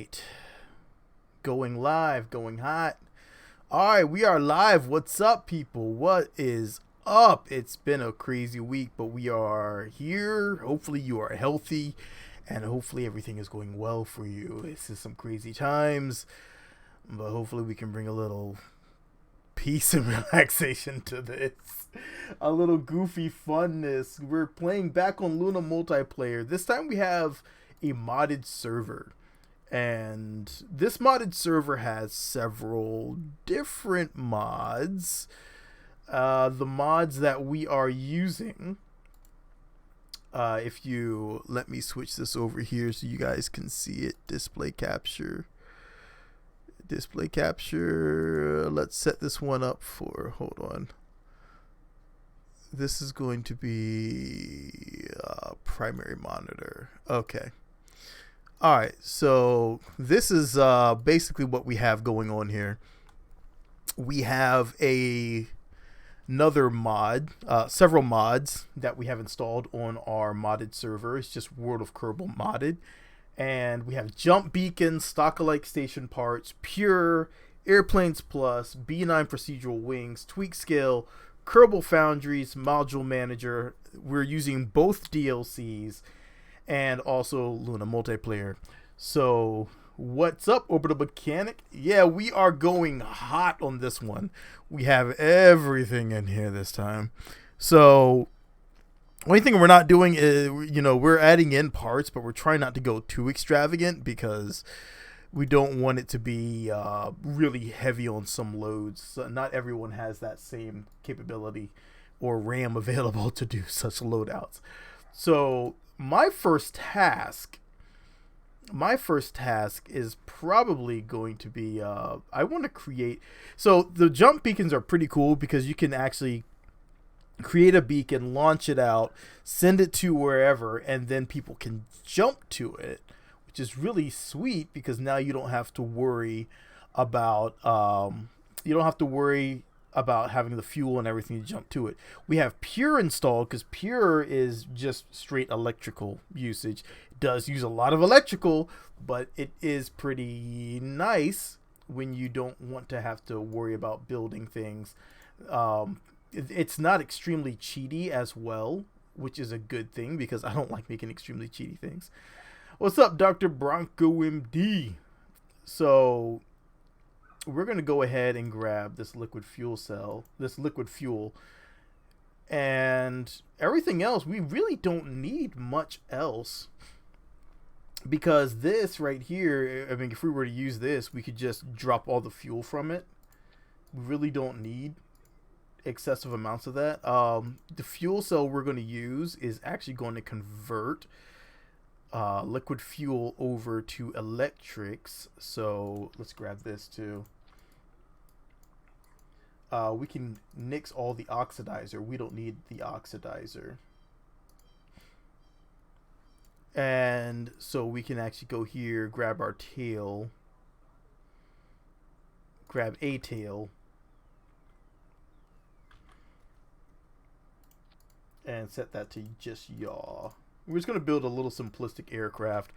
right. Going live, going hot. All right, we are live. What's up, people? What is up? It's been a crazy week, but we are here. Hopefully, you are healthy and hopefully, everything is going well for you. This is some crazy times, but hopefully, we can bring a little peace and relaxation to this. A little goofy funness. We're playing back on Luna multiplayer. This time, we have a modded server. And this modded server has several different mods. The mods that we are using, if you let me switch this over here so you guys can see it. Display capture. Let's set this one up for, hold on. This is going to be primary monitor. Okay. All right, so this is basically what we have going on here. We have another mod, several mods that we have installed on our modded server. It's just World of Kerbal modded. And we have Jump Beacon, Stock-alike Station Parts, Pure, Airplanes Plus, B9 Procedural Wings, Tweak Scale, Kerbal Foundries, Module Manager. We're using both DLCs. And also Luna multiplayer. So what's up, Orbital Mechanic? Yeah, we are going hot on this one. We have everything in here this time. So only thing we're not doing is, we're adding in parts, but we're trying not to go too extravagant because we don't want it to be really heavy on some loads. So not everyone has that same capability or RAM available to do such loadouts. So my first task is probably going to be I want to create, so the jump beacons are pretty cool because you can actually create a beacon, launch it out, send it to wherever, and then people can jump to it, which is really sweet because now you don't have to worry about having the fuel and everything to jump to it. We have Pure installed because Pure is just straight electrical usage. It does use a lot of electrical, but it is pretty nice when you don't want to have to worry about building things. It's not extremely cheaty as well, which is a good thing because I don't like making extremely cheaty things. What's up, Dr. Bronco MD? So we're going to go ahead and grab this liquid fuel, and everything else. We really don't need much else because this right here, I mean, if we were to use this, we could just drop all the fuel from it. We really don't need excessive amounts of that. The fuel cell we're going to use is actually going to convert liquid fuel over to electrics. So let's grab this too. We can nix all the oxidizer. We don't need the oxidizer. And so we can actually go here, grab our tail, grab a tail, and set that to just yaw. We're just going to build a little simplistic aircraft.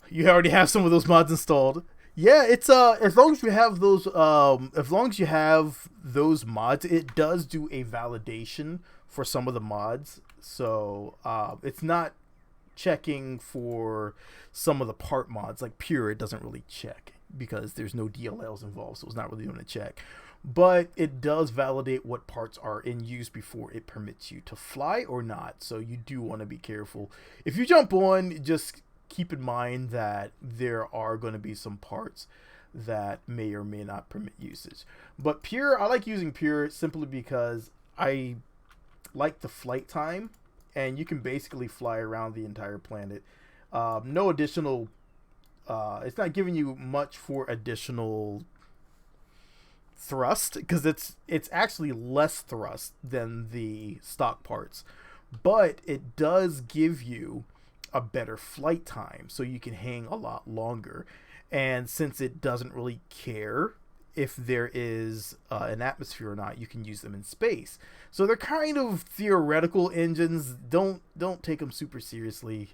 You already have some of those mods installed. Yeah, it's as long as you have those mods, it does do a validation for some of the mods. So it's not checking for some of the part mods like Pure. It doesn't really check because there's no DLLs involved, so it's not really doing a check. But it does validate what parts are in use before it permits you to fly or not. So you do want to be careful. If you jump on, just keep in mind that there are going to be some parts that may or may not permit usage. But Pure, I like using Pure simply because I like the flight time, and you can basically fly around the entire planet. No additional, it's not giving you much for additional thrust because it's actually less thrust than the stock parts, but it does give you a better flight time, so you can hang a lot longer. And since it doesn't really care if there is an atmosphere or not, you can use them in space. So they're kind of theoretical engines. Don't take them super seriously.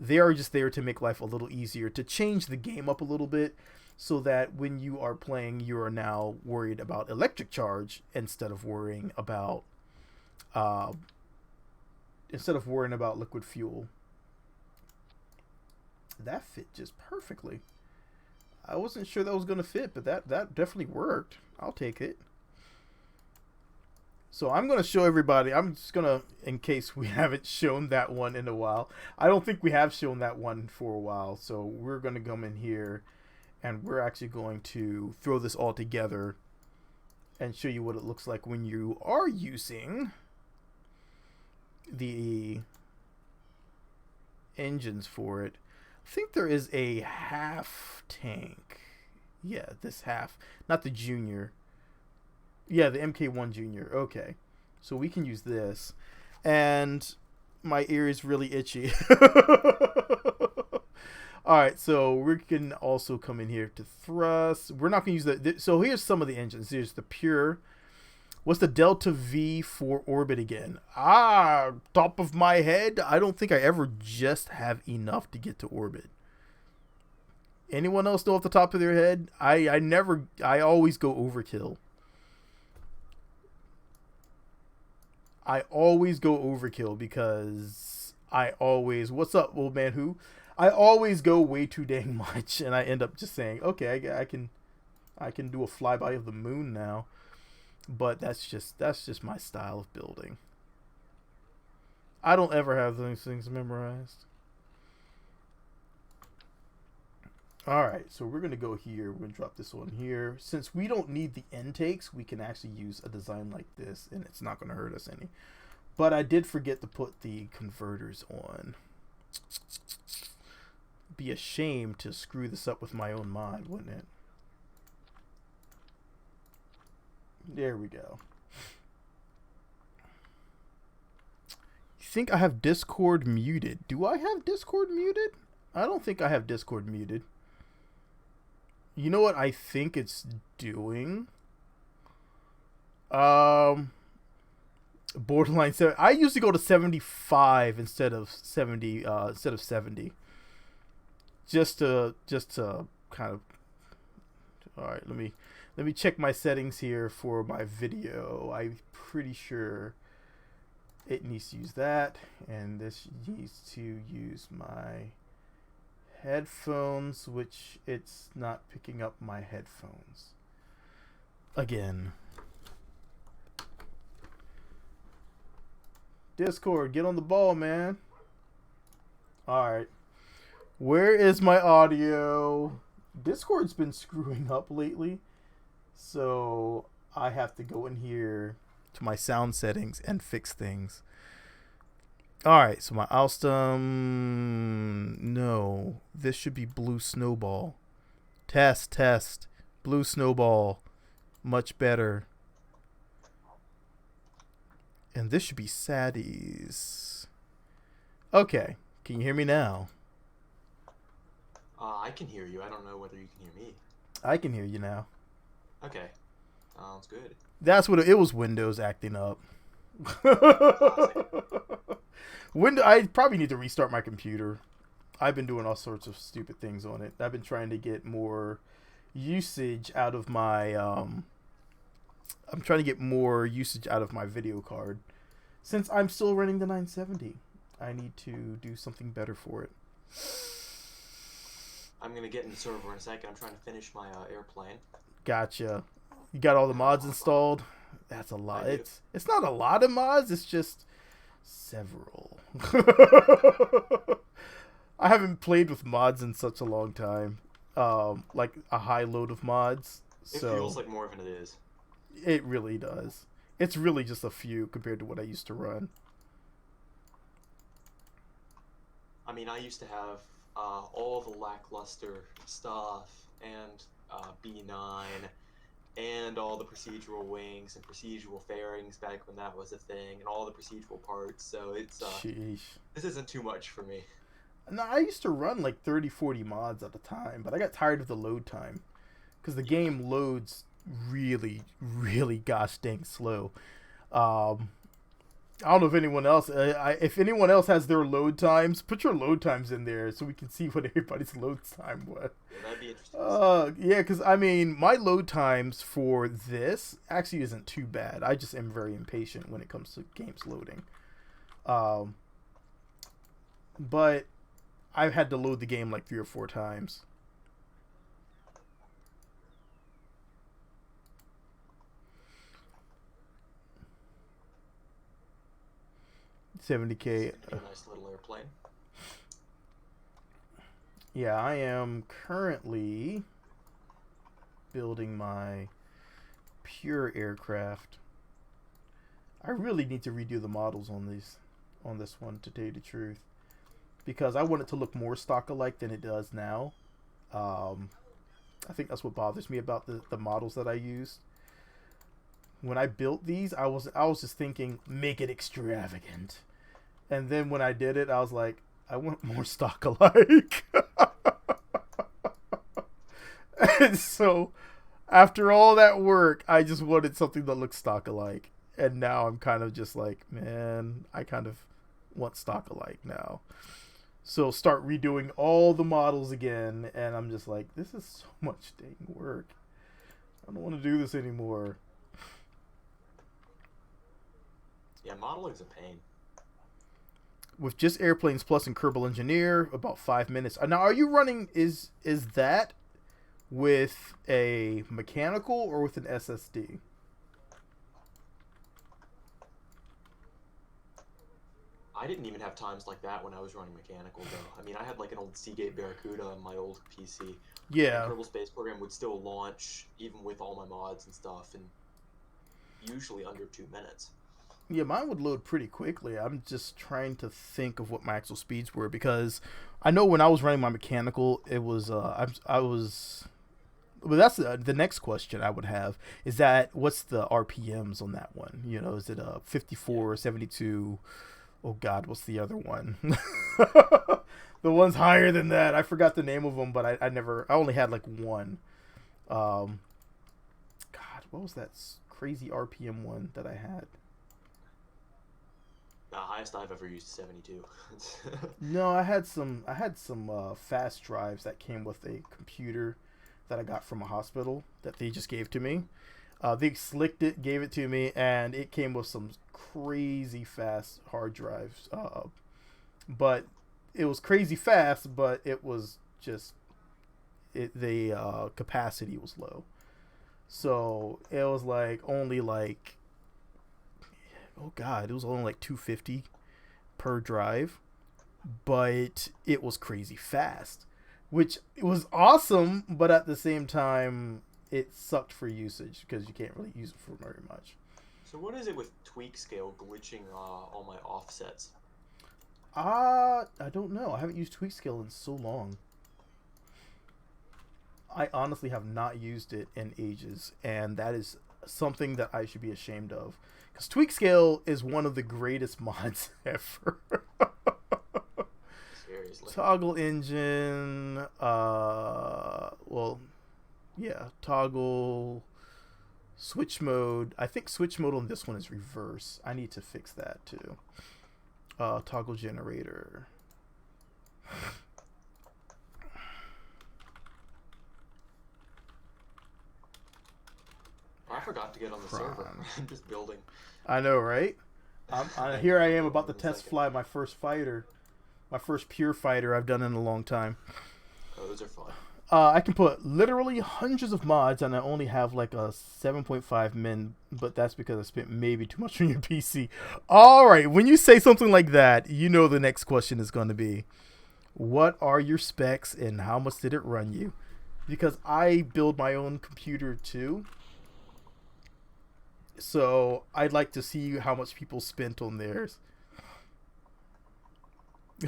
They are just there to make life a little easier, to change the game up a little bit, so that when you are playing, you are now worried about electric charge instead of worrying about liquid fuel. That fit just perfectly. I wasn't sure that was going to fit, but that definitely worked. I'll take it. So I'm going to show everybody. I'm just going to, in case we haven't shown that one in a while. I don't think we have shown that one for a while. So we're going to come in here, and we're actually going to throw this all together and show you what it looks like when you are using the engines for it. I think there is a half tank. Yeah, this half. Not the junior. Yeah, the MK1 Junior. Okay. So we can use this. And my ear is really itchy. Alright, so we can also come in here to thrust. We're not going to use the... So here's some of the engines. Here's the pure. What's the Delta V for orbit again? Top of my head, I don't think I ever just have enough to get to orbit. Anyone else know off the top of their head? I always go overkill. I always go overkill because what's up, old man who? I always go way too dang much, and I end up just saying, okay, I can do a flyby of the moon now. But that's just my style of building. I don't ever have those things memorized. Alright, so we're going to go here. We're going to drop this on here. Since we don't need the intakes, we can actually use a design like this, and it's not going to hurt us any. But I did forget to put the converters on. Be a shame to screw this up with my own mod, wouldn't it? There we go. You think I have Discord muted? Do I have Discord muted? I don't think I have Discord muted. You know what I think it's doing? Borderline 7. I usually go to 75 instead of 70. Just to kind of. All right, let me check my settings here for my video. I'm pretty sure it needs to use that, and this needs to use my headphones, which it's not picking up my headphones. Again. Discord, get on the ball, man. Alright. Where is my audio? Discord's been screwing up lately. So I have to go in here to my sound settings and fix things. Alright, so my Alstom. No. This should be Blue Snowball. Test. Blue Snowball. Much better. And this should be Sadie's. Okay. Can you hear me now? I can hear you. I don't know whether you can hear me. I can hear you now. Okay. Sounds good. That's what it was. Windows acting up. I probably need to restart my computer. I've been doing all sorts of stupid things on it. I've been trying to get more usage out of my I'm trying to get more usage out of my video card. Since I'm still running the 970, I need to do something better for it. I'm going to get in the server in a second. I'm trying to finish my airplane. Gotcha. You got all the mods installed? That's a lot. It's not a lot of mods. It's just several. I haven't played with mods in such a long time. Like a high load of mods. It feels like more than it is. It really does. It's really just a few compared to what I used to run. I mean, I used to have all the lackluster stuff and B9 and all the procedural wings and procedural fairings back when that was a thing and all the procedural parts. So it's this isn't too much for me. No, I used to run like 30-40 mods at a time, but I got tired of the load time because the game loads really gosh dang slow. I don't know if anyone else. If anyone else has their load times, put your load times in there so we can see what everybody's load time was. Yeah, that'd be interesting. Yeah, because I mean, my load times for this actually isn't too bad. I just am very impatient when it comes to games loading. Um, but I've had to load the game like 3 or 4 times. 70K. Seems to be a nice little airplane. Yeah, I am currently building my pure aircraft. I really need to redo the models on this one, to tell you the truth, because I want it to look more stock alike than it does now. I think that's what bothers me about the models that I use. When I built these, I was just thinking, make it extravagant, and then when I did it, I was like, I want more stock alike. And so, after all that work, I just wanted something that looks stock alike. And now I'm kind of just like, man, I kind of want stock alike now. So start redoing all the models again, and I'm just like, this is so much dang work. I don't want to do this anymore. Yeah, modeling's a pain. With just Airplanes Plus and Kerbal Engineer, about 5 minutes. Now, are you running? Is that with a mechanical or with an SSD? I didn't even have times like that when I was running mechanical, though. I mean, I had like an old Seagate Barracuda on my old PC. Yeah. And Kerbal Space Program would still launch, even with all my mods and stuff, and usually under 2 minutes. Yeah, mine would load pretty quickly. I'm just trying to think of what my actual speeds were, because I know when I was running my mechanical, it was I was. But that's the next question I would have, is that what's the RPMs on that one? You know, is it 54, 72? Oh God, what's the other one? The one's higher than that. I forgot the name of them, but I only had like one. God, what was that crazy RPM one that I had? The highest I've ever used is 72. No, I had some fast drives that came with a computer that I got from a hospital that they just gave to me. They slicked it, gave it to me, and it came with some crazy fast hard drives. But it was crazy fast, but it was just the capacity was low. So it was like only like, oh God, it was only like 250 per drive, but it was crazy fast, which was awesome. But at the same time, it sucked for usage because you can't really use it for very much. So what is it with tweak scale glitching all my offsets? I don't know. I haven't used tweak scale in so long. I honestly have not used it in ages, and that is something that I should be ashamed of, because tweak scale is one of the greatest mods ever. Seriously. Toggle engine, well, yeah, toggle switch mode. I think switch mode on this one is reverse. I need to fix that too. Toggle generator. I forgot to get on the server. I'm just building. I know, right? Here I am about to test fly my first fighter. My first pure fighter I've done in a long time. Oh, those are fun. I can put literally hundreds of mods, and I only have like a 7.5 min, but that's because I spent maybe too much on your PC. All right, when you say something like that, you know the next question is going to be, what are your specs and how much did it run you? Because I build my own computer too. So I'd like to see how much people spent on theirs.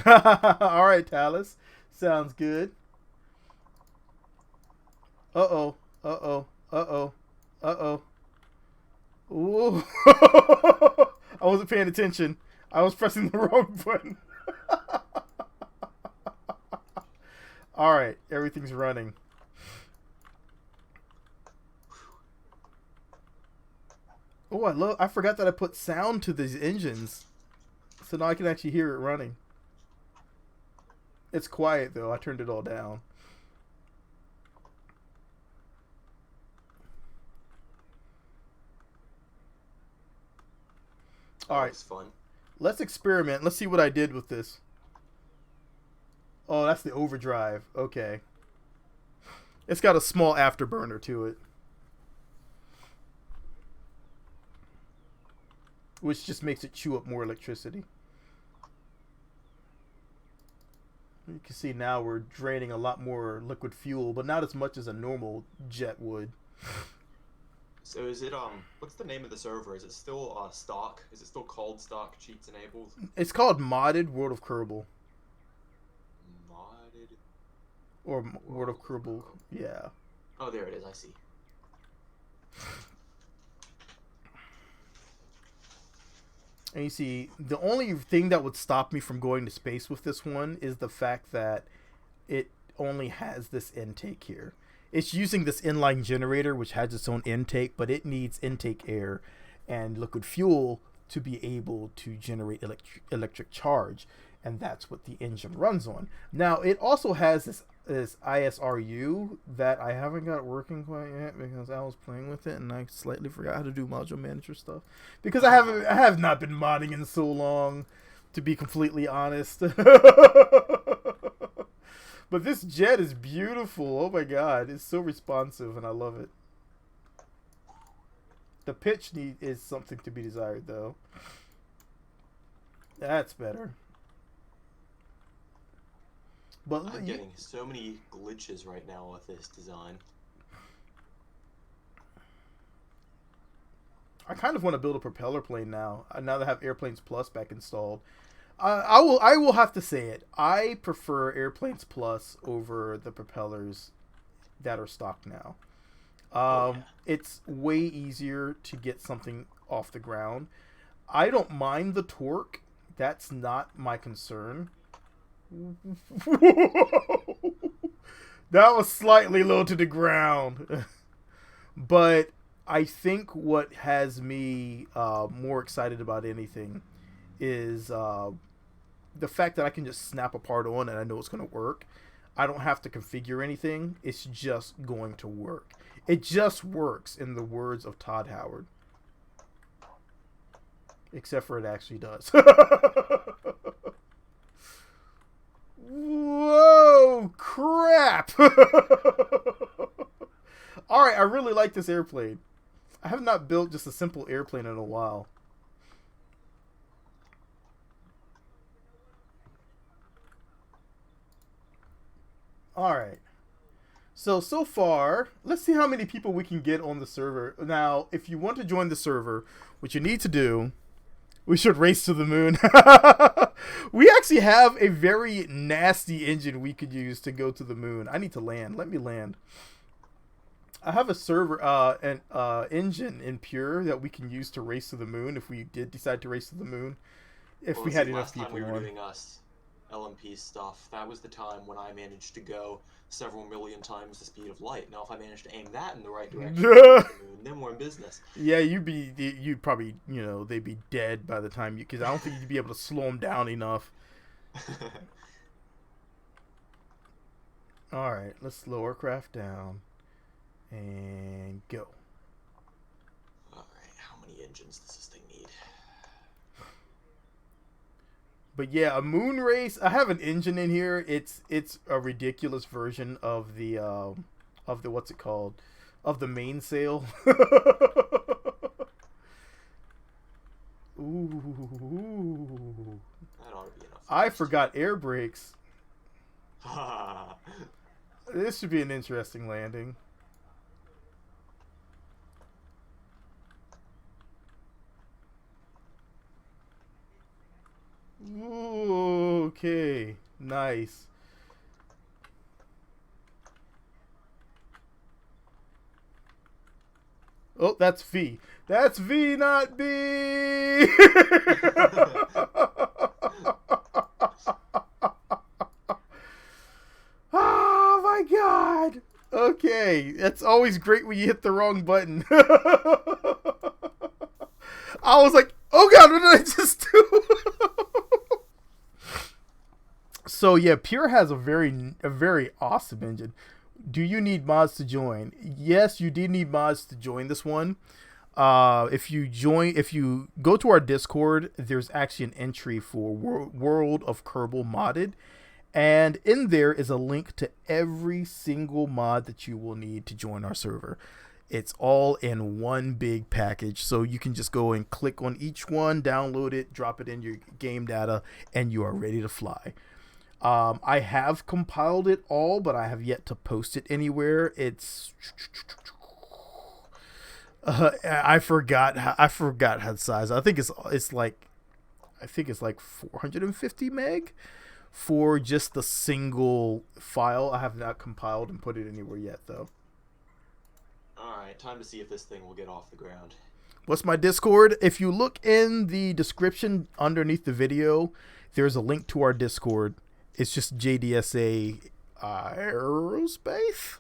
All right, Talus. Sounds good. Uh-oh. Uh-oh. Uh-oh. Uh-oh. Ooh. I wasn't paying attention. I was pressing the wrong button. All right. Everything's running. Oh, I forgot that I put sound to these engines. So now I can actually hear it running. It's quiet though. I turned it all down. All right. It's fun. Let's experiment. Let's see what I did with this. Oh, that's the overdrive. Okay. It's got a small afterburner to it, which just makes it chew up more electricity. You can see now we're draining a lot more liquid fuel, but not as much as a normal jet would. So is it what's the name of the server? Is it still stock? Is it still called stock cheats enabled? It's called Modded World of Kerbal. Modded or World of Kerbal. Yeah. Oh, there it is. I see. And you see, the only thing that would stop me from going to space with this one is the fact that it only has this intake here. It's using this inline generator, which has its own intake, but it needs intake air and liquid fuel to be able to generate electric charge. And that's what the engine runs on. Now, it also has this ISRU that I haven't got working quite yet because I was playing with it and I slightly forgot how to do module manager stuff because I have not been modding in so long, to be completely honest. But this jet is beautiful. Oh my god, it's so responsive and I love it. The pitch is something to be desired though. That's better. But I'm getting so many glitches right now with this design. I kind of want to build a propeller plane now. Now that I have Airplanes Plus back installed, I will have to say it. I prefer Airplanes Plus over the propellers that are stock now. It's way easier to get something off the ground. I don't mind the torque. That's not my concern. That was slightly low to the ground. But I think what has me more excited about anything is the fact that I can just snap a part on and I know it's going to work. I don't have to configure anything. It's just going to work. It just works, in the words of Todd Howard. Except for it actually does. Whoa, crap. Alright, I really like this airplane. I have not built just a simple airplane in a while. Alright. So far, let's see how many people we can get on the server. Now, if you want to join the server, what you need to do, we should race to the moon. We actually have a very nasty engine we could use to go to the moon. I need to land. Let me land. I have a server, an engine in Pure that we can use to race to the moon if we did decide to race to the moon. If we had enough people. Last time we were doing LMP stuff, that was the time when I managed to go several million times the speed of light. Now, if I manage to aim that in the right direction, then we're in business. Yeah, you'd probably, they'd be dead by the time because I don't think you'd be able to slow them down enough. All right, let's slow our craft down and go. All right, how many engines does this thing need? But yeah, a moon race. I have an engine in here. It's a ridiculous version of the what's it called? Of the mainsail. Ooh. That ought to be enough. I forgot air brakes. This should be an interesting landing. Ooh, okay, nice. Oh, that's V. That's V, not B. Oh my god. Okay, that's always great when you hit the wrong button. I was like, oh god, what did I just do? So yeah, Pure has a very awesome engine. Do you need mods to join? Yes, you do need mods to join this one. If you go to our Discord, there's actually an entry for World of Kerbal modded, and in there is a link to every single mod that you will need to join our server. It's all in one big package, so you can just go and click on each one, download it, drop it in your game data, and you are ready to fly. I have compiled it all, but I have yet to post it anywhere. It's I forgot how the size. I think it's like 450 meg for just the single file. I have not compiled and put it anywhere yet though. Alright, time to see if this thing will get off the ground. What's my Discord? If you look in the description underneath the video, there's a link to our Discord. It's just JDSA Aerospace?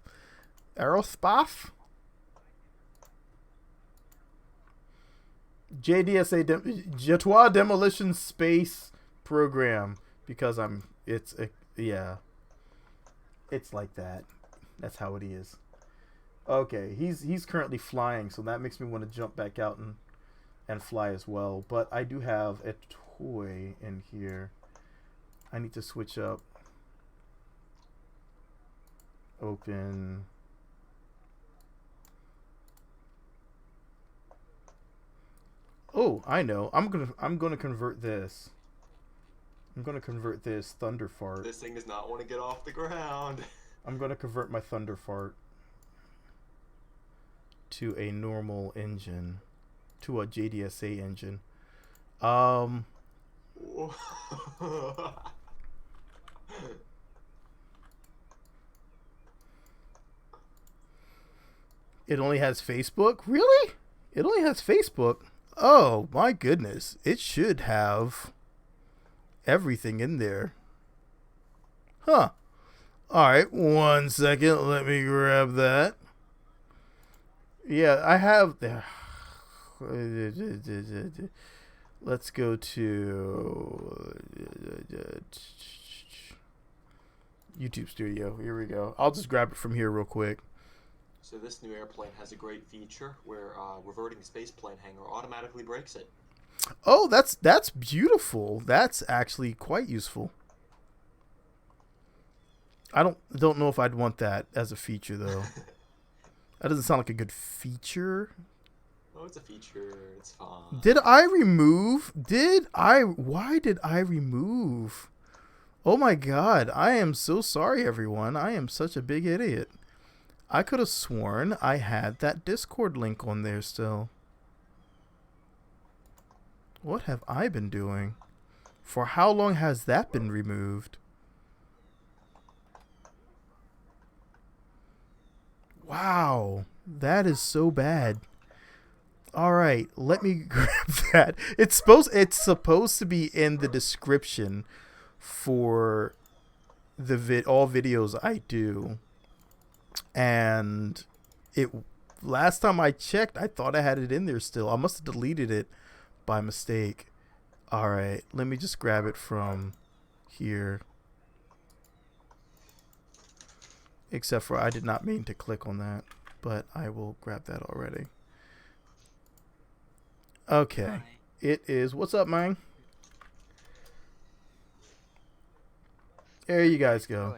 JDSA Jetois Demolition Space Program, because it's like that. That's how it is. Okay, he's currently flying, so that makes me want to jump back out and fly as well. But I do have a toy in here. I need to switch up. Open. Oh, I know. I'm gonna convert this. I'm gonna convert this Thunder Fart. This thing does not want to get off the ground. I'm gonna convert my Thunder Fart to a normal engine, to a JDSA engine. It only has Facebook? Really? It only has Facebook? Oh my goodness. It should have everything in there. Huh. Alright, 1 second. Let me grab that. Yeah, I have... Let's go to YouTube Studio. Here we go. I'll just grab it from here real quick. So this new airplane has a great feature where reverting the spaceplane hanger automatically brakes it. Oh, that's beautiful. That's actually quite useful. I don't know if I'd want that as a feature though. That doesn't sound like a good feature. Oh, it's a feature. It's fine. Why did I remove? Oh my god. I am so sorry, everyone. I am such a big idiot. I could have sworn I had that Discord link on there still. What have I been doing? For how long has that been removed? Wow. That is so bad. Alright, let me grab that. It's supposed to be in the description for the all videos I do. And last time I checked, I thought I had it in there still. I must have deleted it by mistake. Alright, let me just grab it from here. Except for I did not mean to click on that, but I will grab that already. Okay. Hi. It is... What's up, man? There you guys go.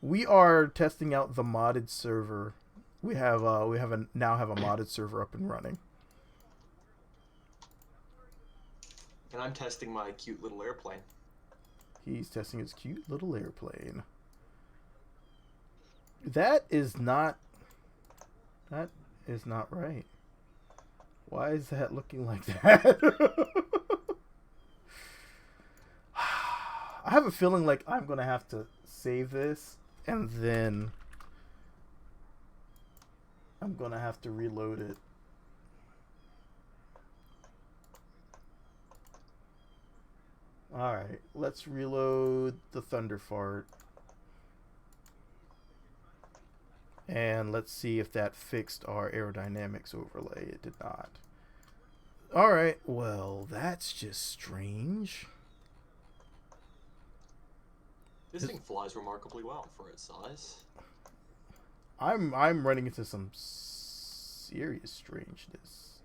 We are testing out the modded server. We now have a modded server up and running. And I'm testing my cute little airplane. He's testing his cute little airplane. That is not right. Why is that looking like that? I have a feeling like I'm gonna have to save this and then I'm gonna have to reload it. Alright, let's reload the Thunder Fart. And let's see if that fixed our aerodynamics overlay. It did not. All right. Well, that's just strange. This thing flies remarkably well for its size. I'm running into some serious strangeness.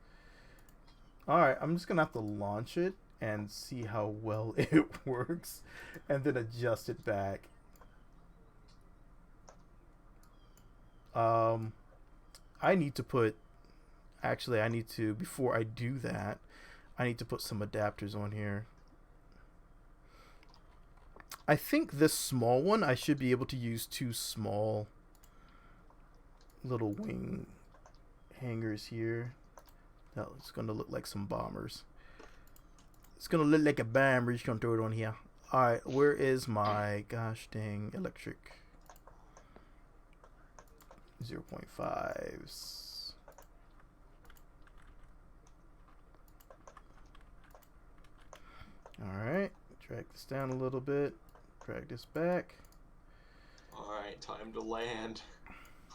All right, I'm just gonna have to launch it and see how well it works, and then adjust it back. I need to put. Actually, I need to before I do that. I need to put some adapters on here. I think this small one I should be able to use two small little wing hangers here. That it's gonna look like some bombers. It's gonna look like a bomber. Just gonna throw it on here. Alright, where is my gosh dang electric 0.5s? Alright, drag this down a little bit. Drag this back. Alright, time to land.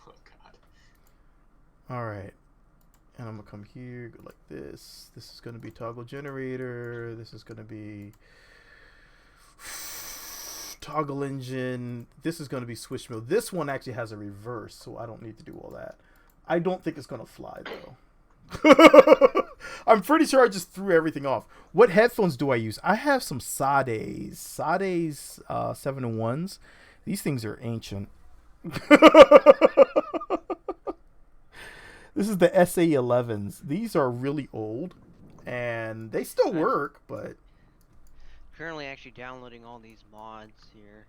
Oh god. Alright. And I'm gonna come here, go like this. This is gonna be toggle generator. This is gonna be toggle engine. This is gonna be switch mode. This one actually has a reverse, so I don't need to do all that. I don't think it's gonna fly though. I'm pretty sure I just threw everything off. What headphones do I use? I have some Sade's 7-in-1s. These things are ancient. This is the SA11s. These are really old, and they still work, but Currently actually downloading all these mods here.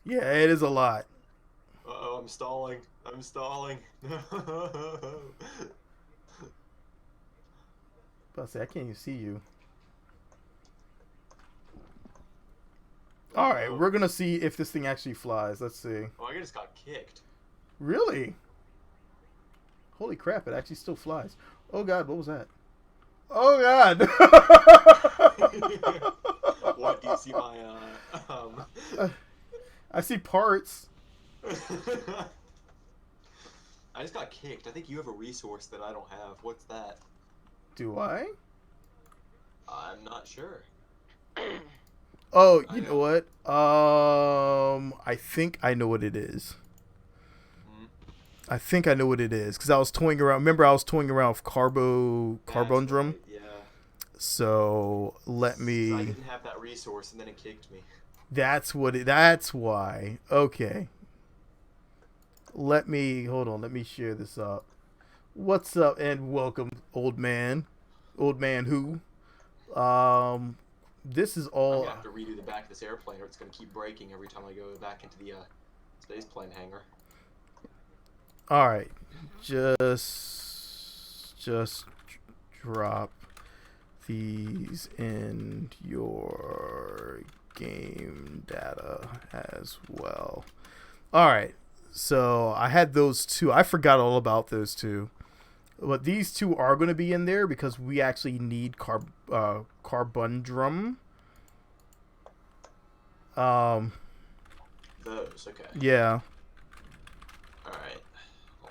yeah, it is a lot. Uh-oh, I'm stalling. I'm stalling. But I say I can't even see you. All right, we're gonna see if this thing actually flies. Let's see. Oh, I just got kicked. Really? Holy crap! It actually still flies. Oh god, what was that? Oh god! What, do you see my I see parts. I just got kicked. I think you have a resource that I don't have. What's that? Do I? I'm not sure. Oh, you know what? I think I know what it is. I think I know what it is because I was toying around. Remember, I was toying around with carbon drum. Right, yeah. So let me. I didn't have that resource, and then it kicked me. That's what. That's why. Okay. Let me hold on. Let me share this up. What's up and welcome, old man. Old man who? This is all. I'm gonna have to redo the back of this airplane, or it's gonna keep breaking every time I go back into the space plane hangar. All right, just drop these in your game data as well. All right, so I had those two. I forgot all about those two, but these two are going to be in there because we actually need carbon drum. Those, okay. Yeah.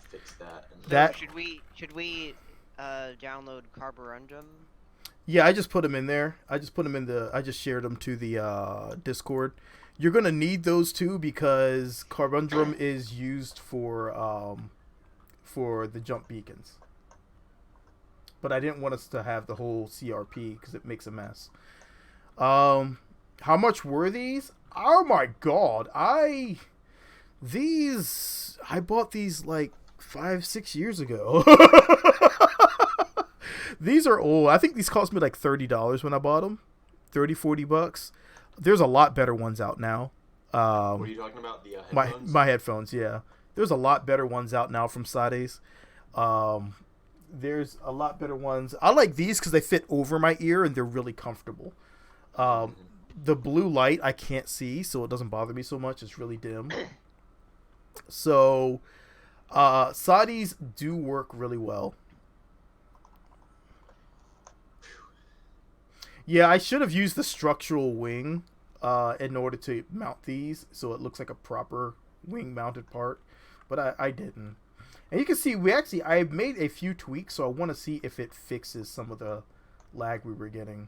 Fix that. And That should we download Carborundum? Yeah, I just put them in there. I just shared them to the Discord. You're gonna need those two because Carbundrum is used for the jump beacons. But I didn't want us to have the whole CRP because it makes a mess. How much were these? Oh my god! I bought these like 5-6 years ago. These are old. I think these cost me like $30 when I bought them. $30-$40. There's a lot better ones out now. what are you talking about? The headphones? My headphones, yeah. There's a lot better ones out now from Sade's. There's a lot better ones. I like these because they fit over my ear and they're really comfortable. The blue light I can't see, so it doesn't bother me so much. It's really dim. So Sade's do work really well. Yeah, I should have used the structural wing in order to mount these so it looks like a proper wing mounted part, but I didn't. And you can see I made a few tweaks, so I want to see if it fixes some of the lag we were getting.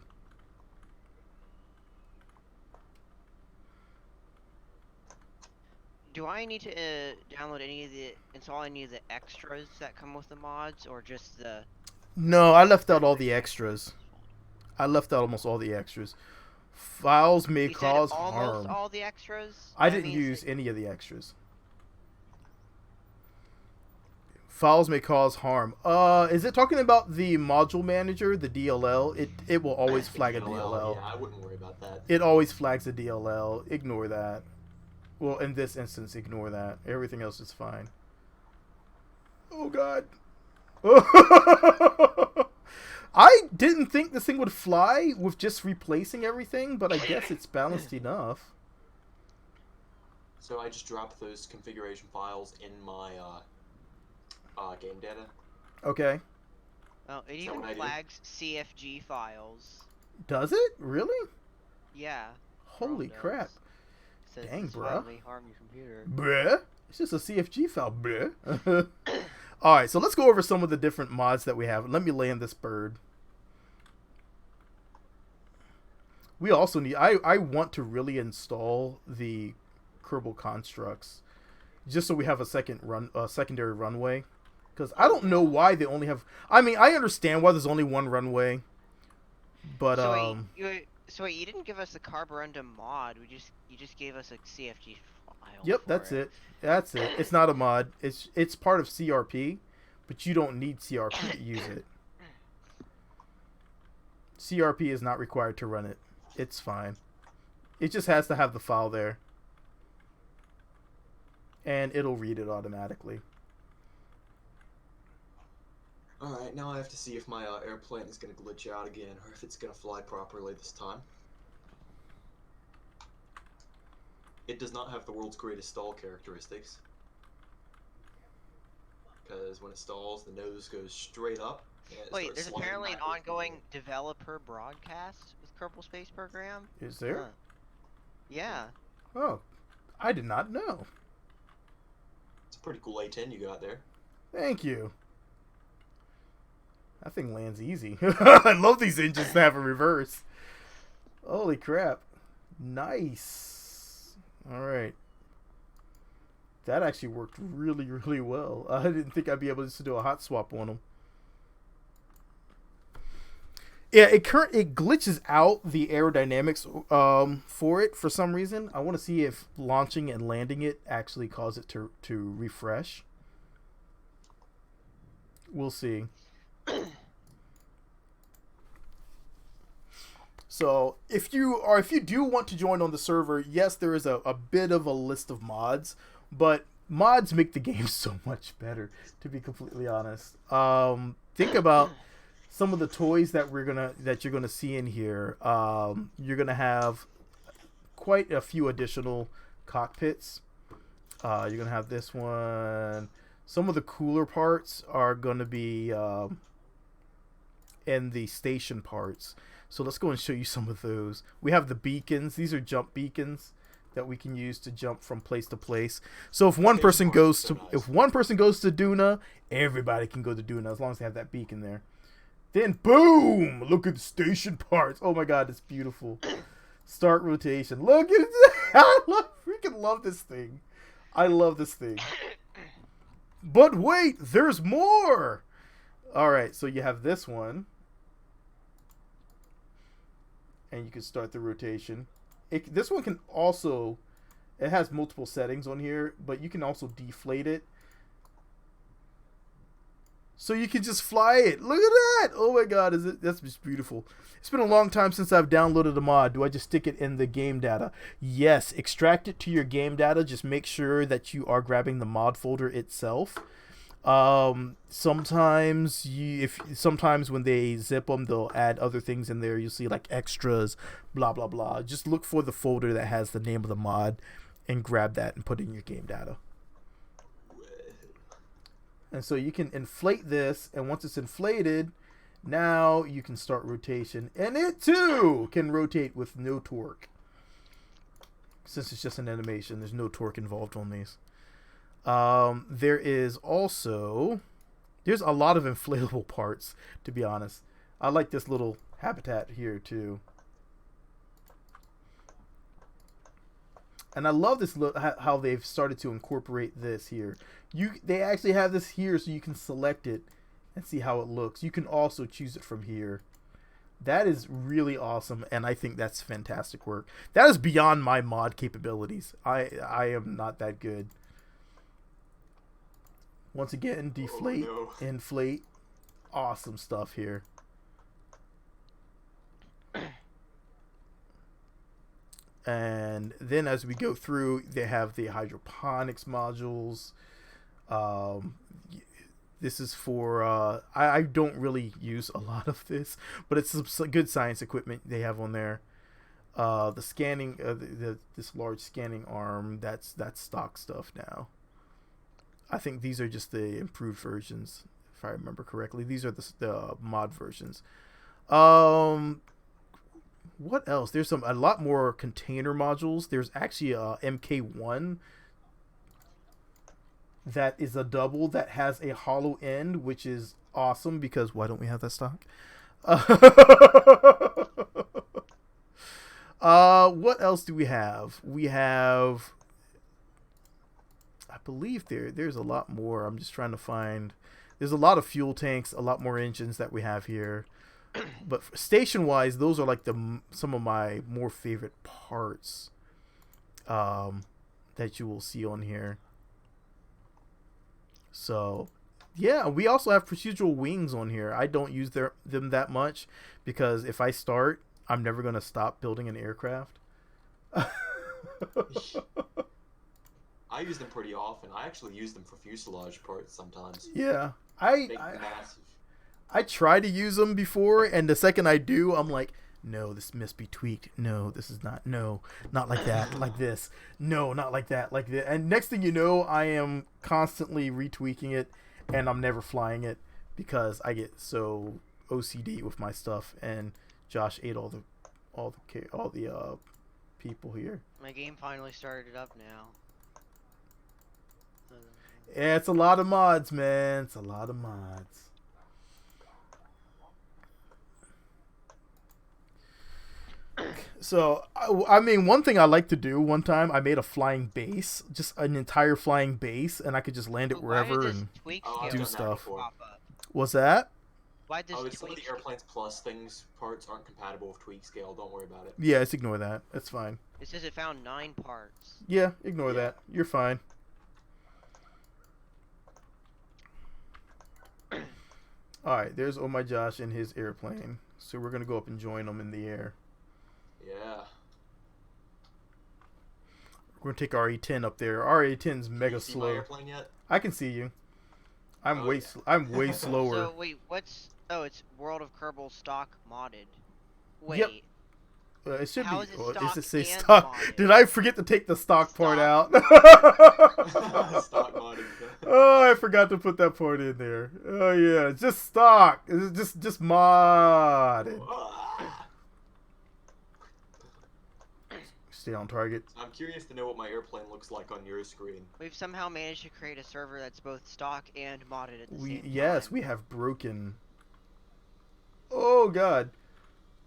Do I need to download install any of the extras that come with the mods, or just the? No, I left out all the extras. I left out almost all the extras. Files may You said cause almost harm. all the extras. I That didn't means use any of the extras. Files may cause harm. Is it talking about the module manager, the DLL? It will always flag a DLL. Yeah, I wouldn't worry about that. It always flags a DLL. Ignore that. Well, in this instance, ignore that. Everything else is fine. Oh, God. I didn't think this thing would fly with just replacing everything, but I guess it's balanced enough. So I just dropped those configuration files in my game data. Okay. well, it even flags CFG files. Does it? Really? Yeah. Holy crap. It says Dang, this bruh. file may harm your computer. Bruh. It's just a CFG file, bruh. Alright, so let's go over some of the different mods that we have. Let me land this bird. We also need... I want to really install the Kerbal constructs, just so we have a secondary runway. Because I don't know why they only have... I mean, I understand why there's only one runway. But, So wait, you didn't give us the Carborundum mod. You just gave us a CFG file. Yep, that's it. That's it. It's not a mod. It's part of CRP, but you don't need CRP to use it. CRP is not required to run it. It's fine. It just has to have the file there. And it'll read it automatically. Alright, now I have to see if my airplane is going to glitch out again, or if it's going to fly properly this time. It does not have the world's greatest stall characteristics. Because when it stalls, the nose goes straight up. Wait, there's apparently an ongoing developer broadcast with Kerbal Space Program? Is there? Huh. Yeah. Oh, I did not know. It's a pretty cool A-10 you got there. Thank you. That thing lands easy. I love these engines that have a reverse. Holy crap. Nice. Alright. That actually worked really, really well. I didn't think I'd be able to do a hot swap on them. Yeah, it glitches out the aerodynamics for it for some reason. I want to see if launching and landing it actually cause it to refresh. We'll see. So if you do want to join on the server, yes, there is a bit of a list of mods, but mods make the game so much better, to be completely honest. Think about some of the toys that you're gonna see in here. You're gonna have quite a few additional cockpits. You're gonna have this one. Some of the cooler parts are gonna be in the station parts. So let's go and show you some of those. We have the beacons. These are jump beacons that we can use to jump from place to place. So if one person goes to Duna, everybody can go to Duna as long as they have that beacon there. Then boom! Look at the station parts. Oh my god, it's beautiful. Start rotation. Look at it. I freaking love this thing. I love this thing. But wait, there's more. All right, so you have this one. And you can start the rotation. This one can also, it has multiple settings on here, but you can also deflate it. So you can just fly it. Look at that. Oh my god, that's just beautiful. It's been a long time since I've downloaded a mod. Do I just stick it in the game data? Yes, extract it to your game data. Just make sure that you are grabbing the mod folder itself. Sometimes when they zip them, they'll add other things in there. You'll see like extras, blah blah blah. Just look for the folder that has the name of the mod and grab that and put it in your game data. And so you can inflate this, and once it's inflated, now you can start rotation, and it too can rotate with no torque. Since it's just an animation, there's no torque involved on these. There is also there's a lot of inflatable parts. To be honest, I like this little habitat here too. And I love this how they've started to incorporate this here. They actually have this here so you can select it and see how it looks. You can also choose it from here. That is really awesome, and I think that's fantastic work. That is beyond my mod capabilities. I am not that good. Once again, deflate, inflate. Awesome stuff here. And then as we go through, they have the hydroponics modules. This is for I don't really use a lot of this, but it's some good science equipment they have on there. The scanning, this large scanning arm, that's stock stuff now. I think these are just the improved versions, if I remember correctly. These are the mod versions. What else? There's a lot more container modules. There's actually a MK1 that is a double that has a hollow end, which is awesome because why don't we have that stock? What else do we have? We have, I believe there's a lot more. I'm just trying to find. There's a lot of fuel tanks, a lot more engines that we have here. But station wise, those are like some of my more favorite parts that you will see on here. So yeah, we also have procedural wings on here. I don't use them that much because if I start, I'm never going to stop building an aircraft. I use them pretty often. I actually use them for fuselage parts sometimes. Yeah, Massive. I try to use them before, and the second I do, I'm like, no, this must be tweaked. No, this is not. No, not like that. Like this. No, not like that. Like this. And next thing you know, I am constantly retweaking it, and I'm never flying it because I get so OCD with my stuff. And Josh ate all the people here. My game finally started up now. Yeah, it's a lot of mods, man. It's a lot of mods. So, I mean, one thing I like to do, one time I made a flying base, just an entire flying base, and I could just land it wherever and do stuff. What's that? Why does some of the Airplanes Plus parts aren't compatible with tweak scale. Don't worry about it. Yeah, just ignore that. It's fine. It says it found 9 parts. Yeah, ignore that. You're fine. Alright, there's Oh My Josh and his airplane. So we're going to go up and join them in the air. Yeah. We're going to take our E10 up there. Our E10's mega slow. slow. My airplane yet? I can see you. I'm way slower. So wait, what's... Oh, it's World of Kerbal stock modded. Wait. Yep. It should How be. is it Does it say stock stock? modded? Did I forget to take the stock part out? Stock modded. Oh, I forgot to put that part in there. Oh yeah, it's just stock. It's just modded. Stay on target. I'm curious to know what my airplane looks like on your screen. We've somehow managed to create a server that's both stock and modded at the same time. Yes, we have broken. Oh god.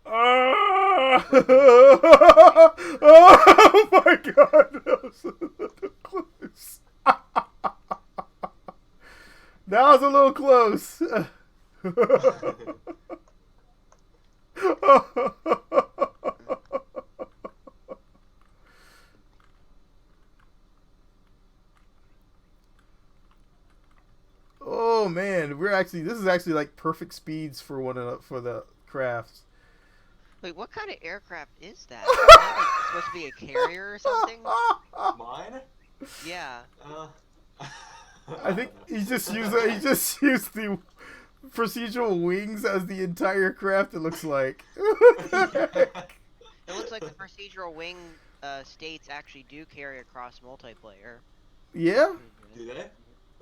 Oh my god. That was a little close. That was a little close. Oh man, this is actually like perfect speeds for for the crafts. Wait, what kind of aircraft is that? Is that like, supposed to be a carrier or something? Mine? Yeah. I think he just used the procedural wings as the entire craft. It looks like. It looks like the procedural wing states actually do carry across multiplayer. Yeah. Do they?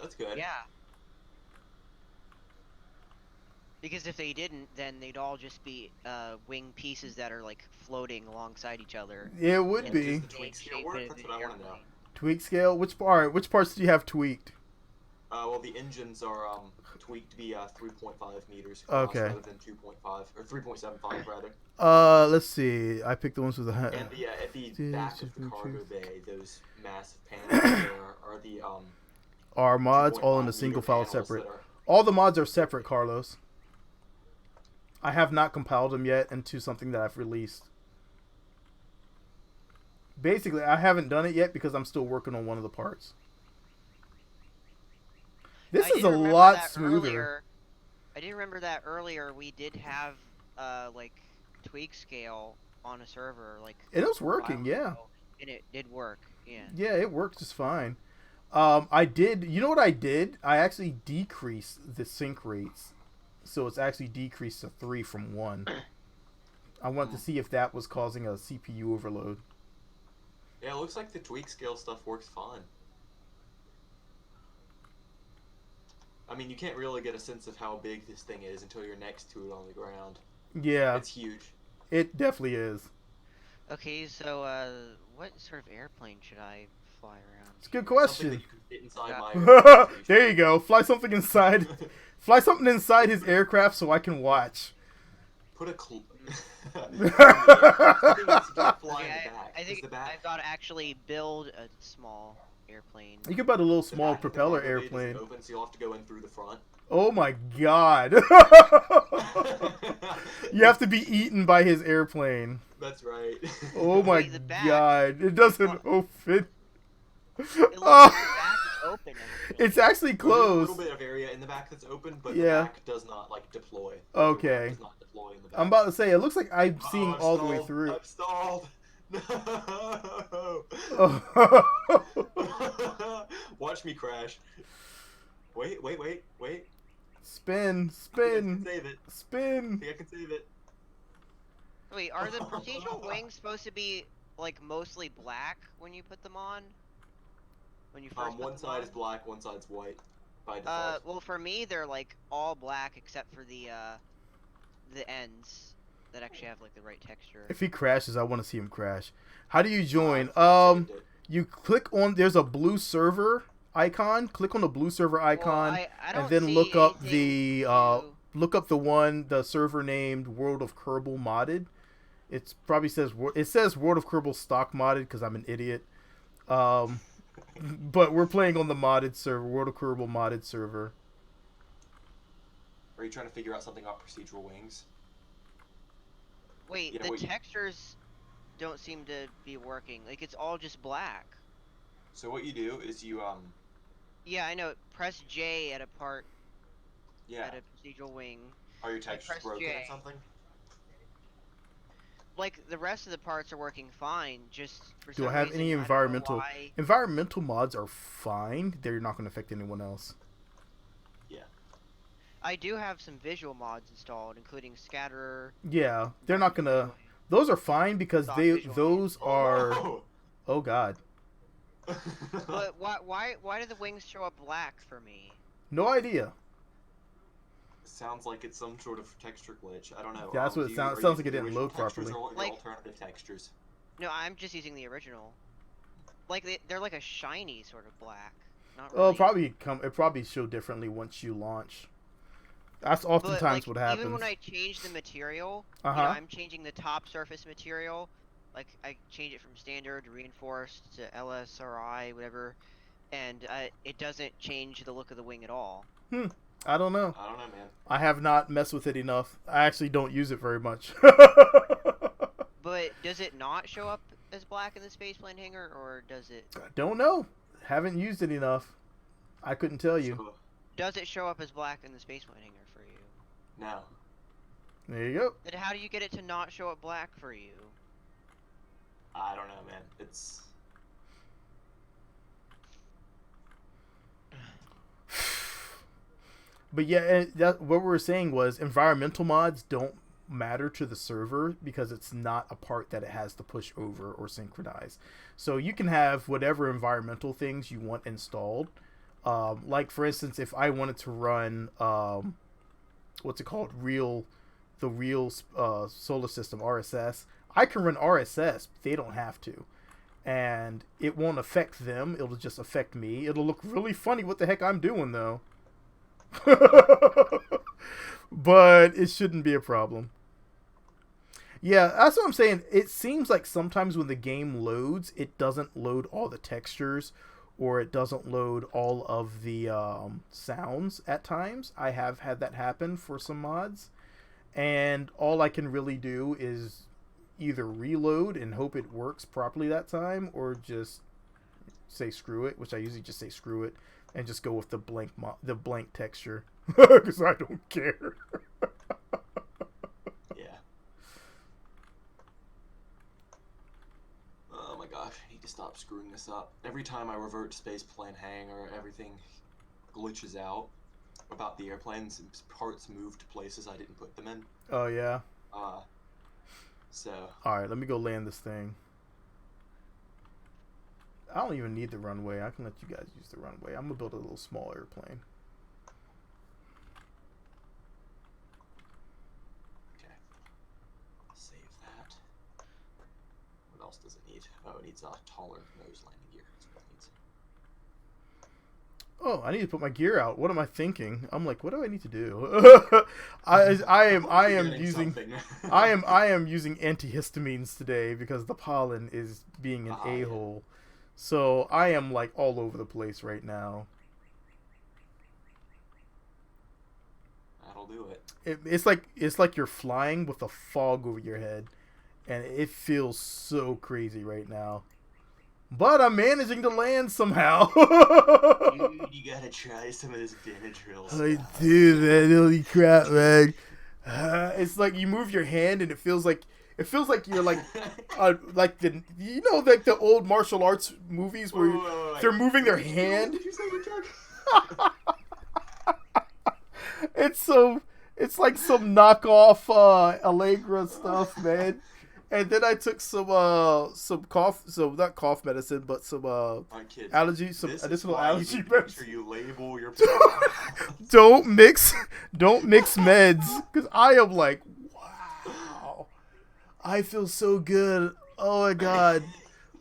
That's good. Yeah. Because if they didn't, then they'd all just be wing pieces that are like floating alongside each other. Yeah, it would be. Does the tweak scale work? That's what I want to know. Tweak scale. Which parts do you have tweaked? Well, the engines are tweaked to be 3.5 meters across Okay. rather than 2.5 or 3.75 rather. Let's see. I picked the ones with the. And the at the back of the cargo bay, those massive panels there are the Our mods all in a 2.5 single meter file panels separate. that are- All the mods are separate, Carlos. I have not compiled them yet into something that I've released. Basically, I haven't done it yet because I'm still working on one of the parts. This is a lot smoother. I did remember that earlier. We did have like tweak scale on a server, like. And it was working, yeah. And it did work, yeah. Yeah, it worked just fine. I did. You know what I did? I actually decreased the sync rates, so it's actually decreased to 3 from 1. I wanted to see if that was causing a CPU overload. Yeah, it looks like the tweak scale stuff works fine. I mean, you can't really get a sense of how big this thing is until you're next to it on the ground. Yeah. It's huge. It definitely is. Okay, so what sort of airplane should I fly around? It's a good Something question. that you could fit inside my There you go. Fly something inside. Fly something inside his aircraft so I can watch. Put a Okay, I think I've got to actually build a small airplane. You could buy a little small propeller airplane. Open, so you'll have to go in through the front. Oh my god. You have to be eaten by his airplane. That's right. Oh my god. It doesn't open. It looks like the back is open. It's actually There's closed. a little bit of area in the back that's open, but Yeah. the back does not like deploy. Okay. Does not deploy in the back. I'm about to say, it looks like I'm seeing I'm all the way stalled. through. I'm stalled. No. Watch me crash. Wait. Spin, I spin, can save it. spin. I think I can save it. Wait, are the procedural wings supposed to be like mostly black when you put them on? When you first put One them side on? is black, one side's white. By default. Well, for me, they're like all black except for the ends that actually have like the right texture. If he crashes, I want to see him crash. How do you join? Saved it. You click on. There's a blue server icon. Click on the blue server icon, I don't and then see look up anything the to- look up the server named World of Kerbal modded. It probably says World of Kerbal stock modded because I'm an idiot. But we're playing on the modded server, World of Kerbal modded server. Are you trying to figure out something about procedural wings? Wait, Yeah, the wait. textures don't seem to be working. Like it's all just black. So what you do is you Yeah, I know. Press J at a part yeah. at a procedural wing. Are your textures press broken J. or something? Like the rest of the parts are working fine. Just for Do some I have reason, any don't know environmental? why. Environmental mods are fine. They're not going to affect anyone else. Yeah. I do have some visual mods installed, including Scatterer. Yeah, they're not gonna. Those are fine because Stock they visual those are. Oh, Oh god, no. But why do the wings show up black for me? no idea. Sounds like it's some sort of texture glitch. I don't know. Yeah, that's what it sounds. are Sounds you like it using didn't the load original textures properly. or your Like- alternative textures. No, I'm just using the original. Like they're like a shiny sort of black. Not Well, really. it probably show differently once you launch. That's But, oftentimes like, what happens. Even when I change the material, Uh-huh. I'm changing the top surface material. Like I change it from standard to reinforced to LSRI, whatever, and it doesn't change the look of the wing at all. I don't know. I don't know, man. I have not messed with it enough. I actually don't use it very much. But does it not show up as black in the spaceplane hangar, or does it? Don't know. Haven't used it enough. I couldn't tell you. So, Does it show up as black in the spaceplane hangar for you? no. There you go. Then how do you get it to not show up black for you? I don't know, man. It's... But yeah, what we were saying was environmental mods don't matter to the server because it's not a part that it has to push over or synchronize. So you can have whatever environmental things you want installed. Like for instance, if I wanted to run what's it called, the real solar system RSS, I can run RSS. But they don't have to. and it won't affect them. It'll just affect me. It'll look really funny what the heck I'm doing, though. But it shouldn't be a problem. Yeah, that's what I'm saying. It seems like sometimes when the game loads, it doesn't load all the textures, or it doesn't load all of the sounds at times. I have had that happen for some mods. And all I can really do is either reload and hope it works properly that time, or just say screw it, which I usually just say screw it, and just go with the blank texture. Because I don't care. Yeah. Oh my gosh, I need to stop screwing this up. Every time I revert to space plan hangar, everything glitches out about the airplanes, and parts move to places I didn't put them in. Oh, yeah? So... Alright, let me go land this thing. I don't even need the runway. I can let you guys use the runway. I'm going to build a little small airplane. Okay. Save that. What else does it need? Oh, it needs a taller nose landing gear. That's what it needs. Oh, I need to put my gear out. What am I thinking? I'm like, what do I need to do? I am using I am using antihistamines today because the pollen is being an a-hole. Yeah. So I am like all over the place right now. That'll do it. It's like you're flying with a fog over your head, and it feels so crazy right now. But I'm managing to land somehow. Dude, you gotta try some of this Benadryl stuff. I do, man. Holy crap, man. It's like you move your hand and it feels like you're like like the old martial arts movies where they're moving their hand. It's like some knockoff Allegra stuff, man. And then I took some not cough medicine, but some allergy, some additional allergy medicine. You label your Don't mix meds, because I am like, wow, I feel so good. Oh my god,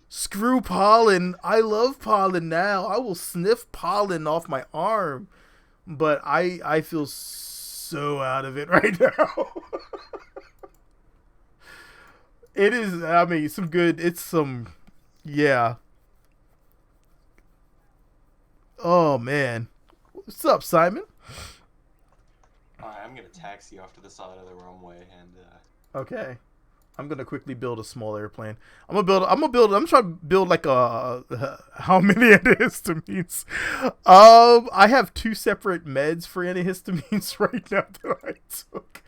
screw pollen. I love pollen now. I will sniff pollen off my arm, but I feel so out of it right now. It is, I mean, yeah. Oh, man. What's up, Simon? Alright, I'm gonna taxi off to the side of the runway and, Okay. I'm gonna quickly build a small airplane. I'm trying to build like how many antihistamines? I have 2 separate meds for antihistamines right now that I took.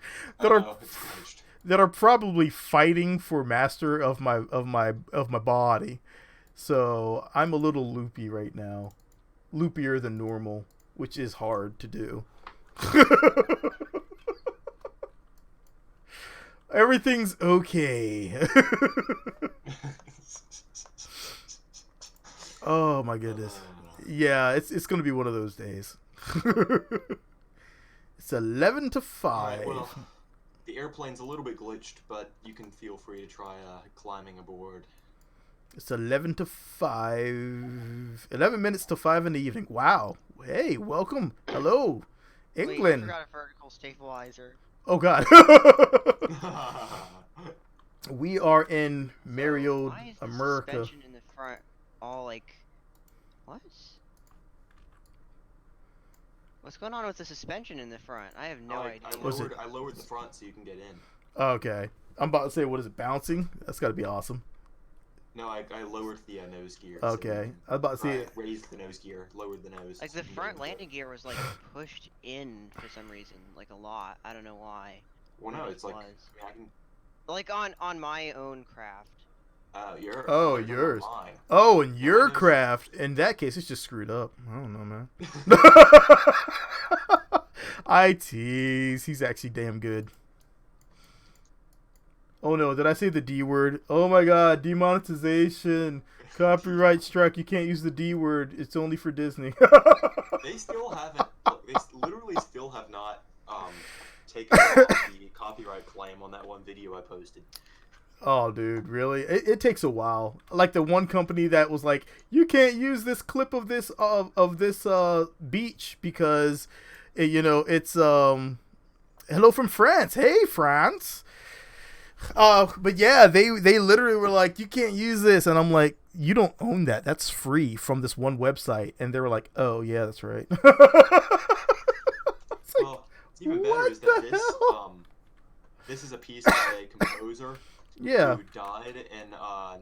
That are probably fighting for master of my body. So I'm a little loopy right now. Loopier than normal, which is hard to do. Everything's okay. Oh my goodness. Yeah, it's gonna be one of those days. It's 11 to 5. Right, well, the airplane's a little bit glitched, but you can feel free to try climbing aboard. It's 11 to 5. 11 minutes to 5 in the evening. Wow. Hey, welcome. Hello, England. Wait, I forgot a vertical stabilizer. Oh, God. We are in Merrill, America. Why is the suspension in the front all like... What? What's going on with the suspension in the front? I have no idea. I lowered the front so you can get in. Okay. I'm about to say, what is it, bouncing? That's got to be awesome. No, I lowered the nose gear. Okay. I was about to say... raised the nose gear, lowered the nose. Like, the front landing gear was, like, pushed in for some reason. Like, a lot. I don't know why. Well, no, it's like... Like, on my own craft. Yours. Oh, yours. Oh, in your craft. In that case, it's just screwed up. I don't know, man. I tease. He's actually damn good. Oh no, did I say the D word? Oh my god, demonetization. Copyright strike. You can't use the D word. It's only for Disney. They still haven't. They literally still have not taken off the copyright claim on that one video I posted. Oh, dude, really? It takes a while. Like the one company that was like, you can't use this clip of this beach because, it's hello from France. Hey, France. But yeah, they literally were like, you can't use this, and I'm like, you don't own that. That's free from this one website, and they were like, oh yeah, that's right. It's like, Well, even better is that this is a piece by a composer yeah. who died in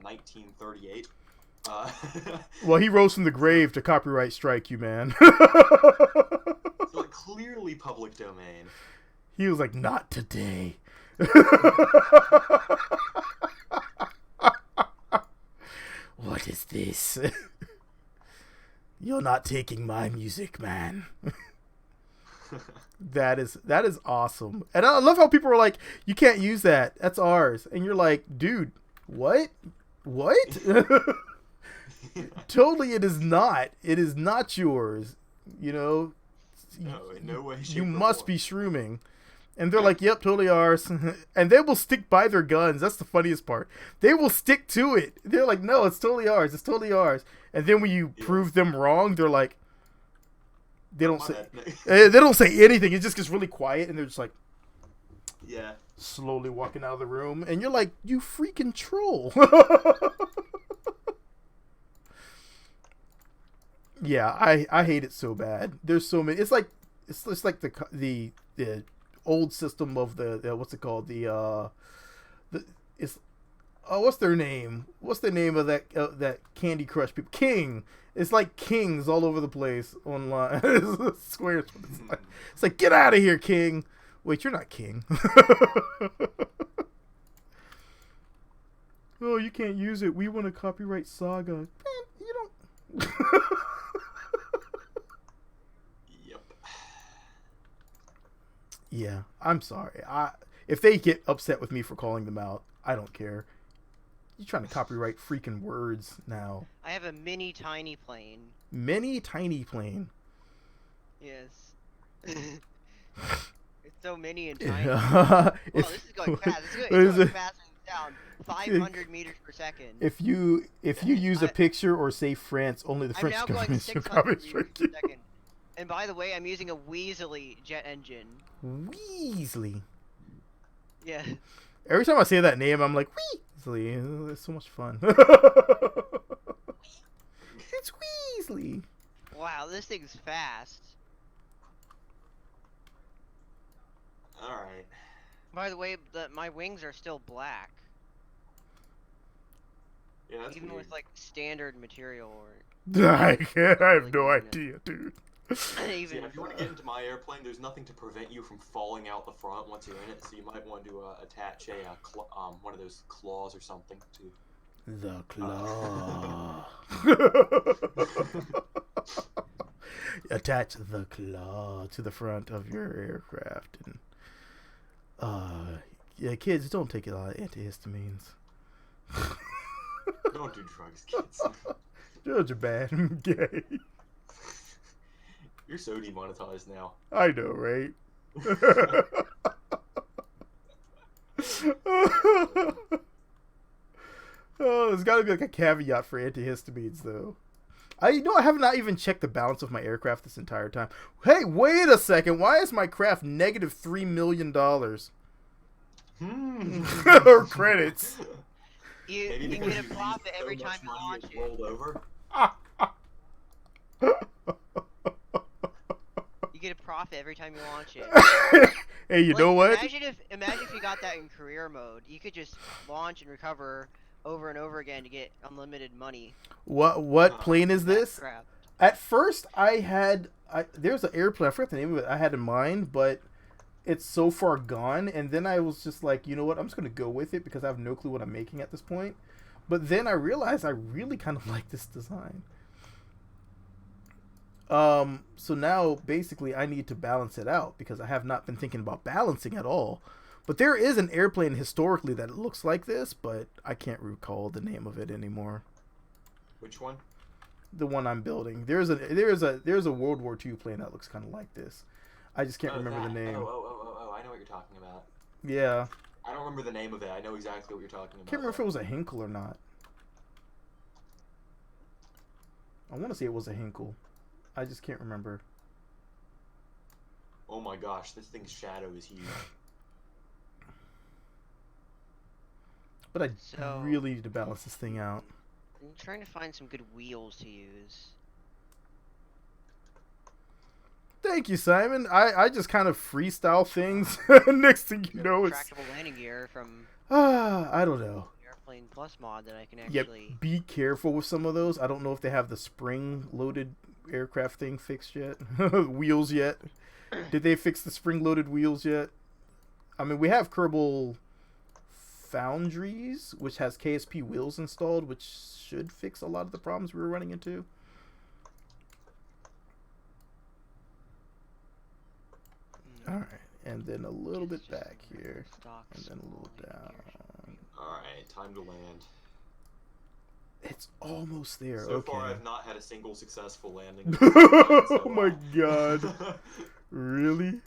1938. Well, he rose from the grave to copyright strike you, man. So like clearly public domain. He was like, not today. What is this? You're not taking my music, man. That is awesome. And I love how people are like, you can't use that. That's ours. And you're like, dude, what? Totally, it is not. It is not yours. No, in no way, shape, you or must form. be shrooming. And they're like, yep, totally ours. And they will stick by their guns. That's the funniest part. They will stick to it. They're like, no, it's totally ours. It's totally ours. And then when you prove them wrong, they're like, they don't say anything. It just gets really quiet, and they're just like, yeah, slowly walking out of the room. And you're like, you freaking troll. Yeah, I hate it so bad. There's so many. It's like the old system of the what's it called, it's what's their name? What's the name of that Candy Crush people? King. It's like kings all over the place online. Squares. It's like, get out of here, King. Wait, you're not King. Oh, you can't use it. We want to copyright Saga. Man, you don't. Yep. Yeah, I'm sorry. If they get upset with me for calling them out, I don't care. You're trying to copyright freaking words now. I have a mini tiny plane. Mini tiny plane. Yes. It's so mini and tiny. Wow, this is going fast. It's going faster than sound. 500 meters per second. If you use a picture or say France, only the French I'm now government going should 600 meters copyright per you. second. And by the way, I'm using a Weasley jet engine. Weasley. Yeah. Every time I say that name, I'm like, Weasley. It's so much fun. It's Weasley. Wow, this thing's fast. Alright. By the way, my wings are still black. Yeah, that's Even weird. with like standard material or I have no idea, dude. See, if you want to get into my airplane, there's nothing to prevent you from falling out the front once you're in it, so you might want to attach one of those claws or something to... The claw. Attach the claw to the front of your aircraft. And, yeah, kids, don't take a lot of antihistamines. Don't do drugs, kids. Drugs are bad. I'm gay. You're so demonetized now. I know, right? Oh, there's got to be like a caveat for antihistamines, though. I have not even checked the balance of my aircraft this entire time. Hey, wait a second. Why is my craft negative $3 million? Or credits. You get a profit every time you launch it. Rolled over. You get a profit every time you launch it. Hey, you know what? Imagine if you got that in career mode. You could just launch and recover over and over again to get unlimited money. What plane is this? Crap. At first, there's an airplane. I forgot the name of it. I had in mind, but it's so far gone. And then I was just like, you know what? I'm just gonna go with it because I have no clue what I'm making at this point. But then I realized I really kind of like this design. So now basically I need to balance it out because I have not been thinking about balancing at all. But there is an airplane historically that looks like this, but I can't recall the name of it anymore. Which one? The one I'm building. There's a World War II plane that looks kind of like this. I just can't remember the name. Oh, I know what you're talking about. Yeah. I don't remember the name of it. I know exactly what you're talking about. Can't remember if it was a Hinkle or not. I want to say it was a Hinkle. I just can't remember. Oh my gosh, this thing's shadow is huge. But I really need to balance this thing out. I'm trying to find some good wheels to use. Thank you, Simon. I just kind of freestyle things. Next thing you know, it's retractable landing gear from I don't know. Airplane Plus mod that I can Yep. actually. Be careful with some of those. I don't know if they have the spring-loaded aircraft thing fixed yet. Wheels yet? Did they fix the spring-loaded wheels yet? I mean, we have Kerbal Foundries, which has KSP wheels installed, which should fix a lot of the problems we were running into. Alright, and then a little bit back here, and then a little down. Alright, time to land. It's almost there. So okay. far, I've not had a single successful landing. Oh my god. Really?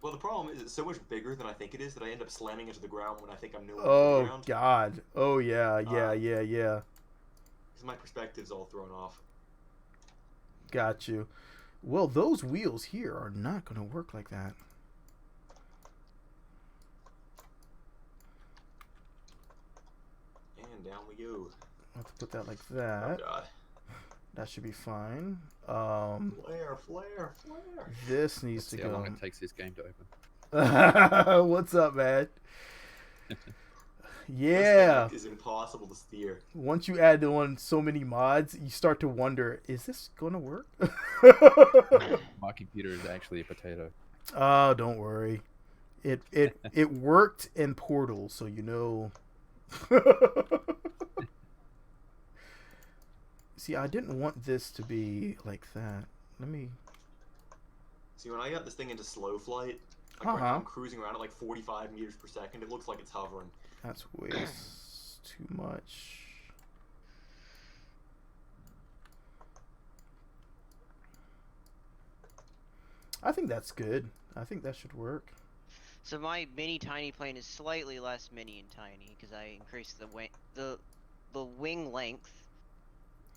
Well, the problem is it's so much bigger than I think it is that I end up slamming into the ground when I think I'm nowhere near the Oh ground. god. Oh yeah. Yeah. Because my perspective's all thrown off. Got you. Well, those wheels here are not going to work like that. And down we go. I'll have to put that like that. Oh god. That should be fine. Flare. This needs to See go. how long it takes this game to open. What's up, man? Yeah. This thing is impossible to steer. Once you add on so many mods, you start to wonder, is this going to work? My computer is actually a potato. Oh, don't worry. It worked in Portal, so you know. See, I didn't want this to be like that. Let me. See, when I got this thing into slow flight, like right now I'm cruising around at like 45 meters per second. It looks like it's hovering. That's way too much. I think that's good. I think that should work. So my mini tiny plane is slightly less mini and tiny because I increased the wing length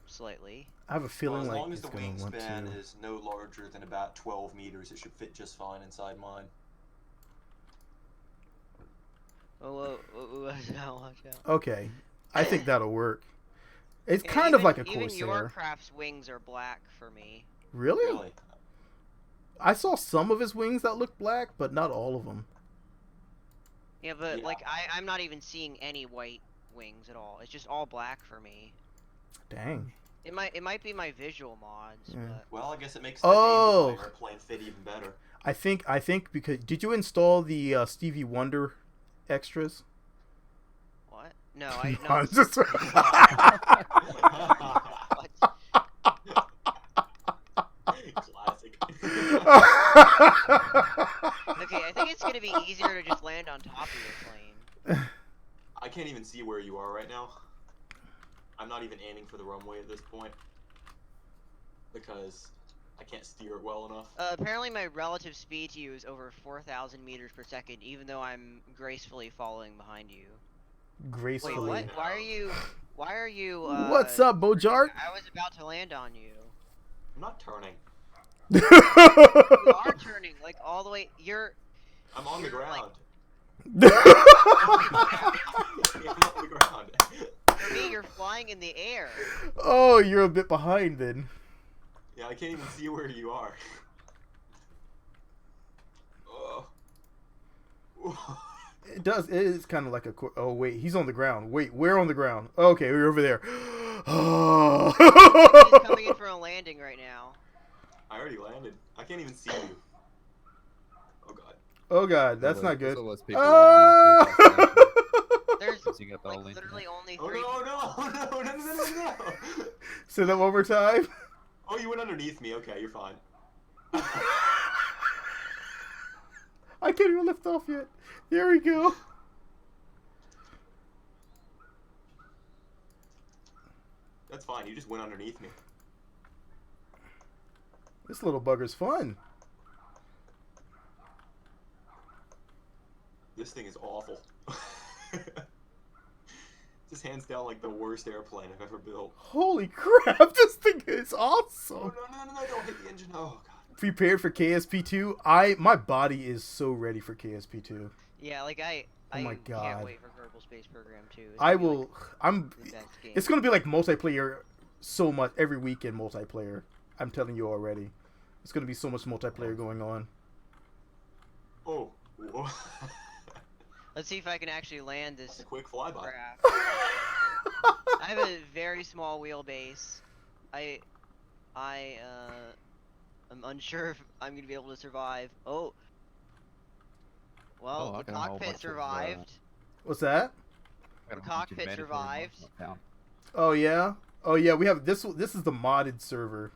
slightly. I have a feeling well, as like long as it's the going to want wingspan to. is no larger than about 12 meters, it should fit just fine inside mine. Oh, watch out. Okay, I think that'll work. It's Yeah, kind of like a even Corsair. your craft's wings are black for me. Really? I saw some of his wings that looked black, but not all of them. Yeah, but Yeah. like I'm not even seeing any white wings at all. It's just all black for me. Dang. It might be my visual mods, Yeah. but Well, I guess it makes the Oh. name of my airplane fit even better. I think because did you install the Stevie Wonder extras? what? No, I No, no. I'm just- Classic. Okay, I think it's gonna be easier to just land on top of your plane. I can't even see where you are right now. I'm not even aiming for the runway at this point because I can't steer it well enough. Apparently my relative speed to you is over 4,000 meters per second, even though I'm gracefully following behind you. Gracefully. Wait, what? Why are you, What's up, Bojart? I was about to land on you. I'm not turning. You are turning, like, all the way, I'm on the You're, like- ground. I'm on the ground. for me, you're flying in the air. Oh, you're a bit behind then. Yeah, I can't even see where you are. Oh. It does. It is kind of like a. Oh wait, he's on the ground. Wait, we're on the ground. Okay, we're over there. Oh. He's coming in for a landing right now. I already landed. I can't even see you. Oh god. Oh god, that's not good. There's all those people Ah! There's You got the whole like literally only Oh 3 no. Say that one more time. Oh, you went underneath me. Okay, you're fine. I can't even lift off yet. There we go. That's fine. You just went underneath me. This little bugger's fun. This thing is awful. This hands down like the worst airplane I've ever built. Holy crap! This thing is awesome. Oh no! Don't hit the engine. Oh god. Prepared for KSP2. My body is so ready for KSP2. Yeah, like I my can't God. wait for Kerbal Space Program 2. It's I gonna be, will. like, I'm. the best game. It's gonna be like multiplayer so much every weekend. Multiplayer. I'm telling you already. It's gonna be so much multiplayer going on. Oh. Whoa. Let's see if I can actually land That's this a quick flyby. craft. I have a very small wheelbase. I'm unsure if I'm gonna be able to survive. Oh. Well, Oh, I the got a whole cockpit bunch of, survived. What's that? I got a The whole bunch of cockpit mandatory survived. mods I found. Oh yeah. Oh yeah. We have this. This is the modded server.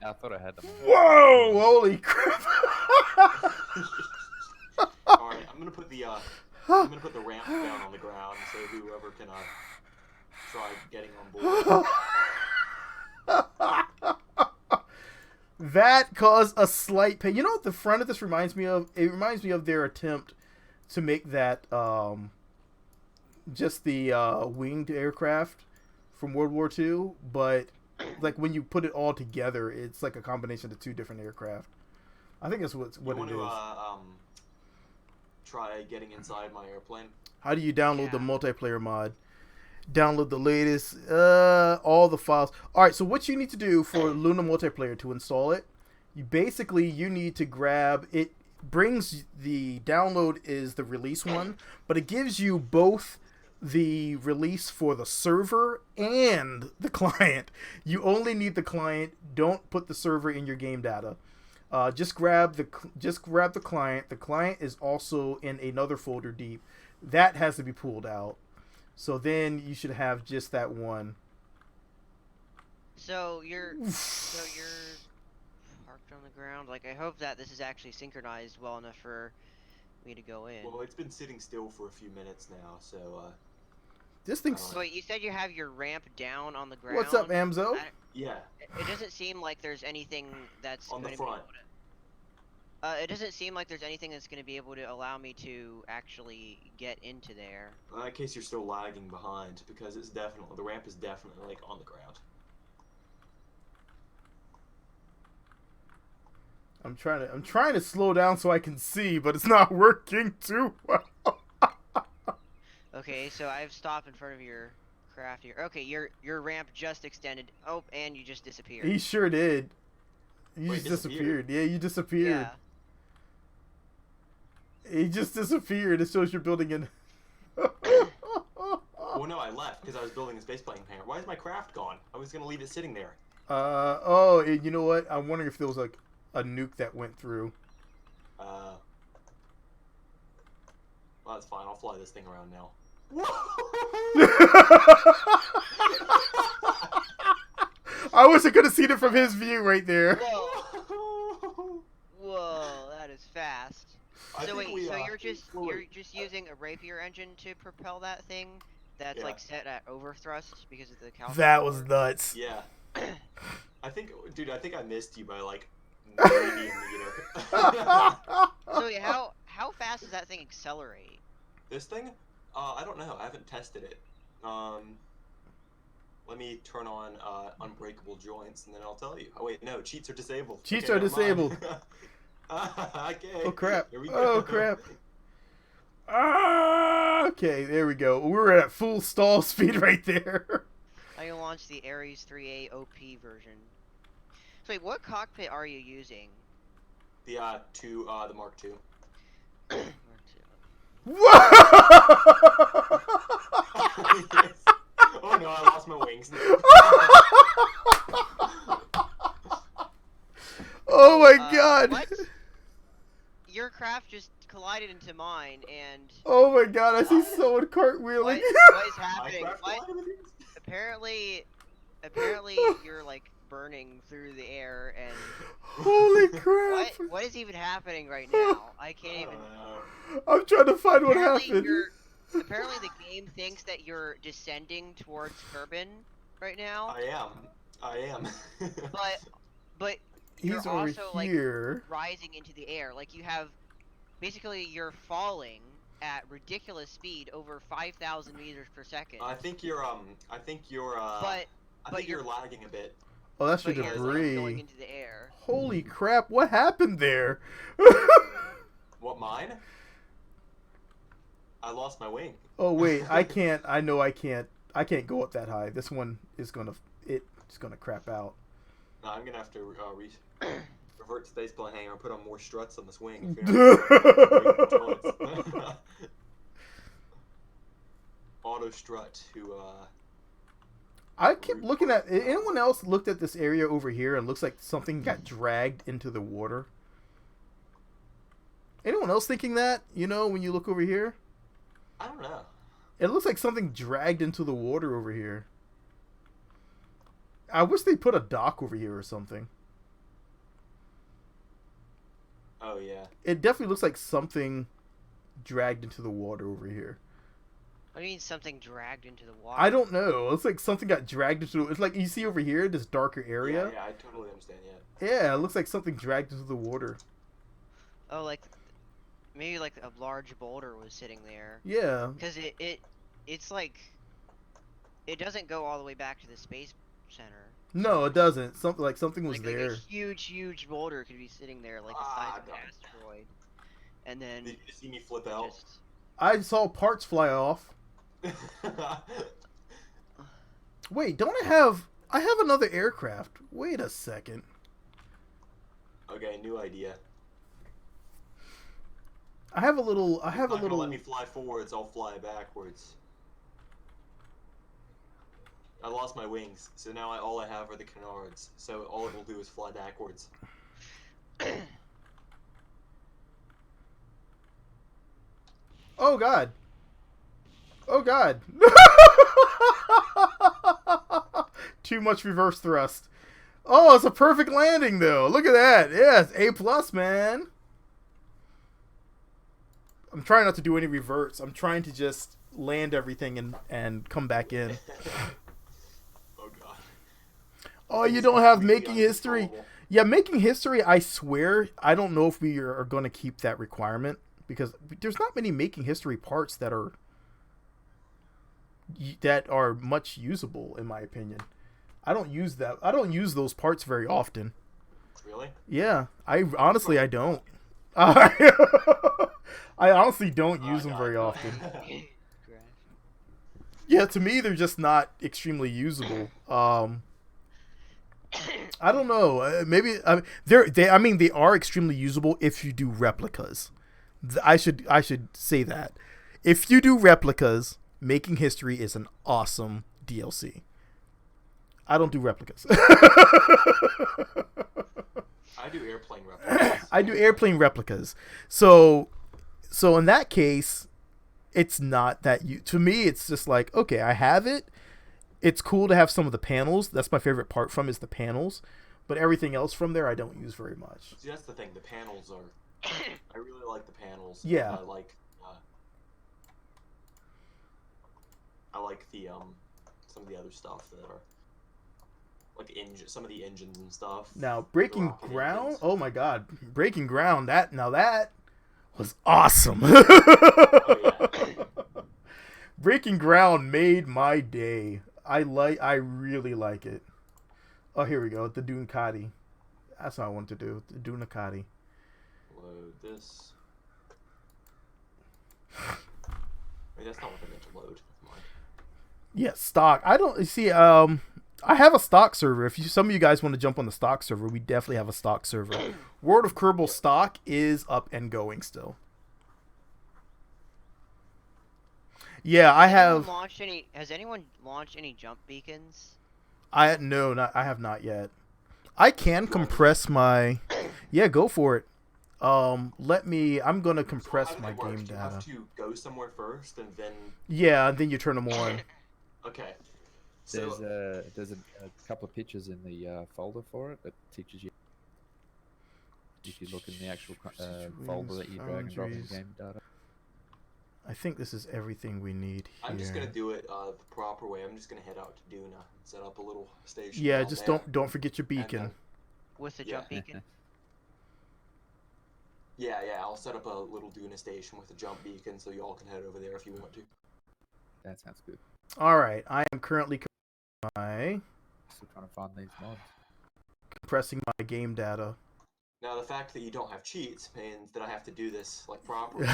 Yeah, I thought I had them. Whoa! Holy crap! Alright, I'm gonna put the ramp down on the ground so whoever can try getting on board. That caused a slight pain. You know what the front of this reminds me of? It reminds me of their attempt to make that just the winged aircraft from World War II, but like when you put it all together, it's like a combination of two different aircraft. I think that's what You it want is. to try getting inside my airplane? How do you download the Yeah. multiplayer mod? Download the latest, all the files. All right, so what you need to do for Luna multiplayer to install it, you need to grab it. Brings the download is the release one, but it gives you both the release for the server and the client. You only need the client. Don't put the server in your game data. Just grab the client. The client is also in another folder deep. That has to be pulled out. So then you should have just that one. So you're parked on the ground. Like, I hope that this is actually synchronized well enough for me to go in. Well, it's been sitting still for a few minutes now, so This thing's. So wait, you said you have your ramp down on the ground. What's up, Amzo? yeah. It doesn't seem like there's anything that's On the going to be front. able to. It doesn't seem like there's anything that's going to be able to allow me to actually get into there. In that case, you're still lagging behind because it's definitely the ramp is definitely like on the ground. I'm trying to slow down so I can see, but it's not working too well. Okay, so I've stopped in front of your craft here. Okay, your ramp just extended. Oh, and you just disappeared. He sure did. You Wait, just disappeared? disappeared. Yeah, you disappeared. Yeah. He just disappeared. It shows you're building in. Well, no, I left because I was building a spaceplane hangar. Why is my craft gone? I was gonna leave it sitting there. You know what? I'm wondering if there was like a nuke that went through. Well, that's fine. I'll fly this thing around now. I wish I could have seen it from his view right there. Whoa. Whoa, that is fast. I So think wait, we, so we flew you're it. just using a Rapier engine to propel that thing that's Yeah. like set at overthrust because of the calculus. That was nuts. Yeah. I think, dude, I think I missed you by like maybe a meter. So wait, how fast does that thing accelerate? This thing? I don't know. I haven't tested it. Let me turn on unbreakable joints, and then I'll tell you. Oh wait, no, cheats are disabled. Cheats Okay, are never mind. disabled. Okay. Oh crap. Here we go. Oh crap. Okay, there we go. We were at full stall speed right there. I can launch the Ares 3A OP version. So wait, what cockpit are you using? The the Mark II. Whoa! Oh no, I lost my wings. Oh my god. What? Your craft just collided into mine, and Oh my god, I see someone cartwheeling. what is My happening? craft What? collided with yours? Apparently, you're like burning through the air, and Holy crap. what is even happening right now? I can't even. I'm trying to find what Apparently, happened. apparently the game thinks that you're descending towards Kerbin right now, I am. but you're He's over also like here. rising into the air. Like you have, basically you're falling at ridiculous speed, over 5,000 meters per second. I think you're but you're lagging a bit. Oh, that's your but you're like debris. going into the air. Holy crap! What happened there? What, mine? I lost my wing. Oh wait, I can't. I know I can't. I can't go up that high. This one is gonna. It's gonna crap out. No, I'm gonna have to revert to base plan hanger and put on more struts on this wing. Auto strut to. I keep looking at. Anyone else looked at this area over here and looks like something got dragged into the water? Anyone else thinking that? You know, when you look over here, I don't know. it looks like something dragged into the water over here. I wish they put a dock over here or something. Oh yeah. It definitely looks like something dragged into the water over here. What do you mean something dragged into the water? I don't know. It's like something got dragged into. It's like you see over here, this darker area. Yeah, I totally understand. Yeah, it looks like something dragged into the water. Oh, like maybe like a large boulder was sitting there. Yeah. Because it's like it doesn't go all the way back to the space center. No, it doesn't. Something was like there. a huge boulder could be sitting there, like the size of an asteroid. And then Did you see me flip out? just... I saw parts fly off. Wait, don't I have? I have another aircraft. Wait a second. Okay, new idea. I have a little. Let me fly forwards. I'll fly backwards. I lost my wings, so now all I have are the canards. So all it will do is fly backwards. Oh god. Oh god. Too much reverse thrust. Oh, it's a perfect landing though. Look at that. Yeah, it's A+, man. I'm trying not to do any reverts. I'm trying to just land everything and come back in. Oh god. Oh, you don't have making history. Yeah, making history, I swear, I don't know if we are going to keep that requirement because there's not many making history parts that are much usable in my opinion. I don't use those parts very often. Really? Yeah, I honestly don't. I honestly don't use them very often. Yeah, to me they're just not extremely usable. I don't know. Maybe they are extremely usable if you do replicas. I should say that. If you do replicas, Making History is an awesome DLC. I don't do replicas. I do airplane replicas. I do airplane replicas. So in that case, it's not that to me it's just like, okay, I have it. It's cool to have some of the panels. That's my favorite part from is the panels. But everything else from there I don't use very much. See, that's the thing. The panels are I really like the panels. Yeah. I like the some of the other stuff that are like some of the engines and stuff. Now, Breaking Ground. Oh my god. Breaking Ground, that was awesome. Oh, yeah. Breaking Ground made my day. I really like it. Oh, here we go. The Ducati. That's what I want to do. The Ducati. Load this. Wait, that's not what I meant to load. Yeah, stock. I don't see. I have a stock server. If some of you guys want to jump on the stock server, we definitely have a stock server. World of Kerbal stock is up and going still. Yeah, I have. Has anyone launched any jump beacons? I have not yet. I can compress my. Yeah, go for it. I'm gonna compress my game data. You have to go somewhere first and then. Yeah, and then you turn them on. Okay. There's a couple of pictures in the folder for it that teaches you. If you look in the actual folder that you drag and drop in game data. I think this is everything we need here. I'm just gonna do it the proper way. I'm just gonna head out to Duna and set up a little station. Yeah, just don't forget your beacon. With the jump beacon. Yeah, I'll set up a little Duna station with a jump beacon so you all can head over there if you want to. That sounds good. All right, I am currently Still trying to find these mods. compressing my game data. Now, the fact that you don't have cheats means that I have to do this like properly.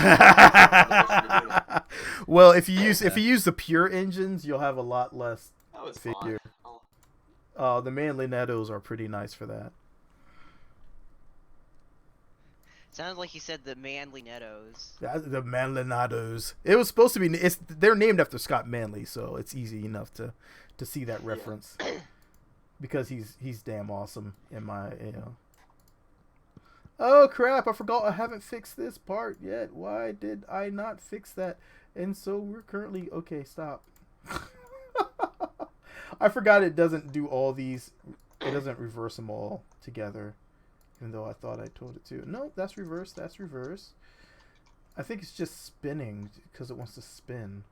Well, if you use the pure engines, you'll have a lot less That was figure. fun. The manly nettos are pretty nice for that. Sounds like he said the manly nettos. The manly nettos. It was supposed to be. They're named after Scott Manley, so it's easy enough to see that reference. Because he's damn awesome in my. Oh crap! I forgot I haven't fixed this part yet. Why did I not fix that? And so we're currently okay. Stop. I forgot it doesn't do all these. It doesn't reverse them all together, even though I thought I told it to. No, that's reverse. That's reverse. I think it's just spinning because it wants to spin.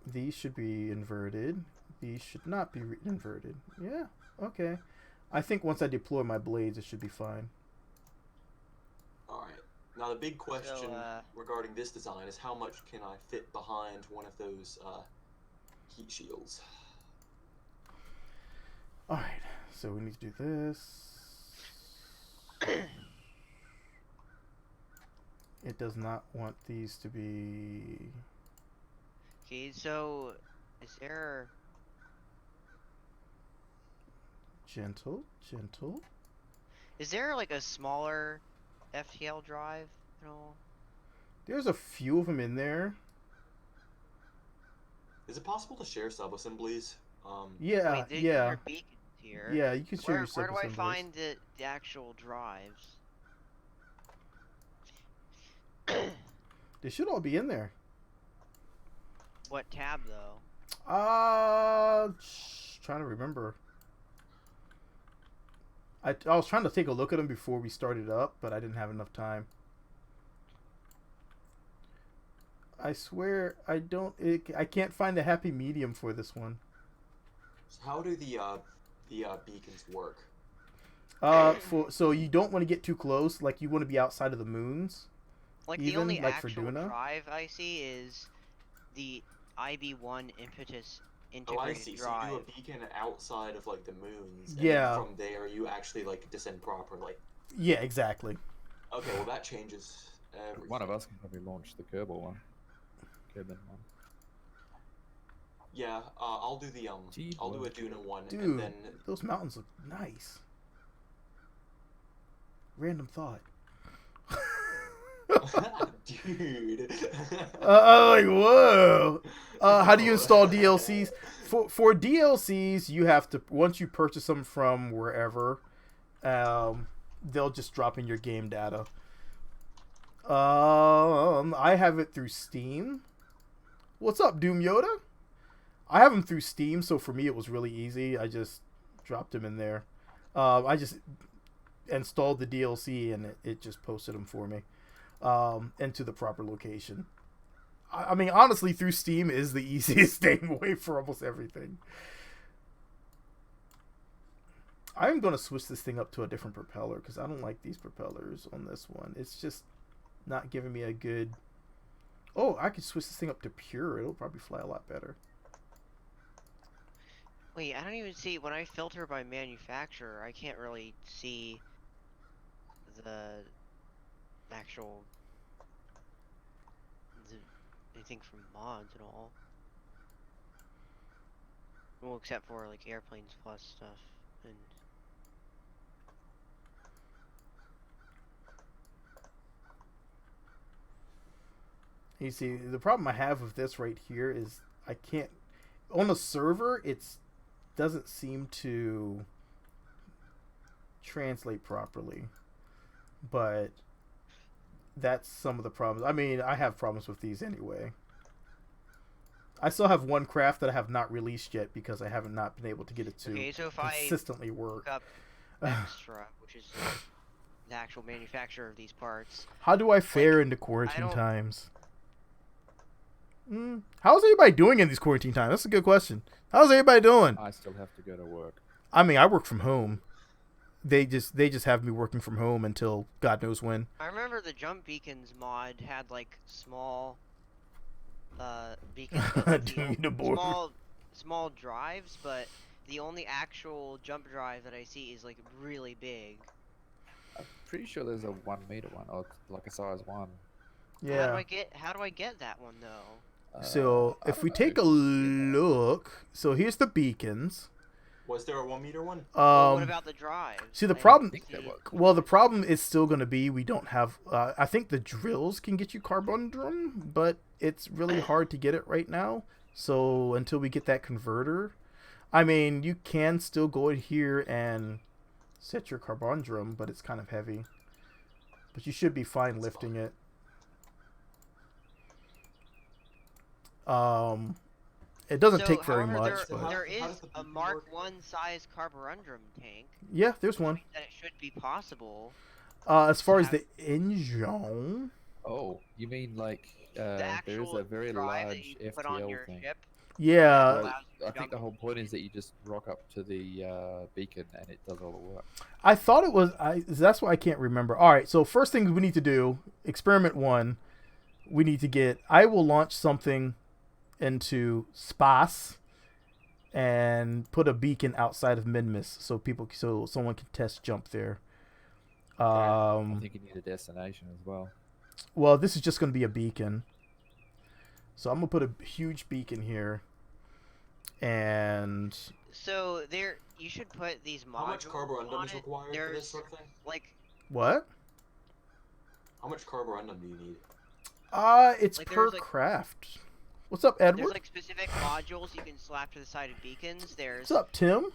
These should be inverted. These should not be inverted. Yeah. Okay. I think once I deploy my blades, it should be fine. All right. Now the big question regarding this design is how much can I fit behind one of those heat shields? All right. So we need to do this. It does not want these to be. Okay, so is there? Gentle. Is there like a smaller FTL drive at all? There's a few of them in there. Is it possible to share sub-assemblies? Yeah, Wait, yeah. Your beacons here. Yeah, you can share your Where do I sub-assemblies. find the actual drives? They should all be in there. What tab though? Trying to remember. I was trying to take a look at them before we started up, but I didn't have enough time. I swear I can't find the happy medium for this one. So how do the beacons work? So you don't want to get too close. Like, you want to be outside of the moons. Like Even, the only like, for actual Duna? drive I see is the IB1 impetus Oh, I integrated see. drive. So you do a beacon outside of like the moons. And Yeah. then from there, you actually like descend properly. Yeah, exactly. Okay, well that changes everything. One of us can probably launch the Kerbal one. Kerbal one. Yeah, I'll do the Gee, I'll do boy. a Duna one, Dude, and then those mountains look nice. Random thought. dude. Like, whoa. How do you install DLCs? For DLCs, you have to, once you purchase them from wherever, they'll just drop in your game data. I have it through Steam. What's up, Doom Yoda? I have them through Steam, so for me it was really easy. I just dropped them in there. I just installed the DLC and it just posted them for me into the proper location. I mean, honestly, through Steam is the easiest staying away for almost everything. I'm going to switch this thing up to a different propeller because I don't like these propellers on this one. It's just not giving me a good... Oh, I could switch this thing up to pure. It'll probably fly a lot better. Wait, I don't even see, when I filter by manufacturer, I can't really see the actual, anything from mods at all. Well, except for like Airplanes Plus stuff, and You see, the problem I have with this right here is I can't... On the server, it doesn't seem to translate properly. But that's some of the problems. I mean, I have problems with these anyway. I still have one craft that I have not released yet because I haven't not been able to get it to okay, so if consistently work. I look up Extra, which is the actual manufacturer of these parts. How do I fare into quarantine times? How's everybody doing in these quarantine times? That's a good question. How's everybody doing? I still have to go to work. I mean, I work from home. they just have me working from home until God knows when. I remember the jump beacons mod had like small beacons, but like Do you need a board? small drives, but the only actual jump drive that I see is like really big. I'm pretty sure there's a 1 meter one, or like a size 1. Yeah. How do I get that one though? So I if don't we know, take a should be in there. look, so here's the beacons. Was there a 1 meter one? Well, what about the drives? See the I problem. didn't think there see- was. Well, the problem is still going to be we don't have. I think the drills can get you carbon drum, but it's really hard to get it right now. So until we get that converter, I mean, you can still go in here and set your carbon drum, but it's kind of heavy. But you should be fine lifting it. It doesn't take very however, much, but there How is does the a beacon Mark work? 1 size carborundum tank. yeah, there's one. That it should be possible. As far as have- the engine, Oh, you mean like The there is actual a very drive that large you put on FTL your thing. ship. yeah, Well, allows you to I think jump the whole point between- is that you just rock up to the beacon and it does all the work. I thought it was. That's why I can't remember. All right, so first thing we need to do, experiment 1, we need to get. I will launch something into space and put a beacon outside of Minmus so someone can test jump there. I think you need a destination as well. Well, this is just going to be a beacon, so I'm gonna put a huge beacon here, and So there, you should put these modules How much carborundum on is it. required for There's this sort of thing? like what? How much carborundum do you need? It's Like, per there's, like- craft. What's up, Edward? there's like specific modules you can slap to the side of beacons. There's What's up, Tim?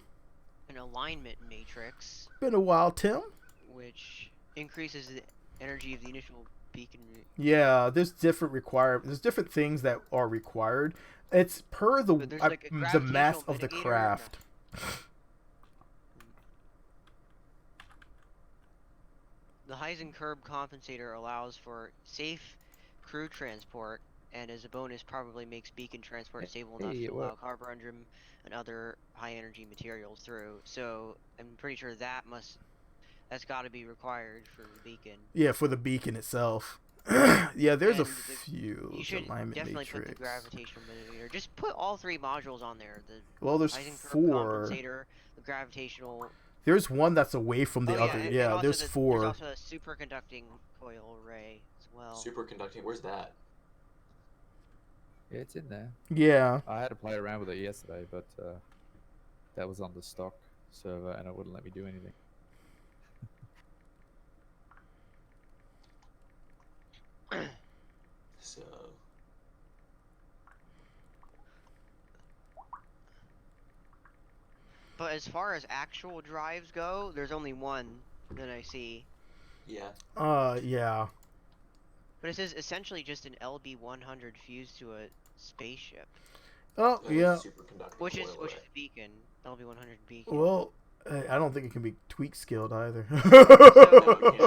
an alignment matrix, Been a while, Tim. which increases the energy of the initial beacon. Yeah, there's different things that are required. It's per But there's, like, a the mass gravitational of the mitigator. craft. The Heisenberg compensator allows for safe crew transport, and as a bonus, probably makes beacon transport stable enough Hey, to it allow worked. carborundum and other high-energy materials through. So I'm pretty sure that's got to be required for the beacon. Yeah, for the beacon itself. Yeah, there's a And few You should alignment definitely matrix. put the gravitational mitigator. Just put all 3 modules on there. The Well, there's Heisenberg 4. compensator, the gravitational. There's one that's away from the Oh, other. and Yeah, also there's There's 4. also a superconducting coil array as well. Superconducting, where's that? Yeah, it's in there. Yeah. I had to play around with it yesterday, but that was on the stock server and it wouldn't let me do anything. So, But as far as actual drives go, there's only one that I see. yeah. Yeah. But it says essentially just an LB-100 fused to a spaceship, Oh, That yeah. was superconducting which is coil array. beacon, LB-100 beacon. Well, I don't think it can be tweak skilled either.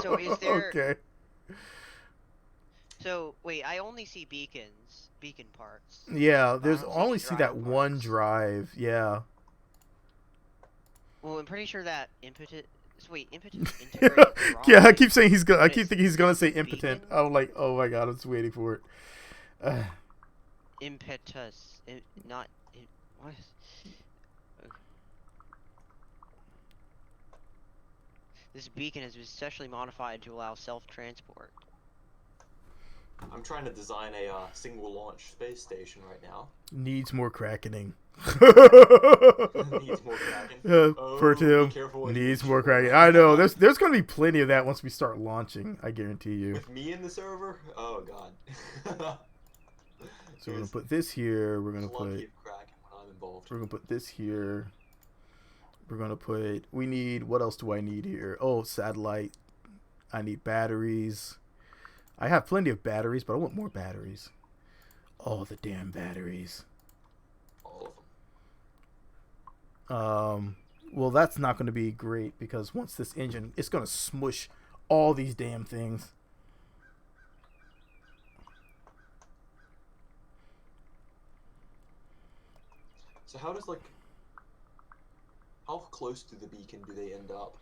So is there- Okay. So wait, I only see beacon parts. Yeah, I there's don't see only any see that drive one parts. drive. Yeah. Well, I'm pretty sure that impetus. Wait, impetus integrated. Yeah, I drive keep saying he's gonna. I but keep it's thinking he's gonna say impotent. beacon? I'm like, oh my god, I'm just waiting for it. impetus, not. What? This beacon has been specially modified to allow self-transport. I'm trying to design a single launch space station right now. Needs more crackening. Needs more cracking. For be Tim, careful what you needs wish more for. cracking. I know. There's gonna be plenty of that once we start launching. I guarantee you. With me in the server? Oh god. So we're gonna put this here. We're gonna plenty put. of cracking when I'm involved. We're gonna put this here. We're gonna put. We need. What else do I need here? Oh, satellite. I need batteries. I have plenty of batteries, but I want more batteries. Oh, the damn batteries. All of them. Well, that's not going to be great because once this engine, it's going to smush all these damn things. So how does like How close to the beacon do they end up?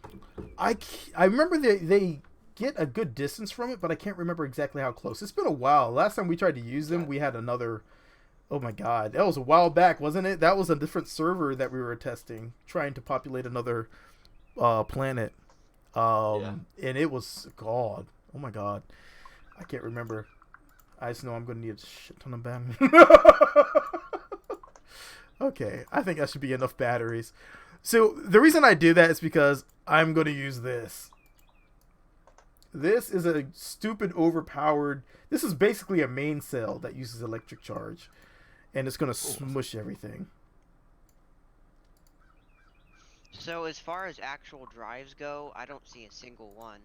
I remember they get a good distance from it, but I can't remember exactly how close. It's been a while. Last time we tried to use them, we had another. Oh my god, that was a while back, wasn't it? That was a different server that we were testing, trying to populate another planet. And it was God. Oh my god, I can't remember. I just know I'm gonna need a shit ton of batteries. Okay, I think that should be enough batteries. So the reason I do that is because I'm gonna use this. This is a stupid overpowered. This is basically a main cell that uses electric charge, and it's gonna smush everything. So as far as actual drives go, I don't see a single one.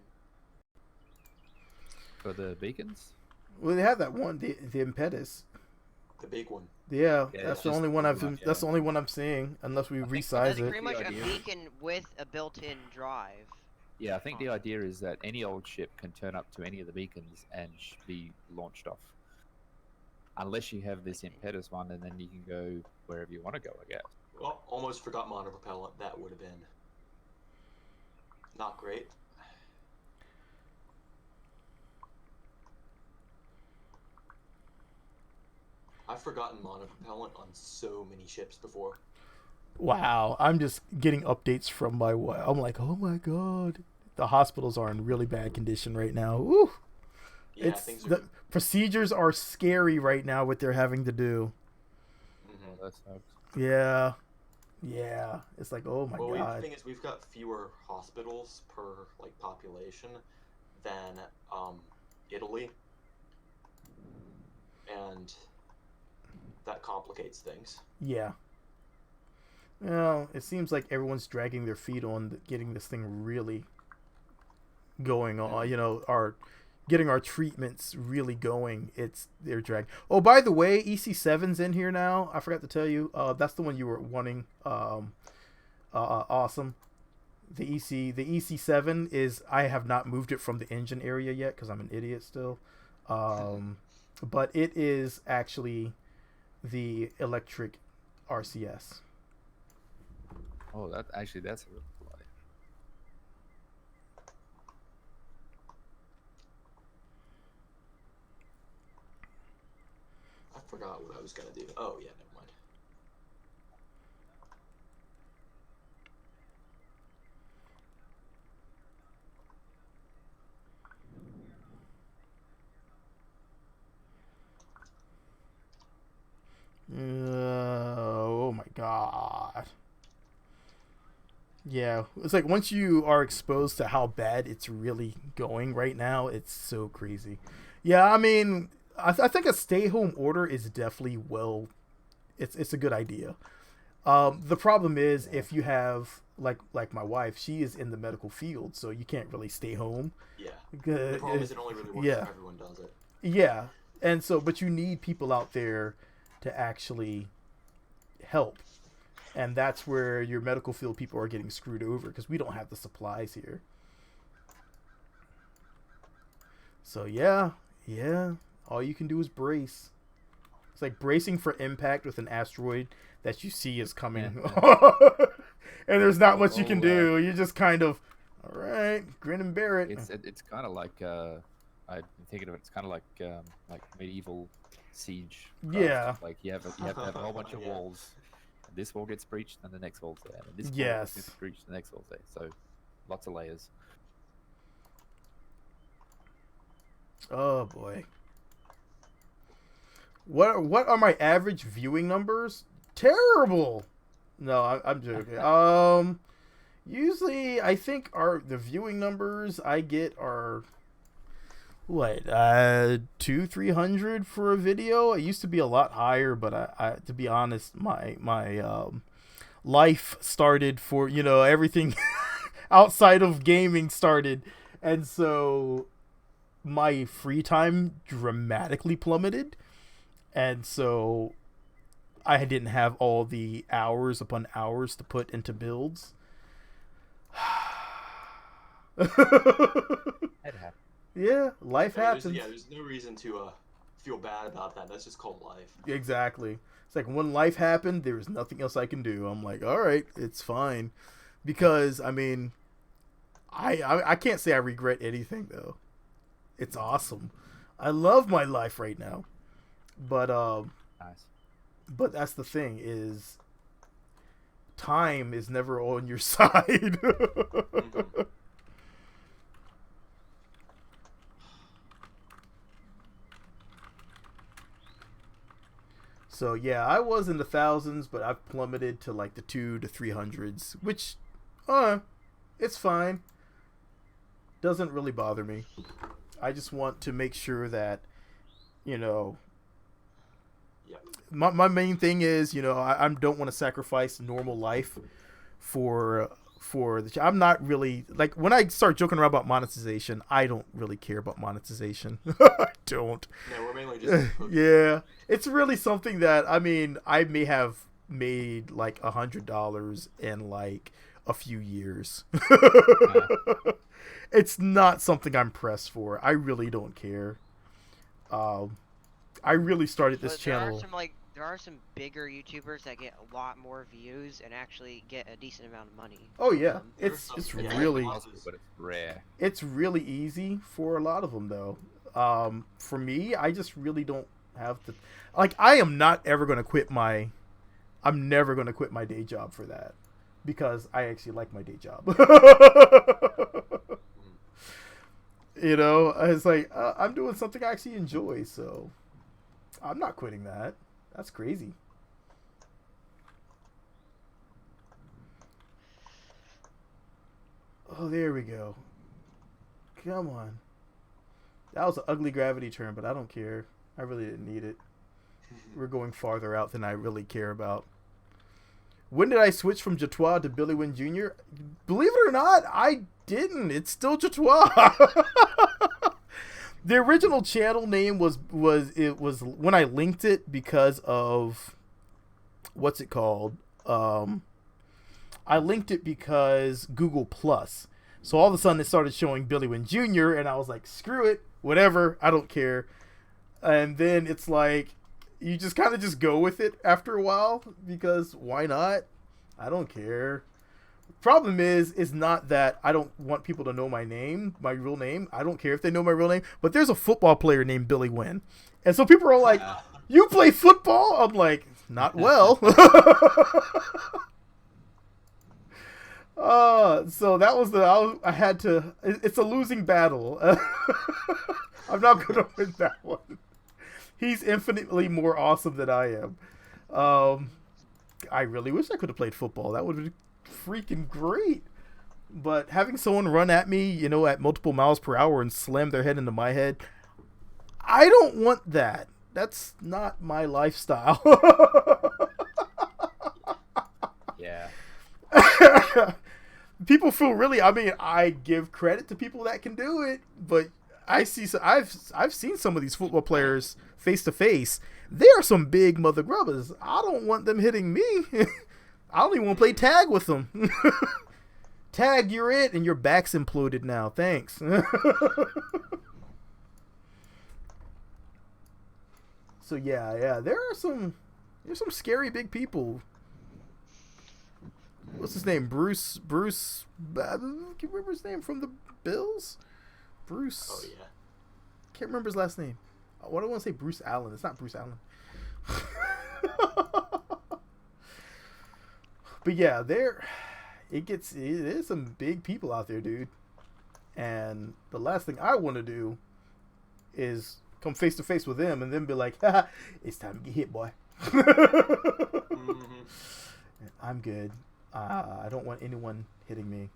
For the beacons? Well, they have that one, the impetus. The big one. Yeah, Yeah, that's it's the only just one pretty I've. much, That's the yeah. only one I'm seeing, unless we think resize That's it. pretty much The a idea- beacon with a built-in drive. Yeah, I think the idea is that any old ship can turn up to any of the beacons and be launched off. Unless you have this impetus one, and then you can go wherever you want to go, I guess. Well, almost forgot monopropellant. That would have been not great. I've forgotten monopropellant on so many ships before. Wow, I'm just getting updates from my wife. I'm like, oh my god, the hospitals are in really bad condition right now. Ooh, Yeah, things are. the procedures are scary right now. What they're having to do. Mhm. That sucks. Yeah, it's like, oh my Well, the god. thing is, we've got fewer hospitals per like population than Italy, and that complicates things. Yeah. Well, it seems like everyone's dragging their feet on getting this thing really going on. You know, getting our treatments really going. They're dragging. Oh, by the way, EC7's in here now. I forgot to tell you. That's the one you were wanting. Awesome. The EC7 is. I have not moved it from the engine area yet because I'm an idiot still. But it is actually the electric RCS. Oh, that's a real play. I forgot what I was gonna do. Oh yeah, never mind. Oh my god. Yeah, it's like once you are exposed to how bad it's really going right now, it's so crazy. Yeah, I mean, I think a stay-home order is definitely it's a good idea. The problem is if you have like my wife, she is in the medical field, so you can't really stay home. Yeah. The problem is it only really works if everyone does it. Yeah, and so but you need people out there to actually help. And that's where your medical field people are getting screwed over because we don't have the supplies here. So yeah, all you can do is brace. It's like bracing for impact with an asteroid that you see is coming. And there's not much you can do. You just kind of, all right, grin and bear it. It's kind of like I'm thinking of it. It's kind of like medieval siege. Yeah. Like you have to have a whole bunch of Yeah. walls. And this wall gets breached, and the next wall's there. And this wall Yes. gets breached, the next wall's there. So lots of layers. Oh boy. What are my average viewing numbers? Terrible. No, I'm joking. Usually I think the viewing numbers I get are what 200-300 for a video. It used to be a lot higher, but I to be honest, my life started for everything outside of gaming started, and so my free time dramatically plummeted, and so I didn't have all the hours upon hours to put into builds. It happens. Yeah, life happens. There's no reason to feel bad about that. That's just called life. Exactly. It's like when life happened, there was nothing else I can do. I'm like, all right, it's fine, because I mean, I can't say I regret anything though. It's awesome. I love my life right now, but Nice. but that's the thing is, time is never on your side. Mhm. So yeah, I was in the thousands, but I've plummeted to like the 200 to 300s, which, it's fine. Doesn't really bother me. I just want to make sure that, you know, Yep. my main thing is, I don't want to sacrifice normal life for I'm not really like, when I start joking around about monetization, I don't really care about monetization. I don't. No, we're mainly just Yeah, it's really something that, I mean, I may have made like $100 in like a few years. It's not something I'm pressed for. I really don't care. I really started this But there are channel. some bigger YouTubers that get a lot more views and actually get a decent amount of money. Oh yeah, There's it's some- it's yeah, really Possible, but it's rare. it's really easy for a lot of them though. For me, I just really don't have to. Like, I am not ever going to quit my. I'm never going to quit my day job for that, because I actually like my day job. It's like, I'm doing something I actually enjoy, so I'm not quitting that. That's crazy. Oh, there we go. Come on. That was an ugly gravity turn, but I don't care. I really didn't need it. We're going farther out than I really care about. When did I switch from Jatois to Billy Wynn Jr.? Believe it or not, I didn't. It's still Jatois. The original channel name was when I linked it, because of what's it called? I linked it because Google Plus. So all of a sudden it started showing Billy Wynn Jr. and I was like, screw it, whatever, I don't care. And then it's like, you just kind of just go with it after a while, because why not? I don't care. Problem is not that I don't want people to know my name, my real name. I don't care if they know my real name, but there's a football player named Billy Wynn. And so people are like, you play football? I'm like, not well. So that was I had to, it's a losing battle. I'm not going to win that one. He's infinitely more awesome than I am. I really wish I could have played football. That would have been freaking great. But having someone run at me, at multiple miles per hour and slam their head into my head, I don't want that. That's not my lifestyle. Yeah. People feel really, I mean, I give credit to people that can do it, but I've seen some of these football players face to face. They are some big mother grubbers. I don't want them hitting me. I don't even want to play tag with them. Tag, you're it, and your back's imploded now. Thanks. So yeah, there's some scary big people. What's his name? Bruce. Can you remember his name from the Bills? Bruce. Oh yeah. Can't remember his last name. What do I want to say? Bruce Allen. It's not Bruce Allen. But yeah, it is some big people out there, dude. And the last thing I want to do is come face to face with them and then be like, haha, it's time to get hit, boy. Mm-hmm. I'm good. I don't want anyone hitting me.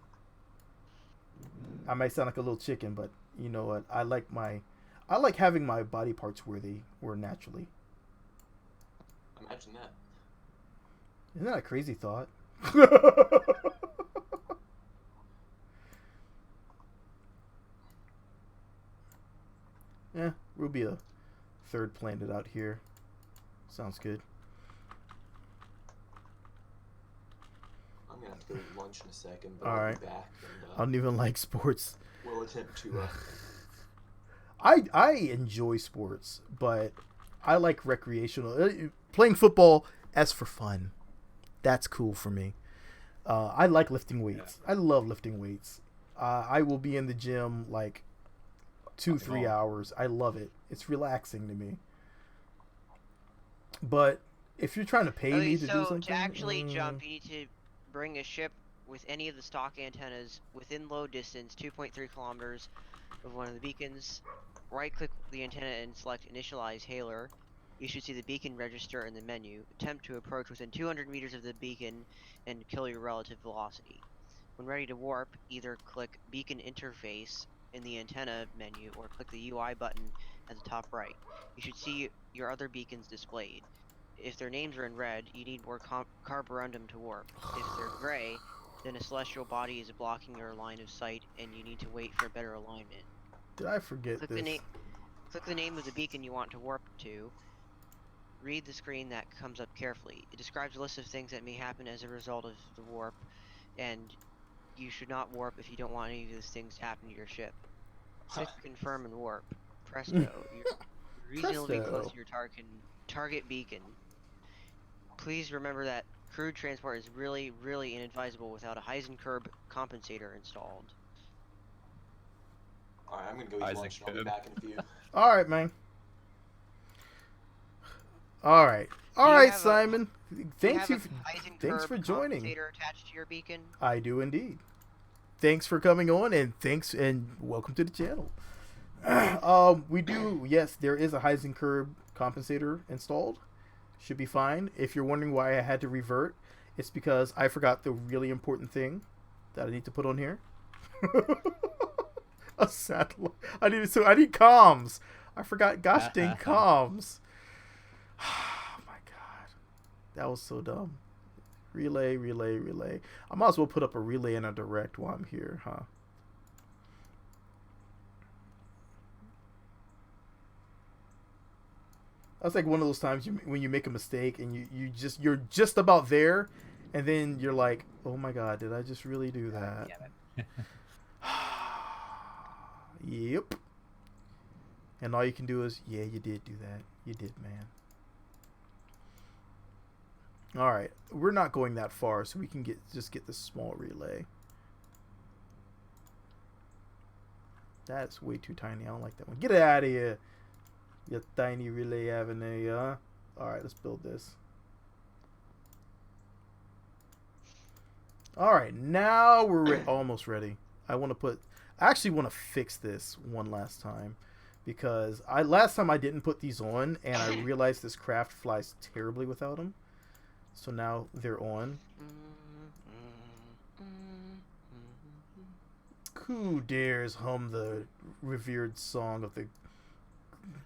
I might sound like a little chicken, but you know what? I like having my body parts where they were naturally. Imagine that. Isn't that a crazy thought? Yeah, we'll be a third planet out here. Sounds good. I'm gonna have to go to lunch in a second, but All I'll right. be back. I don't even like sports. We'll attempt to. I enjoy sports, but I like recreational. Playing football as for fun. That's cool for me. I like lifting weights. I love lifting weights. I will be in the gym like 2-3 hours. I love it. It's relaxing to me. But if you're trying to pay me to do something, to actually jump, you need to bring a ship with any of the stock antennas within low distance, 2.3 kilometers of one of the beacons. Right-click the antenna and select Initialize Hailer. You should see the beacon register in the menu. Attempt to approach within 200 meters of the beacon and kill your relative velocity. When ready to warp, either click Beacon Interface in the antenna menu or click the UI button at the top right. You should see your other beacons displayed. If their names are in red, you need more carborundum to warp. If they're gray, then a celestial body is blocking your line of sight and you need to wait for better alignment. Did I forget click this? Click the name of the beacon you want to warp to. Read the screen that comes up carefully. It describes a list of things that may happen as a result of the warp, and you should not warp if you don't want any of those things to happen to your ship. Click confirm and warp. Presto. You're reasonably close to your target beacon. Please remember that crude transport is really, really inadvisable without a Heisenberg compensator installed. Alright, I'm gonna go eat lunch and I'll be back in a few. Alright, man. Alright, Simon. Thanks for joining. Compensator attached to your beacon? I do indeed. Thanks for coming on, and welcome to the channel. Yes, there is a Heisenberg compensator installed. Should be fine. If you're wondering why I had to revert, it's because I forgot the really important thing that I need to put on here. A satellite. I need comms. I forgot gosh dang comms. Oh my god. That was so dumb. Relay. I might as well put up a relay and a direct while I'm here, huh? That's like one of those times when you make a mistake and you're just about there, and then you're like, oh my god, did I just really do that? Yep. And all you can do is, yeah, you did do that. You did, man. All right, we're not going that far, so we can just get this small relay. That's way too tiny. I don't like that one. Get it out of here. Your tiny relay avenue, huh? All right, let's build this. All right, now we're almost ready. I actually want to fix this one last time, because last time I didn't put these on, and I realized this craft flies terribly without them. So now they're on. Who dares hum the revered song of the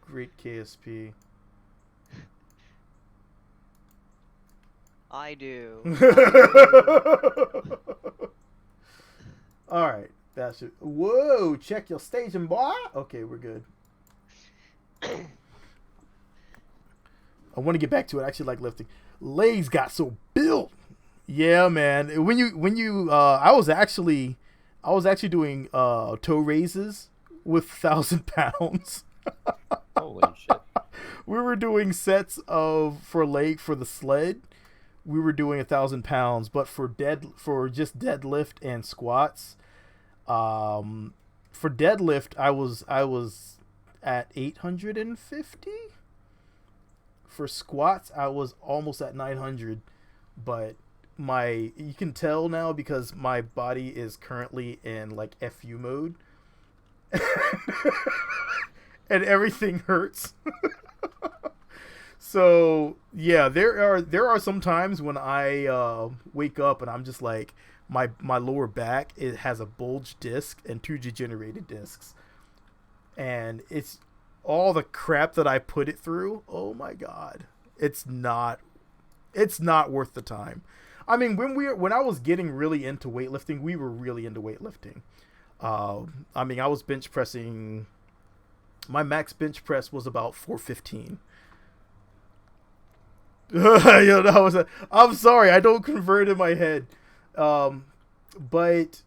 great KSP? I do. All right, that's it. Whoa! Check your staging, boy. Okay, we're good. I want to get back to it. I actually like lifting. Legs got so built. Yeah, man. I was actually doing toe raises with 1,000 pounds. Holy shit. We were doing sets for the sled. We were doing 1,000 pounds, but for just deadlift and squats, for deadlift I was at 850. For squats I was almost at 900, but you can tell now because my body is currently in like FU mode. And everything hurts. So yeah, there are some times when I wake up and I'm just like my lower back, it has a bulge disc and 2 degenerated discs, and it's all the crap that I put it through. Oh my god, it's not worth the time. I mean, when I was getting really into weightlifting, we were really into weightlifting. I mean, I was bench pressing. My max bench press was about 415. I'm sorry, I don't convert in my head. But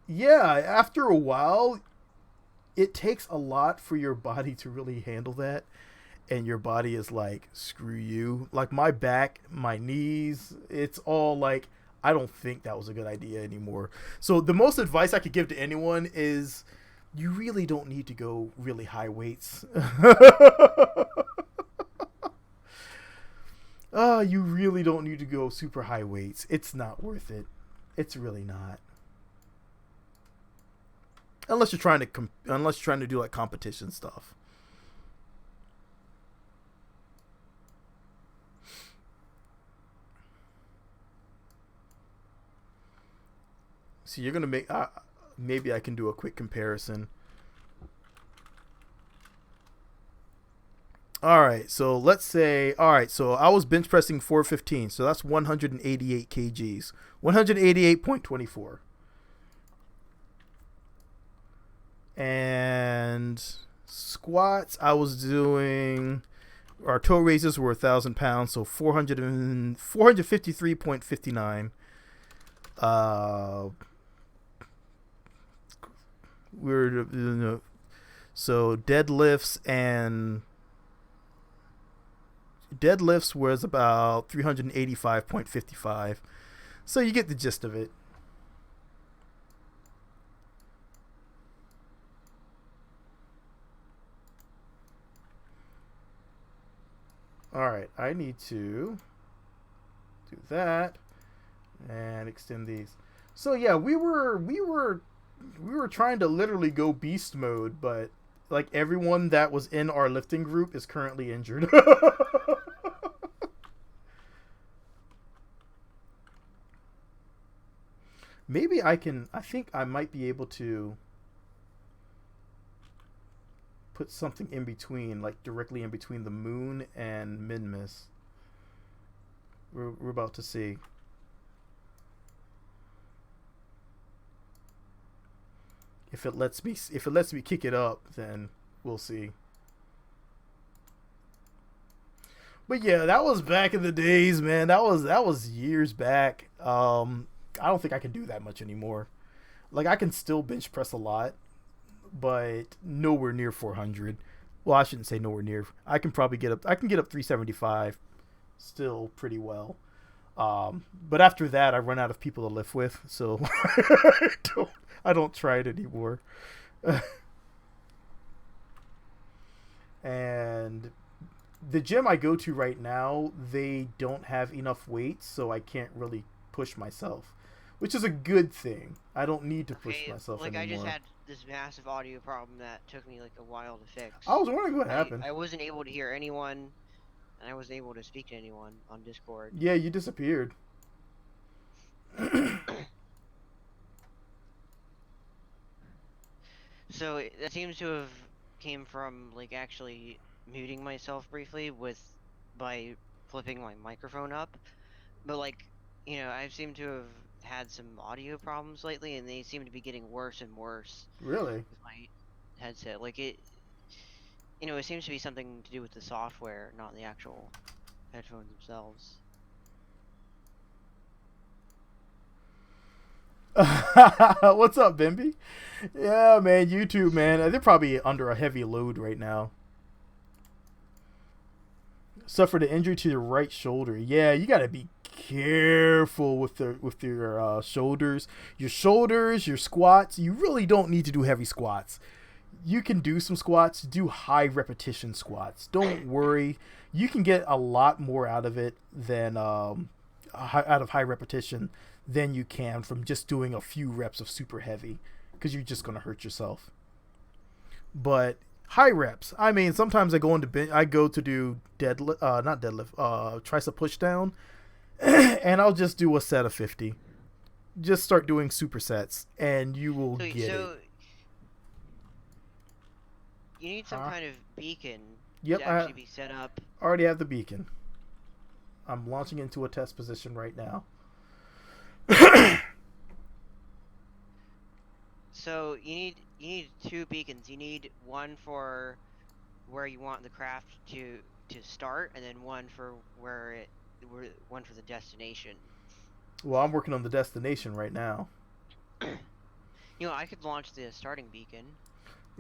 yeah, after a while, it takes a lot for your body to really handle that. And your body is like, screw you. Like my back, my knees, it's all like, I don't think that was a good idea anymore. So the most advice I could give to anyone is you really don't need to go really high weights. You really don't need to go super high weights. It's not worth it. It's really not. Unless you're trying to do like competition stuff. So you're gonna make. Maybe I can do a quick comparison. All right, so let's say. All right, so I was bench pressing 415, so that's 188 kgs, 188.24, and squats I was doing. Our toe raises were 1,000 pounds, so 453.59. So deadlifts was about 385.55. So you get the gist of it. All right, I need to do that and extend these. So yeah, we were trying to literally go beast mode, but like everyone that was in our lifting group is currently injured. Maybe I think I might be able to put something in between, like directly in between the moon and Minmus. We're about to see. If it lets me kick it up, then we'll see. But yeah, that was back in the days, man. That was years back. I don't think I can do that much anymore. Like I can still bench press a lot, but nowhere near 400. Well, I shouldn't say nowhere near. I can get up 375 still pretty well. But after that, I run out of people to lift with, so I don't try it anymore. And the gym I go to right now, they don't have enough weights, so I can't really push myself, which is a good thing. I don't need to push myself anymore. I just had this massive audio problem that took me like a while to fix. I was wondering what happened. I wasn't able to hear anyone, and I wasn't able to speak to anyone on Discord. Yeah, you disappeared. So that seems to have came from like actually muting myself briefly by flipping my microphone up, but like I seem to have had some audio problems lately, and they seem to be getting worse and worse. Really? With my headset, like it seems to be something to do with the software, not the actual headphones themselves. What's up, Bimby? Yeah, man, YouTube, man. They're probably under a heavy load right now. Suffered an injury to your right shoulder. Yeah, you gotta be careful with your shoulders. Your shoulders, your squats. You really don't need to do heavy squats. You can do some squats. Do high repetition squats. Don't worry. You can get a lot more out of it than out of high repetition than you can from just doing a few reps of super heavy, because you're just gonna hurt yourself. But high reps. I mean, sometimes I go to do tricep push down, and I'll just do a set of 50. Just start doing supersets, and you will get it. You need some kind of beacon to actually be set up. I already have the beacon. I'm launching into a test position right now. So you need two beacons. You need one for where you want the craft to start, and then one for one for the destination. Well, I'm working on the destination right now. I could launch the starting beacon.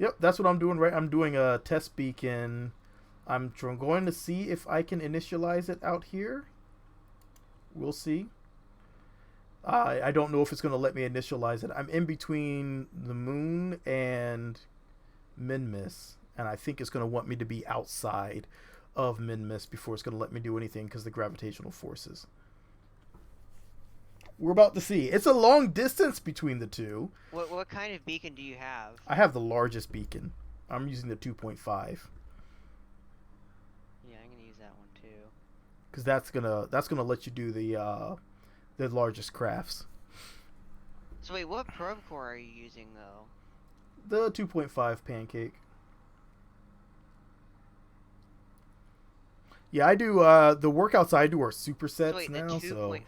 Yep, that's what I'm doing. Right, I'm doing a test beacon. I'm going to see if I can initialize it out here. We'll see. I don't know if it's going to let me initialize it. I'm in between the moon and Minmus, and I think it's going to want me to be outside of Minmus before it's going to let me do anything because of the gravitational forces. We're about to see. It's a long distance between the two. What kind of beacon do you have? I have the largest beacon. I'm using the 2.5. Yeah, I'm gonna use that one too. Because that's gonna let you do the largest crafts. So wait, what probe core are you using though? The 2.5 pancake. Yeah, I do. The workouts I do are supersets So wait, now, the 2.5 so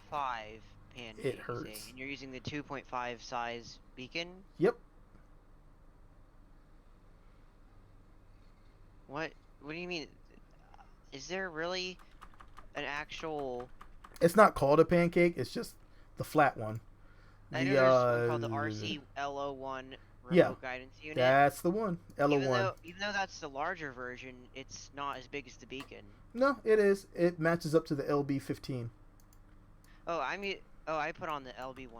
pancake. it hurts. And you're using the 2.5 size beacon? Yep. What do you mean? Is there really an actual... It's not called a pancake. It's just the flat one. I know there's one called the RC-LO1 remote guidance unit. That's the one. LO1. Even though that's the larger version, it's not as big as the beacon. No, it is. It matches up to the LB15. Oh, I put on the LB100.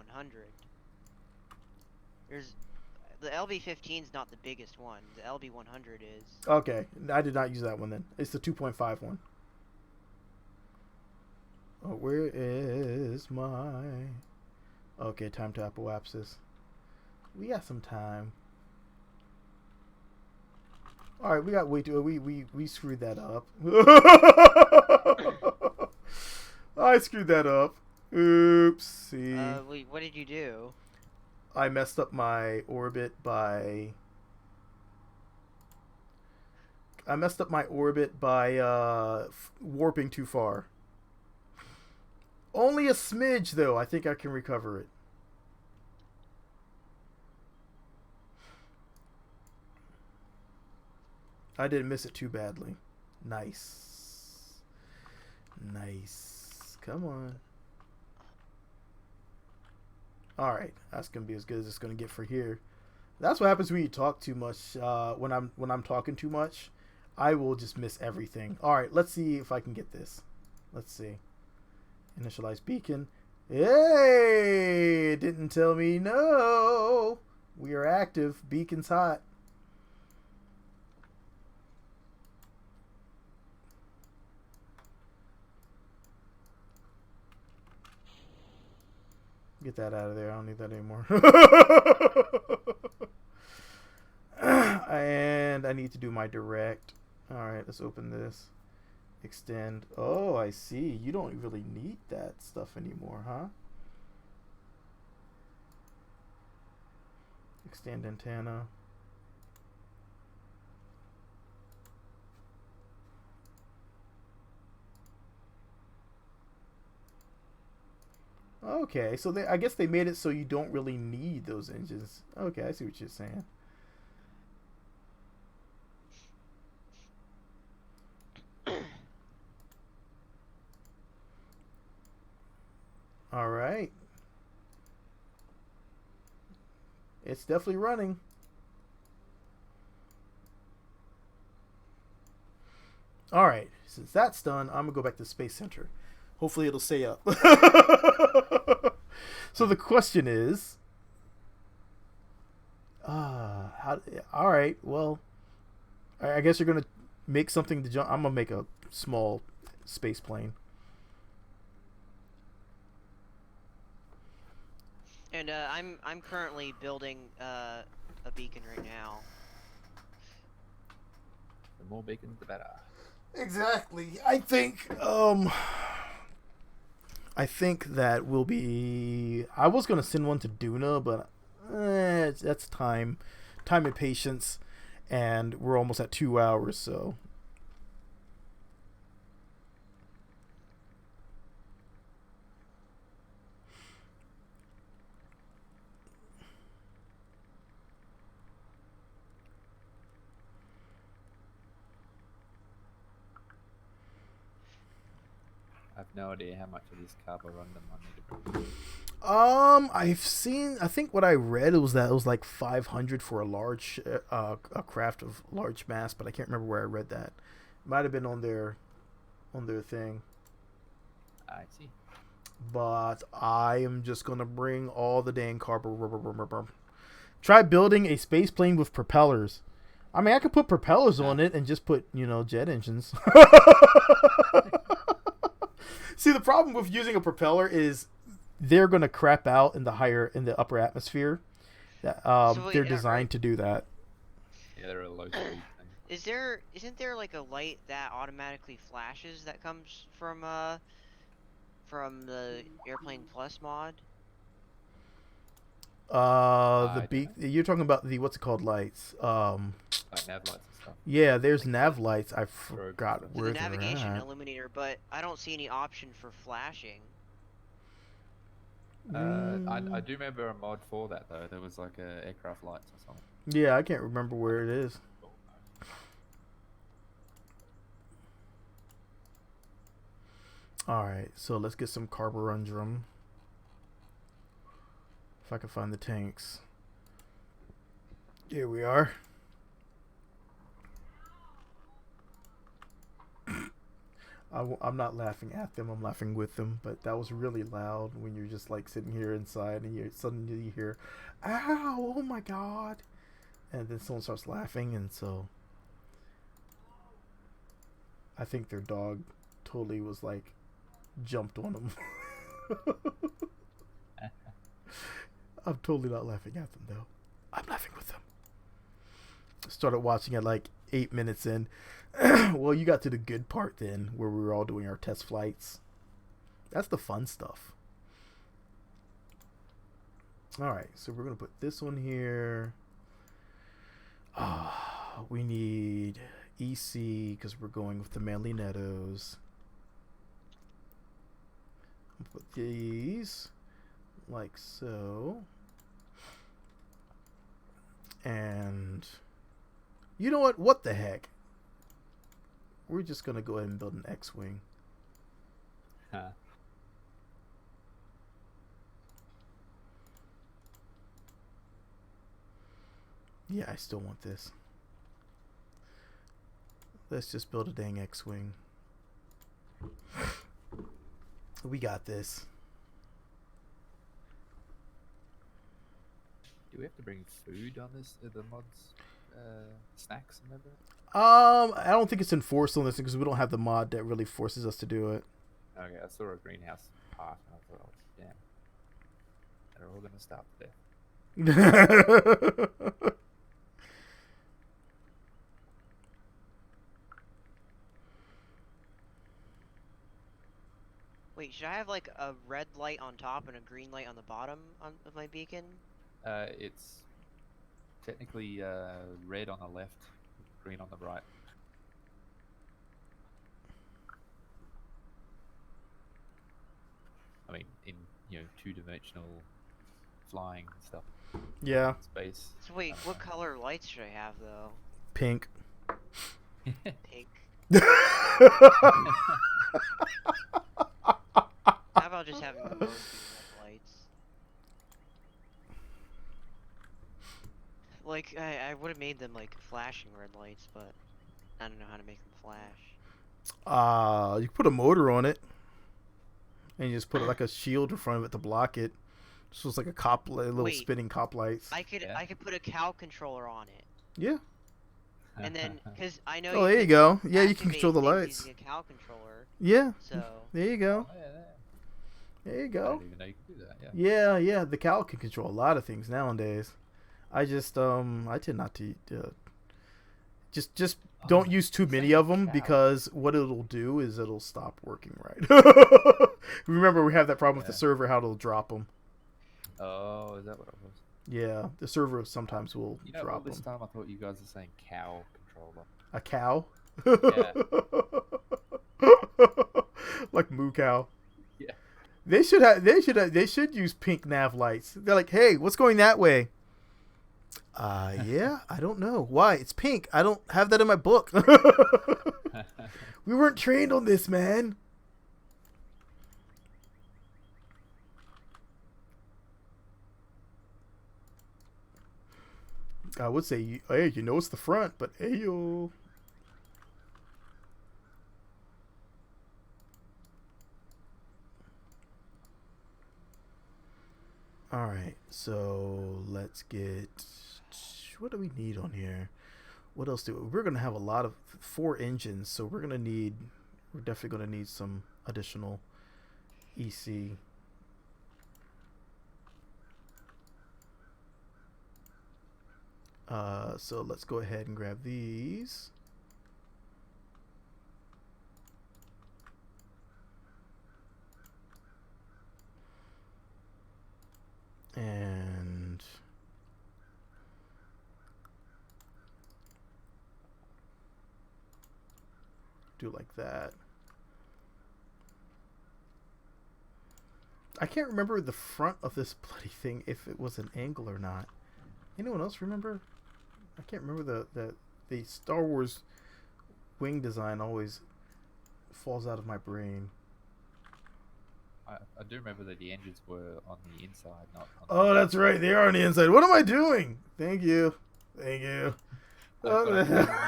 The LB15 is not the biggest one. The LB100 is. Okay, I did not use that one then. It's the 2.5 one. Oh, where is my... Okay, time to apoapsis. We got some time. All right, we got way too... We screwed that up. I screwed that up. Oopsie. Wait, what did you do? I messed up my orbit by... warping too far. Only a smidge, though. I think I can recover it. I didn't miss it too badly. Nice. Nice. Come on. Alright. That's going to be as good as it's going to get for here. That's what happens when you talk too much. When I'm talking too much, I will just miss everything. Alright, let's see if I can get this. Let's see. Initialize beacon. Hey! It didn't tell me no. We are active. Beacon's hot. Get that out of there. I don't need that anymore. And I need to do my direct. Alright, let's open this. Extend. Oh, I see. You don't really need that stuff anymore, huh? Extend antenna. Okay, so I guess they made it so you don't really need those engines. Okay, I see what you're saying. All right. It's definitely running. All right. Since that's done, I'm going to go back to the Space Center. Hopefully it'll stay up. So the question is... all right. Well, I guess you're going to make something to jump. I'm going to make a small space plane. And I'm currently building a beacon right now. The more beacons, the better. Exactly. I think that will be... I was going to send one to Duna, but that's time and patience, and we're almost at 2 hours, so... I have no idea how much of this carborundum I need to bring. I've seen. I think what I read was that it was like 500 for a large, a craft of large mass, but I can't remember where I read that. Might have been on their thing. I see. But I am just gonna bring all the dang carbon. Try building a space plane with propellers. I mean, I could put propellers on it and just put, jet engines. See, the problem with using a propeller is they're gonna crap out in the upper atmosphere. That So wait, they're designed to do that. Yeah, they're a low speed thing. Isn't there like a light that automatically flashes that comes from the Airplane Plus mod? You're talking about the what's it called lights? Like nav lights and stuff. Yeah, there's nav lights. I forgot For where the they're navigation at. illuminator, but I don't see any option for flashing. I do remember a mod for that though. There was like aircraft lights or something. Yeah, I can't remember where it is. Alright, so let's get some carborundrum. If I can find the tanks. Here we are. I'm not laughing at them, I'm laughing with them, but that was really loud when you're just like sitting here inside and you suddenly hear, ow, oh my god. And then someone starts laughing, and so I think their dog totally was like jumped on them. I'm totally not laughing at them though. I'm laughing with them. Started watching it like 8 minutes in. Well, you got to the good part then, where we were all doing our test flights. That's the fun stuff. Alright, so we're going to put this one here. We need EC because we're going with the Manly Nettos. Put these like so. And you know what? What the heck? We're just going to go ahead and build an X-Wing. Huh. Yeah, I still want this. Let's just build a dang X-Wing. We got this. Do we have to bring food on this? The mods, snacks and everything? I don't think it's enforced on this because we don't have the mod that really forces us to do it. Okay, I saw a greenhouse park and I thought, oh, damn, they're all gonna stop there. Wait, should I have like a red light on top and a green light on the bottom of my beacon? It's technically red on the left, green on the right. I mean, in two-dimensional flying and stuff. Yeah. Space. So wait, what color lights should I have though? Pink. Pink. How about just having them both be red lights? Like, I would have made them like flashing red lights, but I don't know how to make them flash. You put a motor on it, and you just put like a shield in front of it to block it. So it's like a little Wait, spinning cop lights. I could put a cow controller on it, Yeah. and then because I know. Oh, there you go. Yeah, you can control the activate lights. things using a cow controller. Yeah. So There you go. Oh, yeah, There you I go. didn't even know you could do that. Yeah. Yeah. The cow can control a lot of things nowadays. I just I tend not to just don't use too many of them cow. because what it'll do is it'll stop working right. Remember, we have that problem with the server, how it'll drop them. Oh, is that what it was? Yeah, the server sometimes will All drop this them. time I thought you guys were saying cow controller. A cow? Yeah. Like moo cow. Yeah. They should use pink nav lights. They're like, hey, what's going that way? Yeah, I don't know. Why? It's pink. I don't have that in my book. We weren't trained on this, man. I would say, hey, you know it's the front, but hey yo. All right, so let's get. What do we need on here? What else do we're gonna have a lot of 4 engines, so we're definitely gonna need some additional EC. So let's go ahead and grab these. And do like that. I can't remember the front of this bloody thing, if it was an angle or not. Anyone else remember? I can't remember the Star Wars wing design always falls out of my brain. I do remember that the engines were on the inside, not on Oh, that's right. They are on the inside. What am I doing? Thank you. Thank you. I remember the nose.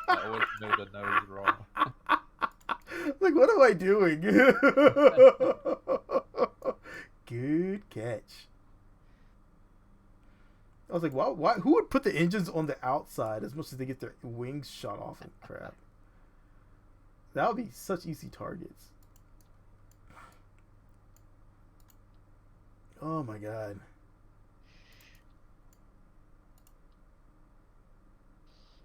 I always knew the nose wrong. Like, what am I doing? Good catch. I was like, why? Who would put the engines on the outside as much as they get their wings shot off and crap? That would be such easy targets. Oh my god.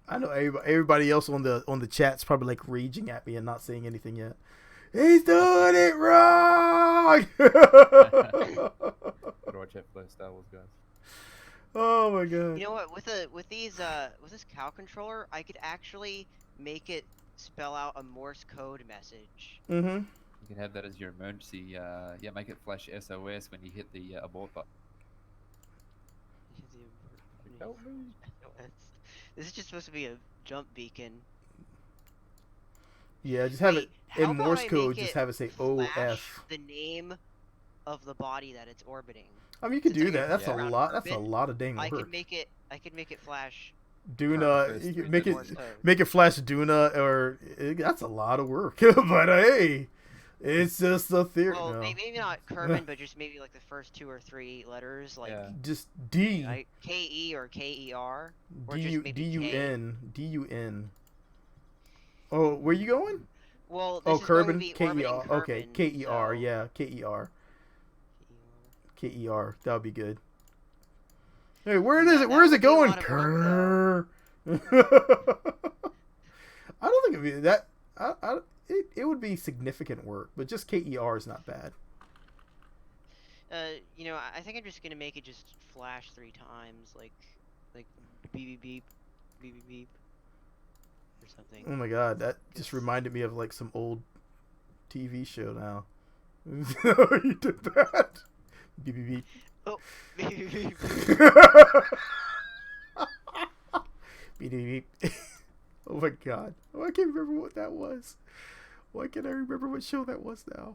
I know everybody else on the chat's probably like raging at me and not saying anything yet. He's doing it wrong. Gotta watch out for those Star Wars guys. Oh my god. You know what? With this cow controller, I could actually make it spell out a Morse code message. Mm-hmm. You can have that as your emergency. Make it flash SOS when you hit the abort button. Help me. This is just supposed to be a jump beacon. Yeah, just have Wait, it how in about Morse I code. make Just it have it say flash OF. the name of the body that it's orbiting. I mean, you could Since do that. That's a around lot. That's a orbit, lot of dang I work. could make it flash. Duna, you First can make it Morse code. make it flash Duna, or that's a lot of work. But hey, it's just a theory. Well, No. maybe not Kerbal, but just maybe like the first 2 or 3 letters, like Just D KE or KER, or D just U maybe D U K. N D U N. Oh, where you going? Well, Oh, this is going to Kerbin, be K E orbiting R. Okay, Kerbin, K E R. so- Yeah, K E R. K E R. That would be good. Hey, where Yeah, is it? that Where is would it be a going? lot of work, I don't think it'd be that. It would be significant work, but just KER is not bad. You know, I think I'm just gonna make it just flash 3 times, like beep beep beep, beep beep beep, or something. Oh my god, that just reminded me of like some old TV show now. You did that. Beep beep beep. Oh, beep beep beep. Beep beep beep. Oh my god. Oh, I can't remember what that was. Why can't I remember what show that was now?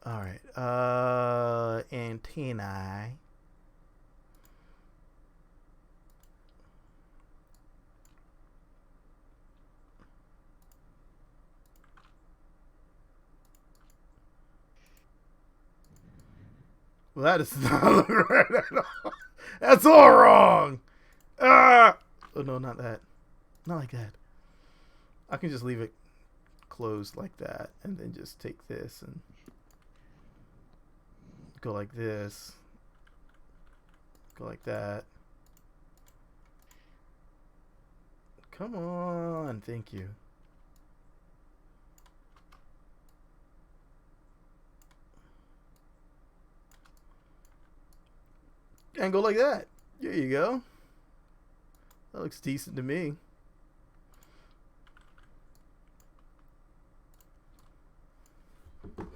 Alright. Antennae. Well, that does not look right at all. That's all wrong. Ah! Oh, no, not that. Not like that. I can just leave it closed like that, and then just take this and go like this. Go like that. Come on. Thank you. And go like that. There you go. That looks decent to me.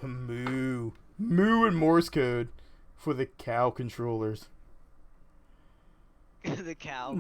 Moo. Moo and Morse code for the cow controllers. The cow.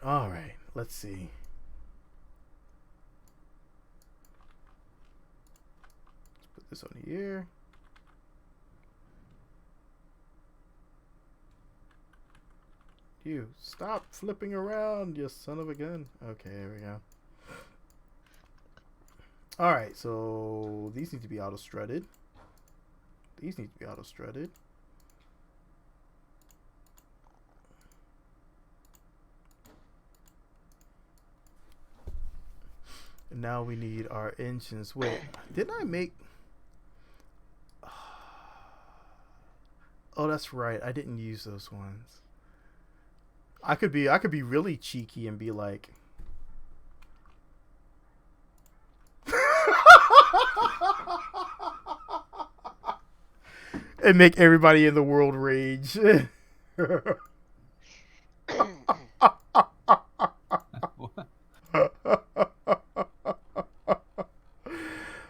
All right, let's see. Let's put this on here. You stop flipping around, you son of a gun. Okay, there we go. All right, so these need to be auto strutted. These need to be auto strutted. And now we need our engines. Wait, didn't I make? Oh, that's right. I didn't use those ones. I could be really cheeky and be like, and make everybody in the world rage.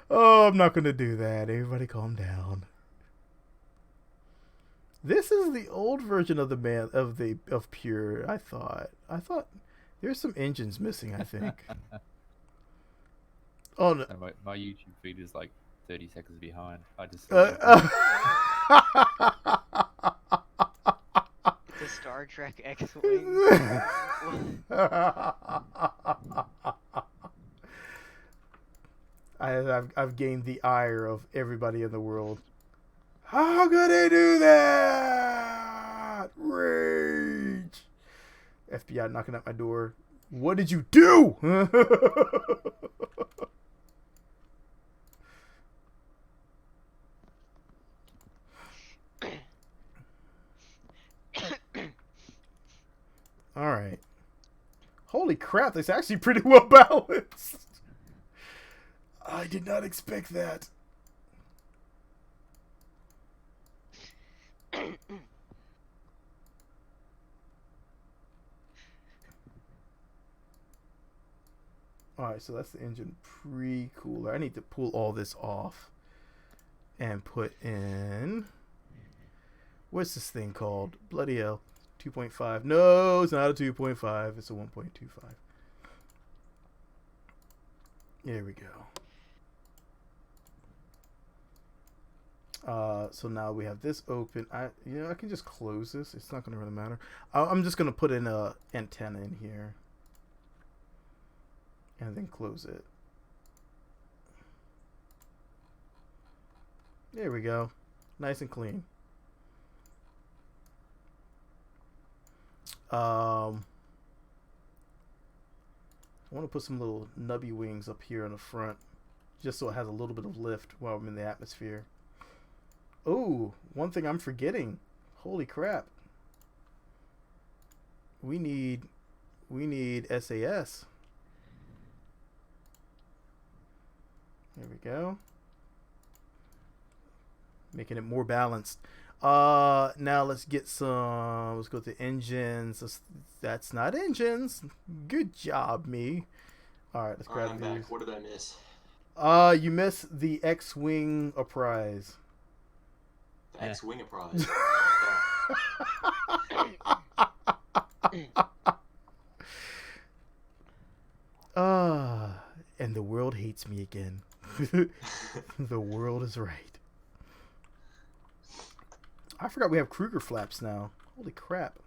Oh, I'm not gonna do that. Everybody calm down. This is the old version of of Pure. I thought there's some engines missing. I think. Oh no. My YouTube feed is like 30 seconds behind. I just The Star Trek X-Wing. I've gained the ire of everybody in the world. How could they do that? Rage. FBI knocking at my door. What did you do? All right. Holy crap, that's actually pretty well balanced. I did not expect that. Alright, so that's the engine pre-cooler. I need to pull all this off and put in... What's this thing called? Bloody hell. 2.5. No, it's not a 2.5. It's a 1.25. There we go. So now we have this open. I can just close this. It's not going to really matter. I'm just going to put in a antenna in here. And then close it. There we go. Nice and clean. I want to put some little nubby wings up here on the front, just so it has a little bit of lift while I'm in the atmosphere. Oh, one thing I'm forgetting. Holy crap. We need SAS. There we go. Making it more balanced. Now let's get some. Let's go to engines. That's not engines. Good job, me. All right, let's grab I'm these. back. What did I miss? You missed the X-wing prize. The X-Wing a prize. And the world hates me again. The world is right. I forgot we have Kruger flaps now. Holy crap.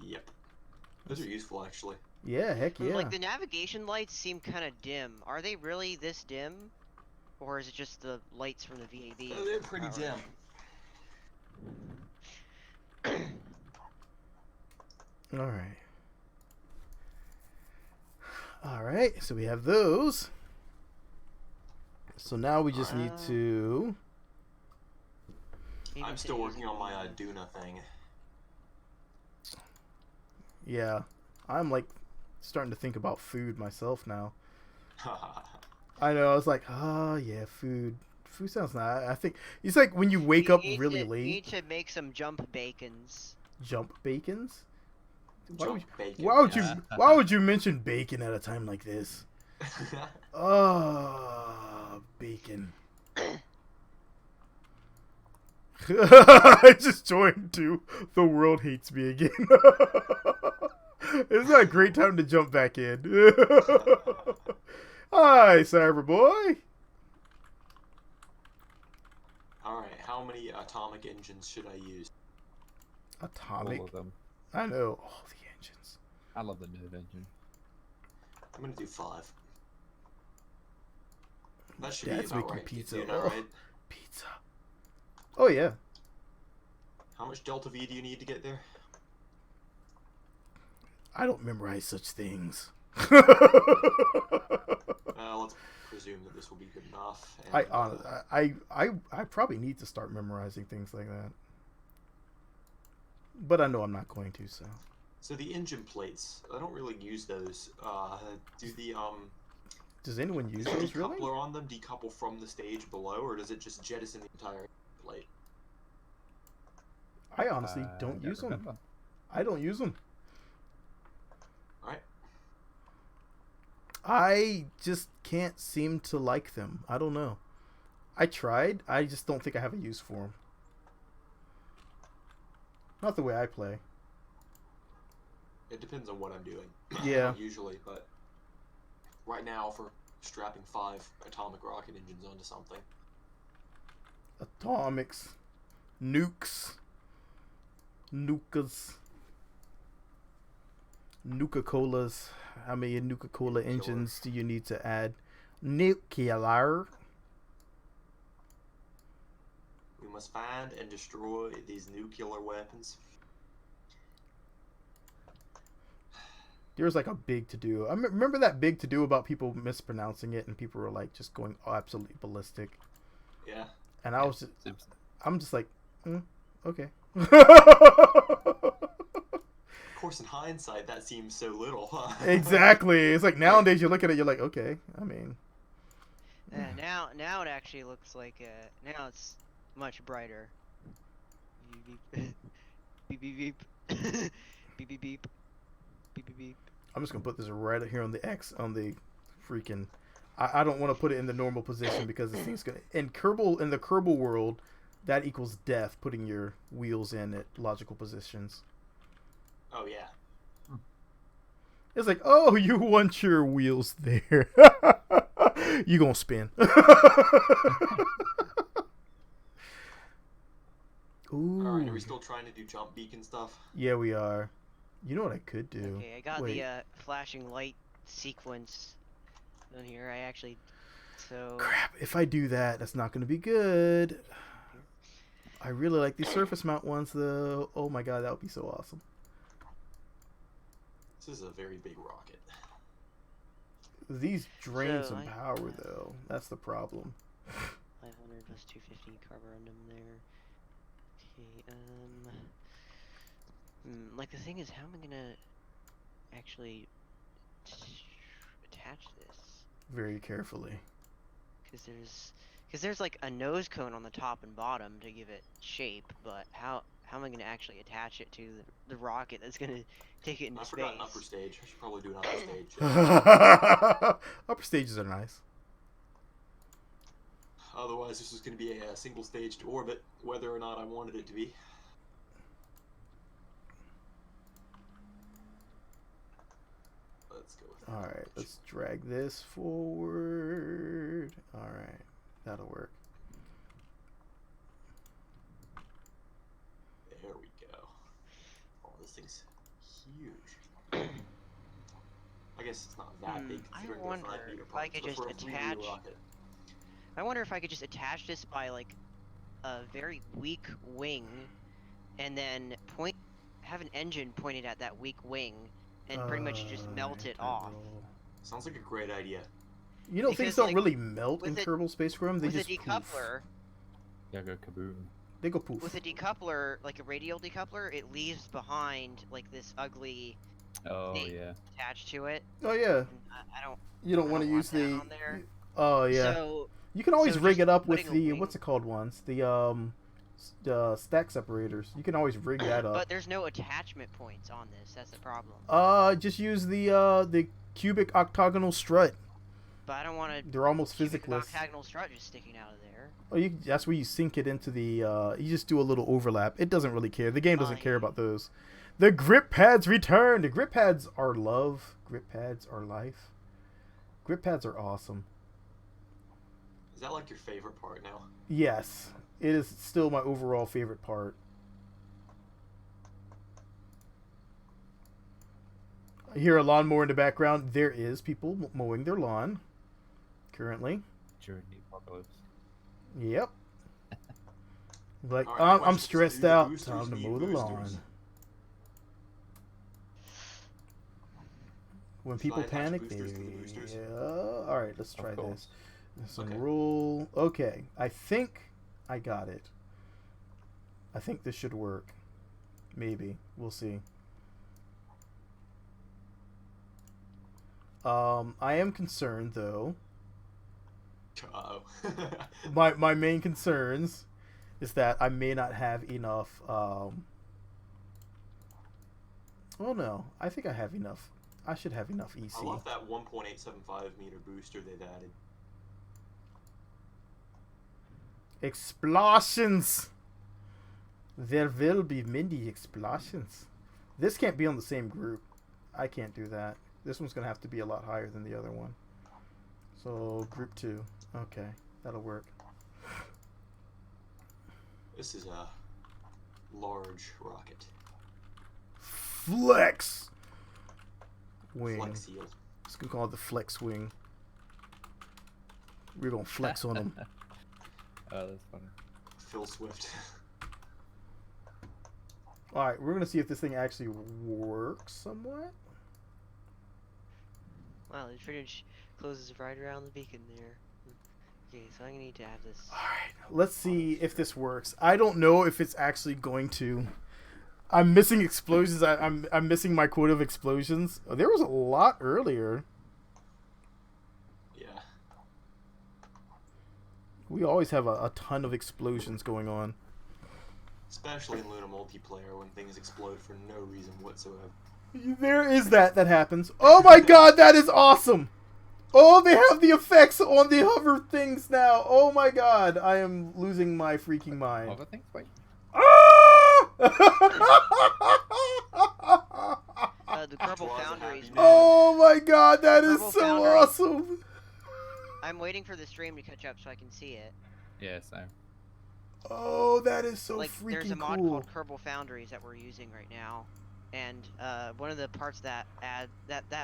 Yep. Those are useful, actually. Yeah, heck yeah. Like, the navigation lights seem kind of dim. Are they really this dim? Or is it just the lights from the VAB? Oh, they're pretty dim. Alright. Alright, so we have those. So now we just need to... I'm still working on my Duna thing. Yeah, I'm like starting to think about food myself now. I know, I was like, oh yeah, food. Food sounds nice. I think it's like when you wake up really late. You need to make some jump bacons. Jump bacons? Bacon, Why would you mention bacon at a time like this? Oh, bacon. I just joined too. The world hates me again. It's not a great time to jump back in. Hi, Cyberboy. Alright, how many atomic engines should I use? Atomic. All of them. I know all the engines. I love the nerve engine. I'm gonna do 5. That should Dad's be about making right. pizza. Doing alright. Pizza. Oh yeah. How much delta V do you need to get there? I don't memorize such things. Let's presume that this will be good enough. And, I probably need to start memorizing things like that. But I know I'm not going to, so. So the engine plates, I don't really use those. Do the Does anyone use the those really? decoupler on them decouple from the stage below, or does it just jettison the entire plate? I honestly don't use them. I don't use them. Alright. I just can't seem to like them. I don't know. I tried. I just don't think I have a use for them. Not the way I play. It depends on what I'm doing. Yeah. Usually, but right now for strapping 5 atomic rocket engines onto something. Atomics. Nukes. Nukas. Nuka-Colas. How many Nuka-Cola engines do you need to add? Nuclear. We must find and destroy these nuclear weapons. There's like a big to-do. I remember that big to-do about people mispronouncing it, and people were like just going absolutely ballistic. Yeah. And I was just, I'm just like, okay. Of course, in hindsight, that seems so little. Exactly. It's like nowadays you look at it, you're like, okay. I mean, now it actually looks like now it's much brighter. Beep beep beep beep beep beep beep beep beep beep. I'm just gonna put this right here on the X on the freaking. I don't want to put it in the normal position because this thing's gonna in the Kerbal world, that equals death. Putting your wheels in at logical positions. Oh yeah. It's like, oh, you want your wheels there. You gonna spin. Ooh. Alright, are we still trying to do jump beacon stuff? Yeah, we are. You know what I could do? Okay, I got Wait. the flashing light sequence on here. I actually Crap, if I do that, that's not gonna be good. I really like these surface mount ones though. Oh my god, that would be so awesome. This is a very big rocket. These drain So some I- power though. That's the problem. 500 plus 250 carborundum there. Okay, like the thing is, how am I gonna actually attach this? Very carefully. Because there's like a nose cone on the top and bottom to give it shape, but how am I gonna actually attach it to the rocket that's gonna take it into I space? forgot an upper stage. I should probably do an upper stage. Upper stages are nice. Otherwise, this is going to be a single staged orbit, whether or not I wanted it to be. Let's go with that. Alright, let's drag this forward. Alright, that'll work. There we go. Oh, this thing's huge. I guess it's not that big I considering wonder the 5 meter if I could just attach- rocket. I wonder if I could just attach this by like a very weak wing, and then have an engine pointed at that weak wing, and pretty much just melt it off. Sounds like a great idea. You know, Because, things don't like, really melt in with a- Kerbal Space Program. They With a just decoupler, Yeah, go kaboom. They go poof. with a decoupler, like a radial decoupler, it leaves behind like this ugly Oh thing yeah. attached to it. Oh yeah. And I don't. You don't I want to don't use want that the. on there. Oh yeah. So You can always so rig just it up with putting a the wing- what's it called ones? The stack separators. You can always rig that up. but there's no attachment points on this. That's the problem. Just use the cubic octagonal strut. But I don't want to. They're almost physicless. Octagonal strut just sticking out of there. Oh, that's where you sink it into the. You just do a little overlap. It doesn't really care. The game doesn't care yeah. about those. The grip pads return. The grip pads are love. Grip pads are life. Grip pads are awesome. Is that like your favorite part now? Yes, it is still my overall favorite part. I hear a lawnmower in the background. There is people mowing their lawn currently. During the apocalypse. Yep. Like, All right, I'm questions. stressed Do the out. boosters Time to need mow the lawn. boosters? When Should people I attach panic, they... boosters to the boosters? Yeah. All right, let's try Of course. this. Some Okay. roll. Okay, I think I got it. I think this should work. Maybe. We'll see. I am concerned, though. Uh-oh. My main concerns is that I may not have enough. Oh no, I think I have enough. I should have enough EC. I love that 1.875 meter booster they've added. Explosions! There will be many explosions. This can't be on the same group. I can't do that. This one's going to have to be a lot higher than the other one. So, group 2. Okay, that'll work. This is a large rocket. Flex! Wing. Flex seal. It's going to call it the flex wing. We're going to flex on them. Oh, that's funny. Phil Swift. Alright, we're going to see if this thing actually works somewhat. Wow, it pretty much closes right around the beacon there. Okay, so I'm gonna need to have this. Alright, let's see if this works. I don't know if it's actually going to. I'm missing explosions. I'm missing my quota of explosions. Oh, there was a lot earlier. Yeah. We always have a ton of explosions going on. Especially in Luna multiplayer when things explode for no reason whatsoever. There is that happens. Oh my god, that is awesome! Oh, they have the effects on the hover things now. Oh my god, I am losing my freaking mind. Other things? Wait. Ah! The Kerbal Was a Foundries. happy Man. Oh my god, that is Kerbal so Foundries. awesome! I'm waiting for the stream to catch up so I can see it. Yeah, same. Oh, that is so Like, freaking there's a mod cool. called Kerbal Foundries that we're using right now, and one of the parts that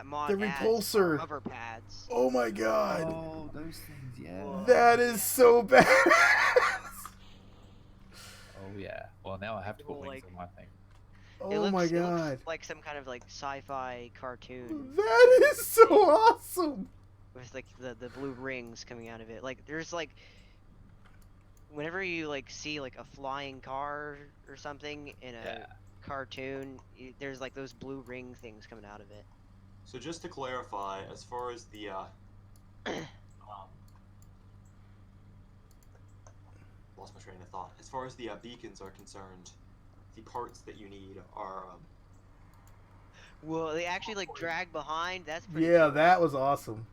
mod The adds repulsor. are hover pads. Oh my god. Oh, those things, yeah. That is so bad. Oh, yeah. Well, now I have to put Well, wings like- on my thing. It Oh looks, my it god. looks like some kind of like sci-fi cartoon That is so awesome. with like the blue rings coming out of it. Like there's like whenever you like see like a flying car or something in a Yeah. cartoon, there's like those blue ring things coming out of it. So just to clarify, as far as the lost my train of thought. As far as the beacons are concerned, the parts that you need are Well, they actually like drag behind. That's pretty Yeah, cool. that was awesome.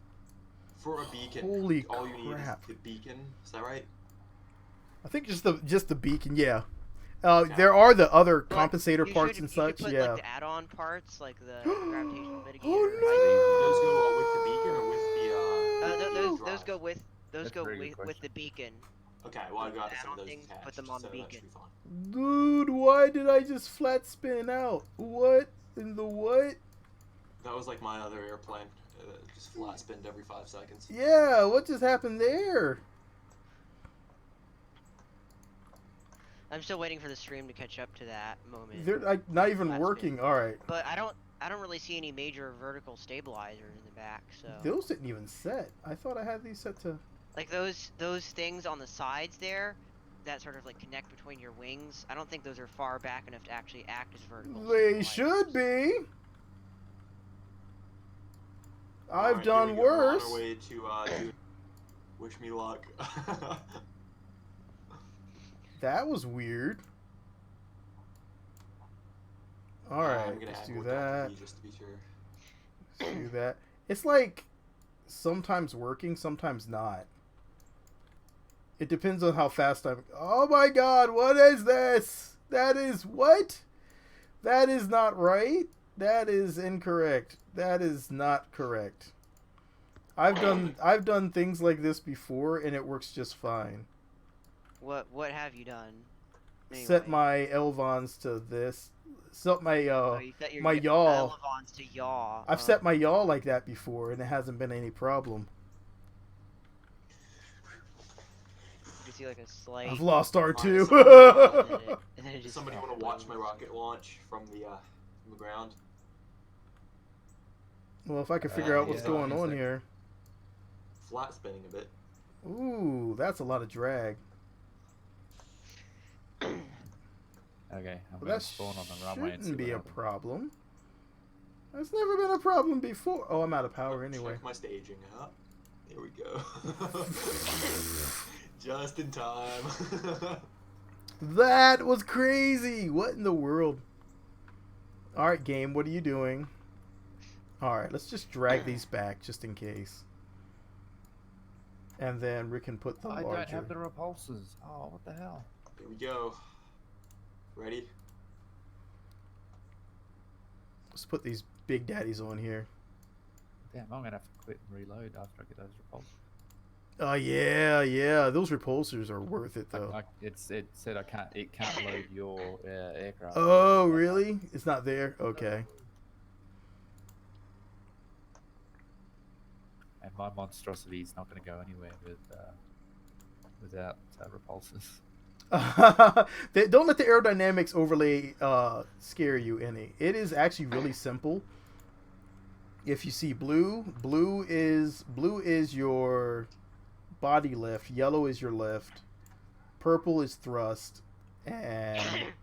for a beacon. Holy all you need is crap. the beacon. Is that right? I think just the beacon, yeah. There are the other But compensator you parts should- and you should such, put, yeah. Like the add-on parts, like the gravitational mitigator. Oh, Those go with the beacon or with the Those drive? go with That's a very good with the question. beacon. Okay, well I got add-on some of those things, attached, put them on so the that should beacon. be fine. Dude, why did I just flat spin out? What in the what? That was like my other airplane. Just flat spinned every 5 seconds. Yeah, what just happened there? I'm still waiting for the stream to catch up to that moment. They're like not even Flat working. spin. All right, But I don't really see any major vertical stabilizers in the back, so those didn't even set. I thought I had these set to. like those things on the sides there that sort of like connect between your wings. I don't think those are far back enough to actually act as vertical. They stabilizers. should be. I've Alright, here done we go. We're worse. on our way to do wish me luck. That was weird. All I'm right, gonna let's add do more that. Delta V just to be sure. Let's do that. It's like sometimes working, sometimes not. It depends on how fast I'm. Oh my god, what is this? That is what? That is not right. That is incorrect. That is not correct. I've done things like this before and it works just fine. What have you done? Anyway. Set my elvons to this. Set my You set your my yaw. elevons to yaw. I've set my yaw like that before and it hasn't been any problem. You see like a slight. I've lost R2. And then it Does just somebody want to watch my rocket launch from the ground? Well, if I could figure out what's yeah, going it's on like- here. Flat spinning a bit. Ooh, that's a lot of drag. Okay, I'm Well, going that to spawn on the runway and see shouldn't what be a happens. problem. That's never been a problem before. Oh, I'm out of power anyway. Check my staging out. Here we go. Just in time. That was crazy. What in the world? All right, game. What are you doing? All right, let's just drag these back just in case. And then we can put the I larger. don't have the repulsors. Oh, what the hell? Here we go. Ready? Let's put these big daddies on here. Damn, I'm going to have to quit and reload after I get those repulsors. Oh yeah. Those repulsors are worth it though. It said it can't load your aircraft. Oh really? It's not there. Okay. And my monstrosity is not going to go anywhere without repulsors. Don't let the aerodynamics overlay scare you any. It is actually really simple. If you see blue is your body lift, yellow is your lift, purple is thrust, and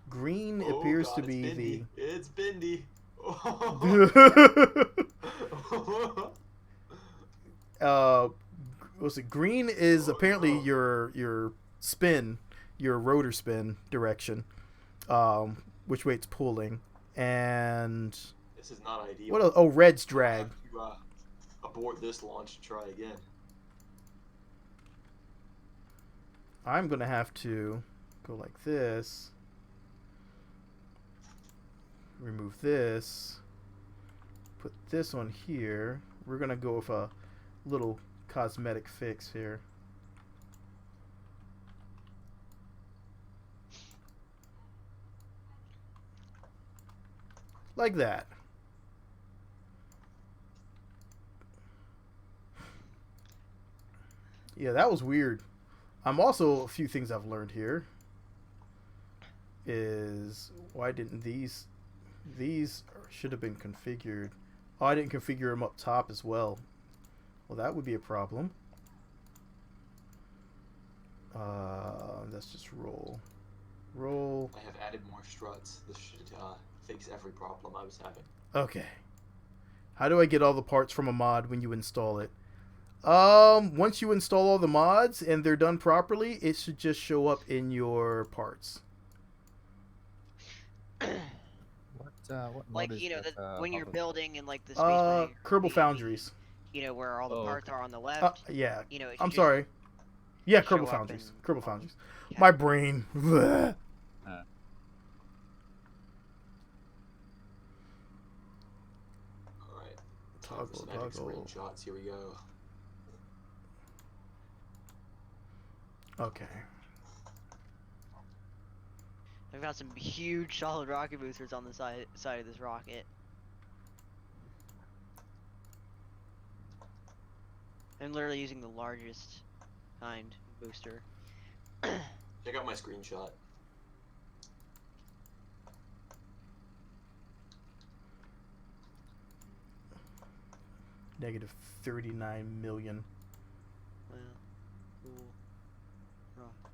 green Oh, appears God, to be It's bendy. the what's it? Green is apparently your spin, your rotor spin direction, which way it's pulling, and This is not ideal. what else? Oh, red's drag. You, abort this launch and try again. I'm gonna have to go like this. Remove this. Put this on here. We're gonna go with a little cosmetic fix here. Like that. Yeah, that was weird. Also, a few things I've learned here is why didn't these should have been configured. Oh, I didn't configure them up top as well. Well, that would be a problem. Let's just roll. I have added more struts. This should fix every problem I was having. Okay. How do I get all the parts from a mod when you install it? Once you install all the mods and they're done properly, it should just show up in your parts. What mod Like is that, when you're hover? building in like the space marine or Kerbal Foundries. where all the Oh, parts okay. are on the left. Yeah. It should I'm just sorry. Yeah, show Kerbal up Foundries. in- Kerbal Foundries. Yeah. My brain. Bleh. Alright. Time for some epic screenshots. Here we go. Okay. I've got some huge solid rocket boosters on the side of this rocket. I'm literally using the largest kind of booster. Check out my screenshot. Negative 39 million. Well, cool. Rock.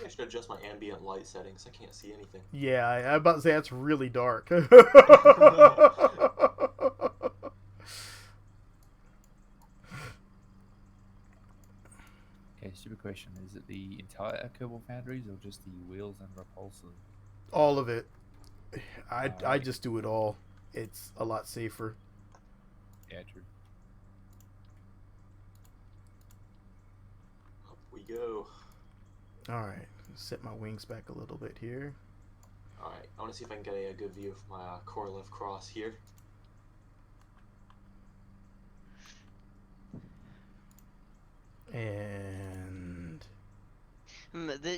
I should adjust my ambient light settings. I can't see anything. Yeah, I'm about to say that's really dark. Okay, stupid question. Is it the entire Kerbal Foundries or just the wheels and repulsors? All of it. I Alright. just do it all. It's a lot safer. Yeah, true. go. All right, set my wings back a little bit here. All right, I want to see if I can get a good view of my core lift cross here. And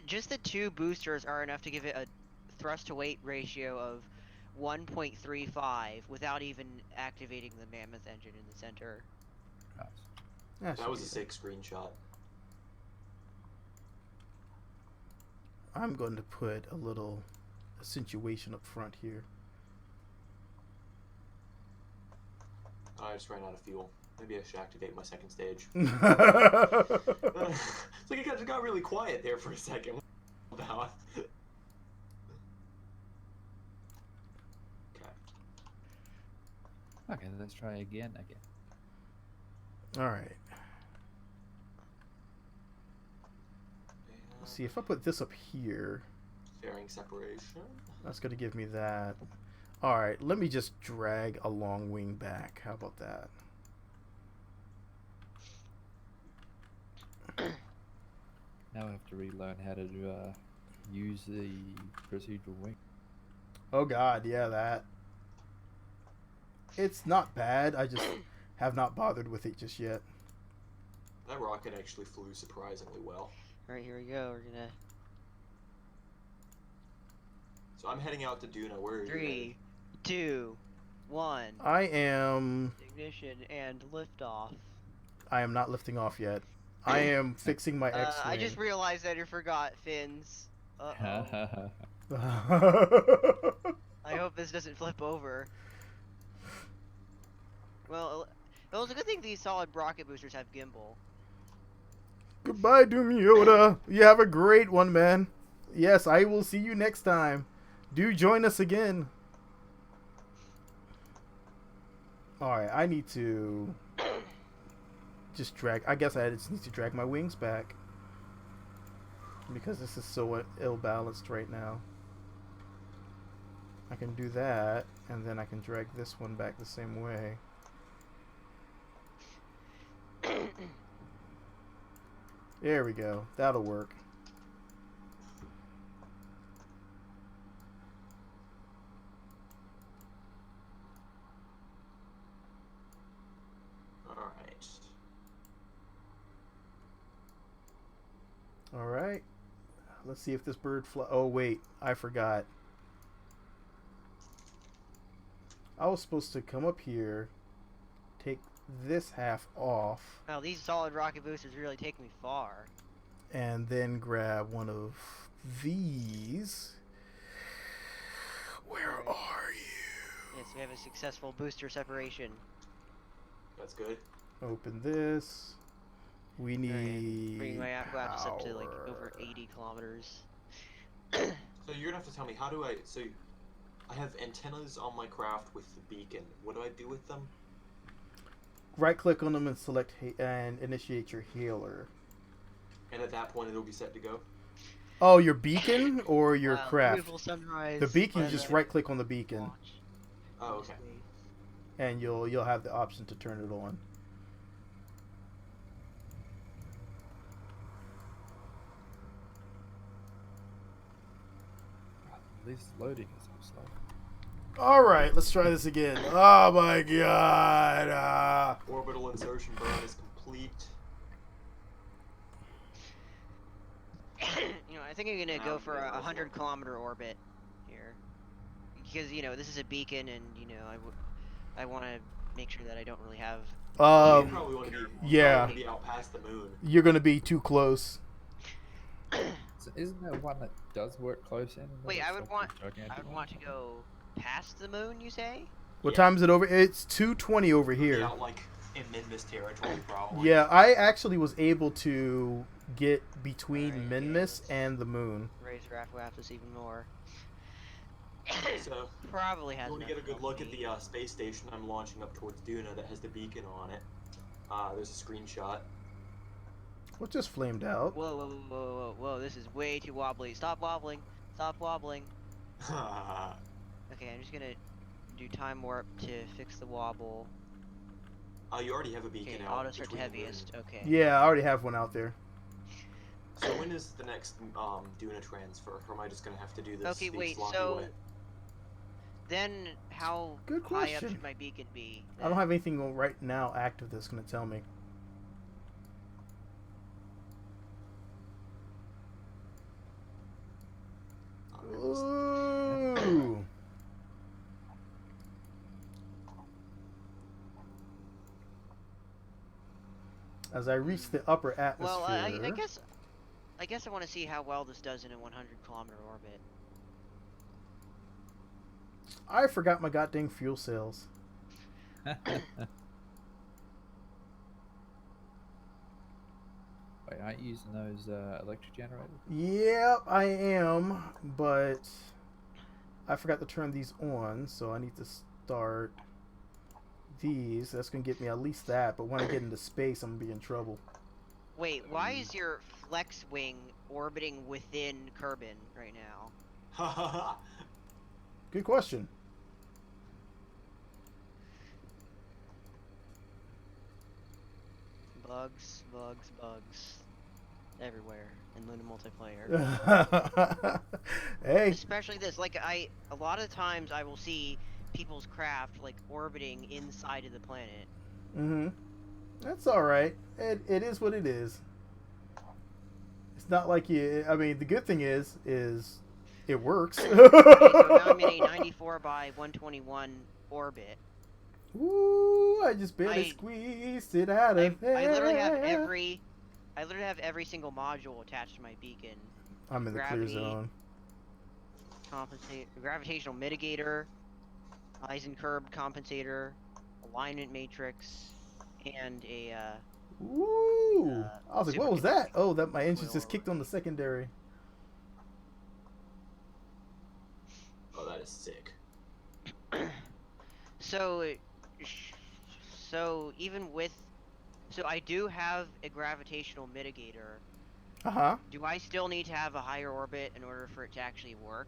Just the 2 boosters are enough to give it a thrust to weight ratio of 1.35 without even activating the mammoth engine in the center. Nice. That was a sick screenshot. I'm going to put a little accentuation up front here. I just ran out of fuel. Maybe I should activate my second stage. Okay. It's like it got really quiet there for a second. About. Okay, let's try again. All right. See, if I put this up here, Fairing separation. that's going to give me that. All right, let me just drag a long wing back. How about that? Now I have to relearn how to use the procedural wing. Oh God, yeah, that. It's not bad. I just have not bothered with it just yet. That rocket actually flew surprisingly well. Alright, here we go. We're gonna... So I'm heading out to Duna. Where are you? 3, 2, 1. I am Ignition and liftoff. I am not lifting off yet. I am fixing my X-wing. I just realized that I forgot fins. Uh-oh. I hope this doesn't flip over. Well, it's a good thing these solid rocket boosters have gimbal. Goodbye, Doom Yoda. You have a great one, man. Yes, I will see you next time. Do join us again. Alright, I need to just drag. I guess I just need to drag my wings back, because this is so ill-balanced right now. I can do that, and then I can drag this one back the same way. There we go. That'll work. Alright. Alright. Let's see if this bird fly. Oh, wait. I forgot. I was supposed to come up here, take this half off, Wow, these solid rocket boosters really take me far. and then grab one of these. Where are you? Yes, we have a successful booster separation. That's good. Open this. We need Bringing my apparatus up to like power. over 80 kilometers. So you're gonna have to tell me, how do I... So I have antennas on my craft with the beacon. What do I do with them? Right click on them and select and initiate your hailer. And at that point it'll be set to go? Oh, your beacon or your Wow, craft? beautiful sunrise. The beacon, you and just then right click on the beacon, launch. Oh, okay. and you'll have the option to turn it on. This loading is so slow. All right, let's try this again. Oh my God! Orbital insertion burn is complete. You know, I think I'm gonna go for a 100-kilometer orbit here, because this is a beacon, and I want to make sure that I don't really have. You probably want to be, yeah. be out past the moon. You're gonna be too close. So isn't there one that does work close in? Wait, I would want to go past the moon. You say? What Yeah. time is it over? It's 2:20 over Be here. out like in Minmus territory, probably. Yeah, I actually was able to get between Alright, Minmus okay, and the moon. Raise your apparatus even more. So Probably has. you want to enough get a good look at LMP. the space station I'm launching up towards Duna that has the beacon on it. There's a screenshot. What just flamed out? Whoa, whoa, whoa, whoa, whoa, whoa! This is way too wobbly. Stop wobbling! Stop wobbling! Okay, I'm just gonna do time warp to fix the wobble. You already have a beacon Okay, out. auto start to between the moon. heaviest. Okay. Yeah, I already have one out there. So when is the next Duna transfer? Or am I just gonna have to do this Okay, the wait, sloppy so way? then how Good high up question. should my beacon be? I don't have anything right now active that's going to tell me. Ooh. As I reach the upper atmosphere. Well, I guess I want to see how well this does in a 100-kilometer orbit. I forgot my goddamn fuel cells. Wait, aren't you using those electric generators? Yep, I am, but I forgot to turn these on, so I need to start these. That's going to get me at least that, but when I get into space, I'm going to be in trouble. Wait, why is your flex wing orbiting within Kerbin right now? Good question. Bugs, bugs, bugs. Everywhere in Luna multiplayer. Hey. Especially this, like a lot of times I will see people's craft like orbiting inside of the planet. Mm-hmm. That's all right. It is what it is. It's not like you. I mean, the good thing is it works. Okay, so now I'm in a 94 by 121 orbit. Ooh, I just barely squeezed it out of there. I literally have every single module attached to my beacon. I'm in the clear zone. Gravitational mitigator, Eisenkerb compensator, alignment matrix, and a Ooh! I was like, what was that? Oh, that my engine just kicked on the secondary. Oh, that is sick. So even with, so I do have a gravitational mitigator. Uh-huh. Do I still need to have a higher orbit in order for it to actually work?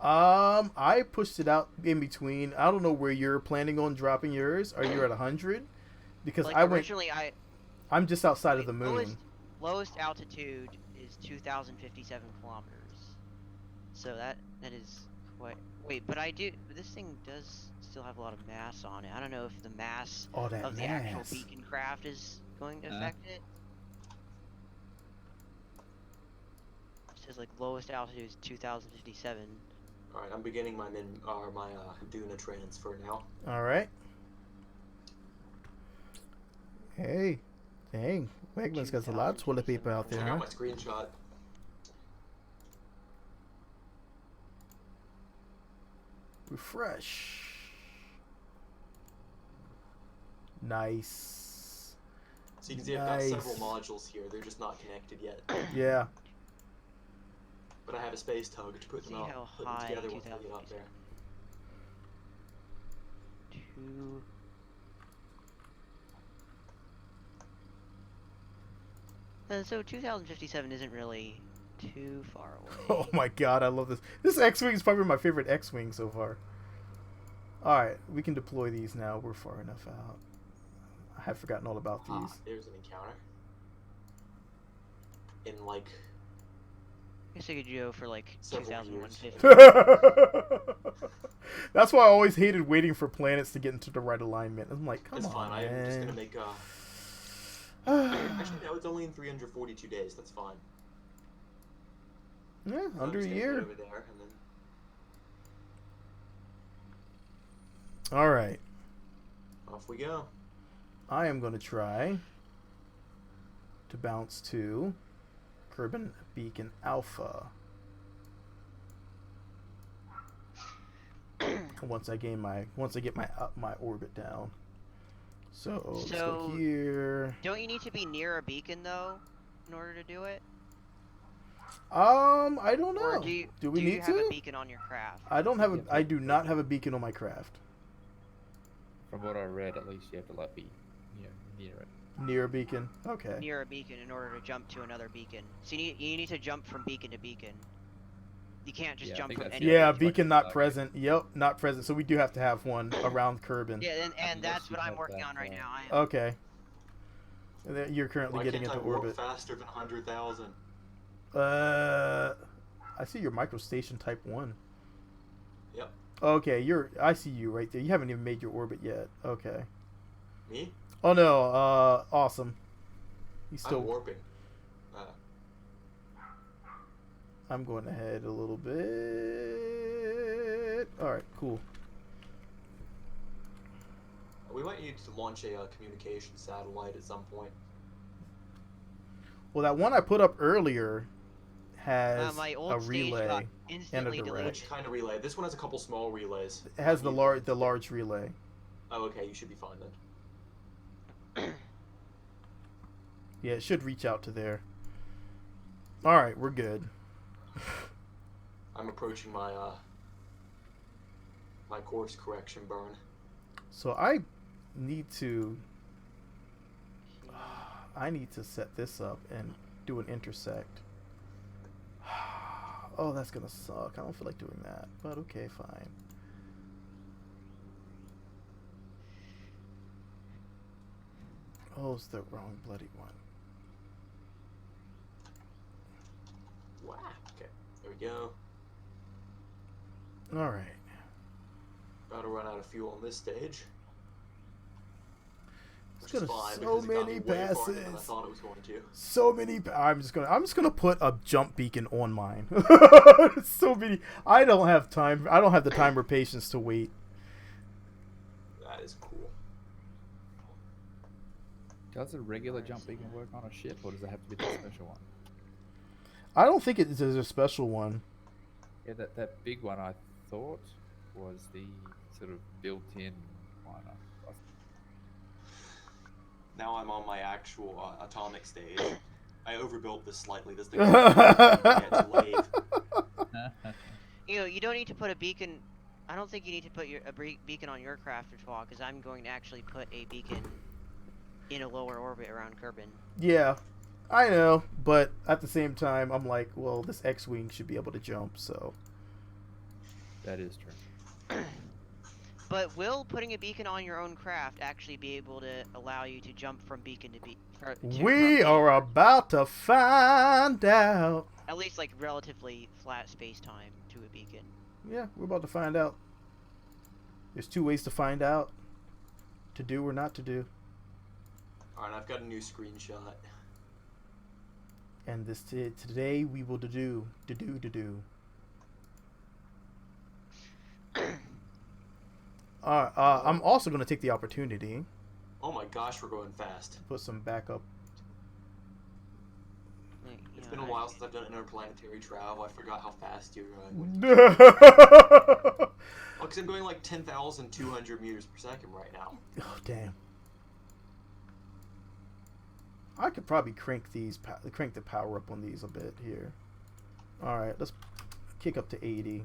I pushed it out in between. I don't know where you're planning on dropping yours. Are you at 100? Because like originally I'm just outside of the moon. Lowest altitude is 2,057 kilometers. So that is quite. Wait, but this thing does still have a lot of mass on it. I don't know if the mass of the actual beacon craft is going to affect it. It says like lowest altitude is 2,057. All right, I'm beginning my Duna transfer now. All right. Hey, dang, Wegman's got a lot of toilet paper out there, Check huh? out my screenshot. Refresh. Nice. So you can see I've got several modules here. They're just not connected yet. Yeah. But I have a space tug to put them together once we get up there. So 2057 isn't really too far away. Oh my god, I love this. This X-Wing is probably my favorite X-Wing so far. Alright, we can deploy these now. We're far enough out. I had forgotten all about these. There's an encounter. In like... I guess I could go for like 2,150. That's why I always hated waiting for planets to get into the right alignment. I'm like, come on, It's fine. man. I'm just gonna make actually, no, it's only in 342 days. That's fine. Yeah, under a year. Over there, and then... All right. Off we go. I am going to try to bounce to Kerbin Beacon Alpha. once I get my orbit down. So let's go here. Don't you need to be near a beacon though, in order to do it? I don't know. Or do we need you have a beacon on your craft? I don't have I do not have a beacon on my craft. From what I read, at least you have to be, near it. Near a beacon. Okay. Near a beacon in order to jump to another beacon. So you need to jump from beacon to beacon. You can't just jump from any. Yeah, beacon not present. Yep, not present. So we do have to have one around Kerbin. Yeah, and that's what I'm working on right now. Okay. You're currently getting into orbit. Faster than 100,000. I see your microstation type 1. Yep. Okay, I see you right there. You haven't even made your orbit yet. Okay. Me? Oh no, awesome. He's still I'm warping. I'm going ahead a little bit. Alright, cool. We might need to launch a communication satellite at some point. Well, that one I put up earlier has my a old stage got relay and a instantly direct. deleted. Which kind of relay? This one has a couple small relays. It has the large relay. Oh, okay, you should be fine then. Yeah, it should reach out to there. Alright, we're good. I'm approaching my my course correction burn. So I need to set this up and do an intersect. Oh, that's gonna suck. I don't feel like doing that, but okay, fine. Oh, it's the wrong bloody one. Wow. Okay, there we go. All right. About to run out of fuel on this stage. It's Which is gonna fine so because it got many me way farther than I passes. thought it was going to. So many. I'm just gonna put a jump beacon on mine. So many. I don't have time. I don't have the time or patience to wait. That is cool. Does a regular jump beacon work on a ship, or does it have to be the special one? I don't think there's a special one. Yeah, that big one I thought was the sort of built-in one. Now I'm on my actual atomic stage. I overbuilt this slightly. This thing gets delayed. You don't need to put a beacon. I don't think you need to put a beacon on your crafter twal, because I'm going to actually put a beacon in a lower orbit around Kerbal. Yeah, I know, but at the same time, I'm like, well, this X-wing should be able to jump, so. That is true. But will putting a beacon on your own craft actually be able to allow you to jump from beacon to beacon? We are about to find out. At least like relatively flat space-time to a beacon. Yeah, we're about to find out. There's 2 ways to find out. To do or not to do. Alright, I've got a new screenshot. And today we will do. I'm also going to take the opportunity Oh my gosh, we're going fast. to put some backup. It's been a while since I've done interplanetary travel. I forgot how fast you're going. Oh, Well, because I'm going like 10,200 meters per second right now. damn. I could probably crank the power up on these a bit here. All right, let's kick up to 80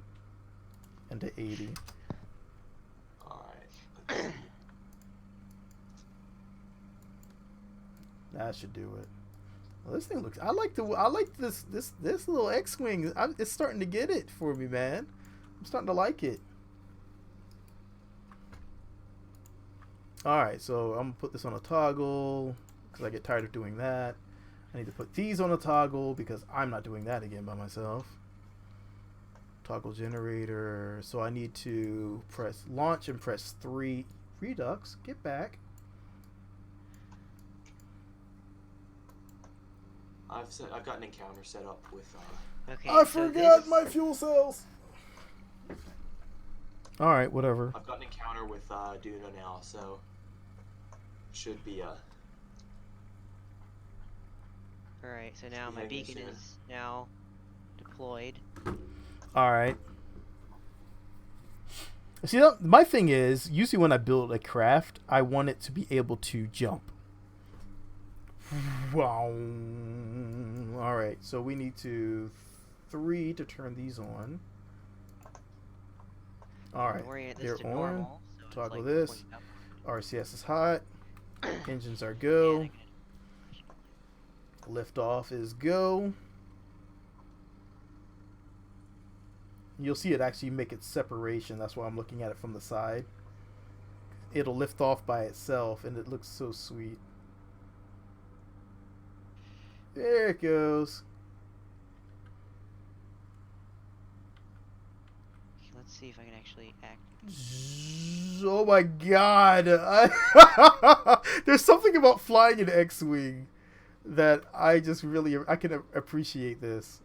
and to 80. Alright. That should do it. Well, this thing looks. I like this little X-wing. It's starting to get it for me, man. I'm starting to like it. All right, so I'm gonna put this on a toggle because I get tired of doing that. I need to put these on a toggle because I'm not doing that again by myself. Toggle generator. So I need to press launch and press 3. Redux, get back. I've got an encounter set up with. Okay, I so forgot my fuel cells. All right, whatever. I've got an encounter with Duna now, so should be Alright, so now my Yeah, beacon soon. is now deployed. All right. See, my thing is, usually when I build a craft, I want it to be able to jump. Wow. All right, so we need 3 to turn these on. All right, Orient this they're to on. normal, so it's Toggle like this. pointing up. RCS is hot. Engines are go. And Lift off is go. You'll see it actually make its separation. That's why I'm looking at it from the side. It'll lift off by itself, and it looks so sweet. There it goes. let's see if I can actually act. Oh my god. There's something about flying an X-Wing that I just really, I can appreciate this.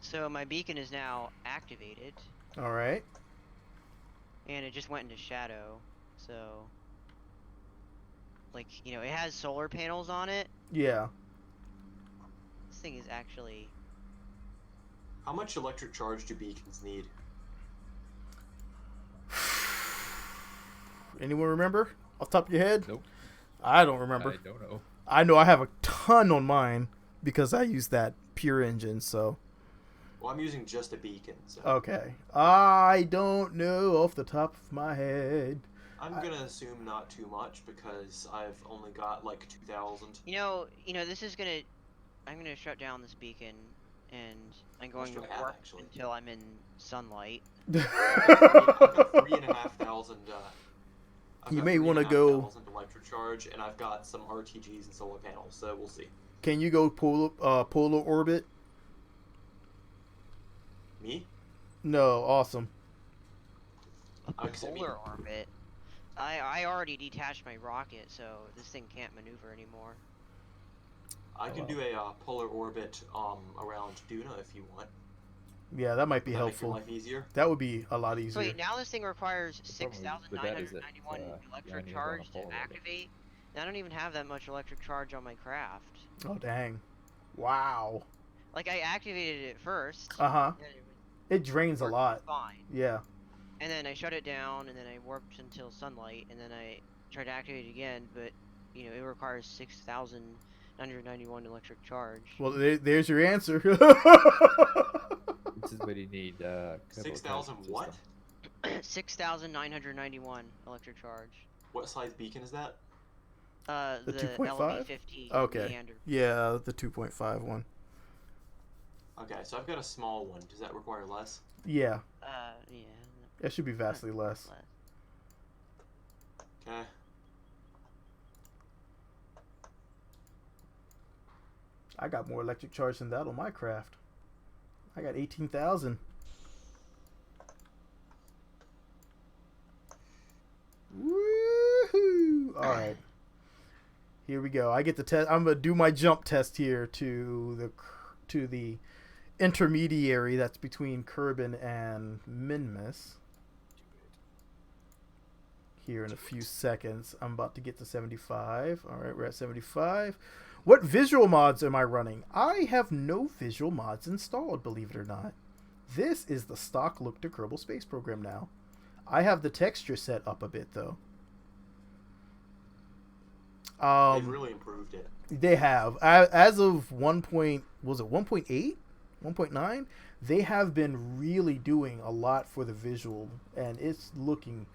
So my beacon is now activated, All right. and it just went into shadow. So, like, you know, it has solar panels on it. Yeah. This thing is actually... How much electric charge do beacons need? Anyone remember off the top of your head? Nope. I don't remember. I don't know. I know I have a ton on mine because I use that pure engine, so. Well, I'm using just a beacon, so... Okay. I don't know off the top of my head. I'm gonna assume not too much because I've only got like 2,000. You know, this is gonna... I'm gonna shut down this beacon, and I'm going to have, work actually. until I'm in sunlight. I've got 3,500. You may want to go. Electric charge, and I've got some RTGs and solar panels, so we'll see. Can you go polar orbit? Me? No, awesome. Polar orbit. I already detached my rocket, so this thing can't maneuver anymore. I can do a polar orbit around Duna if you want. Yeah, that might be Would that helpful. make your life easier? That would be a lot easier. So wait, now this thing requires The problem with that is that, 6,991 you electric only have it on a charge to polar orbit. activate. And I don't even have that much electric charge on my craft. Oh dang! Wow. Like, I activated it first. Uh huh. And it It drains a worked lot. fine. Yeah. And then I shut it down, and then I warped until sunlight, and then I tried to activate it again, but, you know, it requires 6,991 electric charge. Well, there's your answer. This is what you need. 6,000 what? 6,991 electric charge. What size beacon is that? The The 2.5? LMP50 Okay. Meander. Yeah, the 2.5 one. Okay, so I've got a small one. Does that require less? Yeah, Yeah. it should be vastly less. Okay. I got more electric charge than that on my craft. I got 18,000. Woohoo! All right. Here we go. I get the test. I'm gonna do my jump test here to the intermediary that's between Kerbal and Minmus. Here in a few seconds. I'm about to get to 75. All right, we're at 75. What visual mods am I running? I have no visual mods installed, believe it or not. This is the stock look to Kerbal Space Program now. I have the texture set up a bit though. They've really improved it. They have. As of 1.8? 1.9? They have been really doing a lot for the visual, and it's looking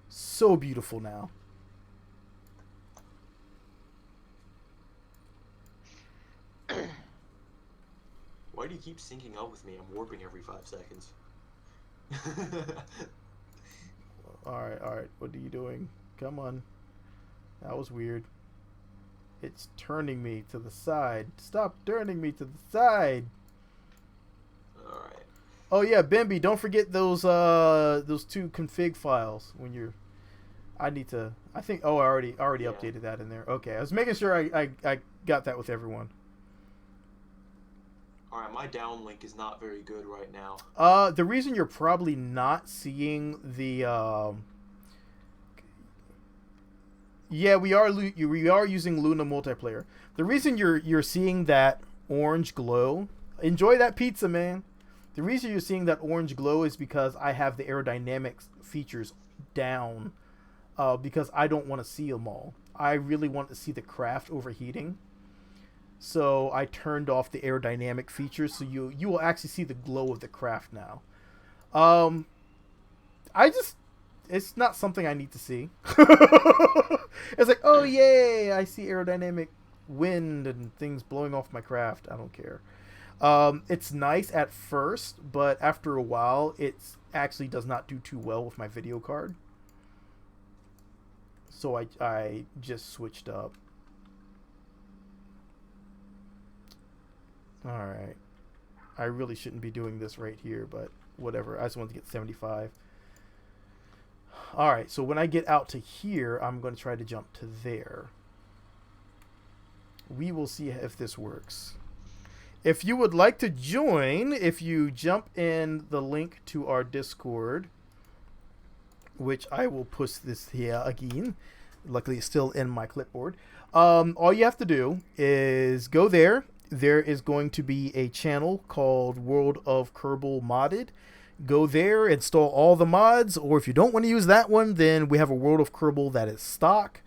so beautiful now. Why do you keep syncing up with me? I'm warping every 5 seconds. Alright. What are you doing? Come on. That was weird. It's turning me to the side. Stop turning me to the side. Alright. Oh yeah, Bimby, don't forget those 2 config files when you're... I think I already Yeah. updated that in there. Okay, I was making sure I got that with everyone. Alright, my downlink is not very good right now. The reason you're probably not seeing the yeah, we are using Luna multiplayer. The reason you're seeing that orange glow, enjoy that pizza, man. The reason you're seeing that orange glow is because I have the aerodynamics features down, because I don't want to see them all. I really want to see the craft overheating. So I turned off the aerodynamic features, so you will actually see the glow of the craft now. It's not something I need to see. It's like, oh yay, I see aerodynamic wind and things blowing off my craft. I don't care. It's nice at first, but after a while, it actually does not do too well with my video card. So I just switched up. All right. I really shouldn't be doing this right here, but whatever. I just want to get 75. All right. So when I get out to here, I'm going to try to jump to there. We will see if this works. If you would like to join, if you jump in the link to our Discord, which I will push this here again. Luckily, it's still in my clipboard. All you have to do is go there. There is going to be a channel called World of Kerbal Modded. Go there, install all the mods, or if you don't want to use that one, then we have a World of Kerbal that is stock.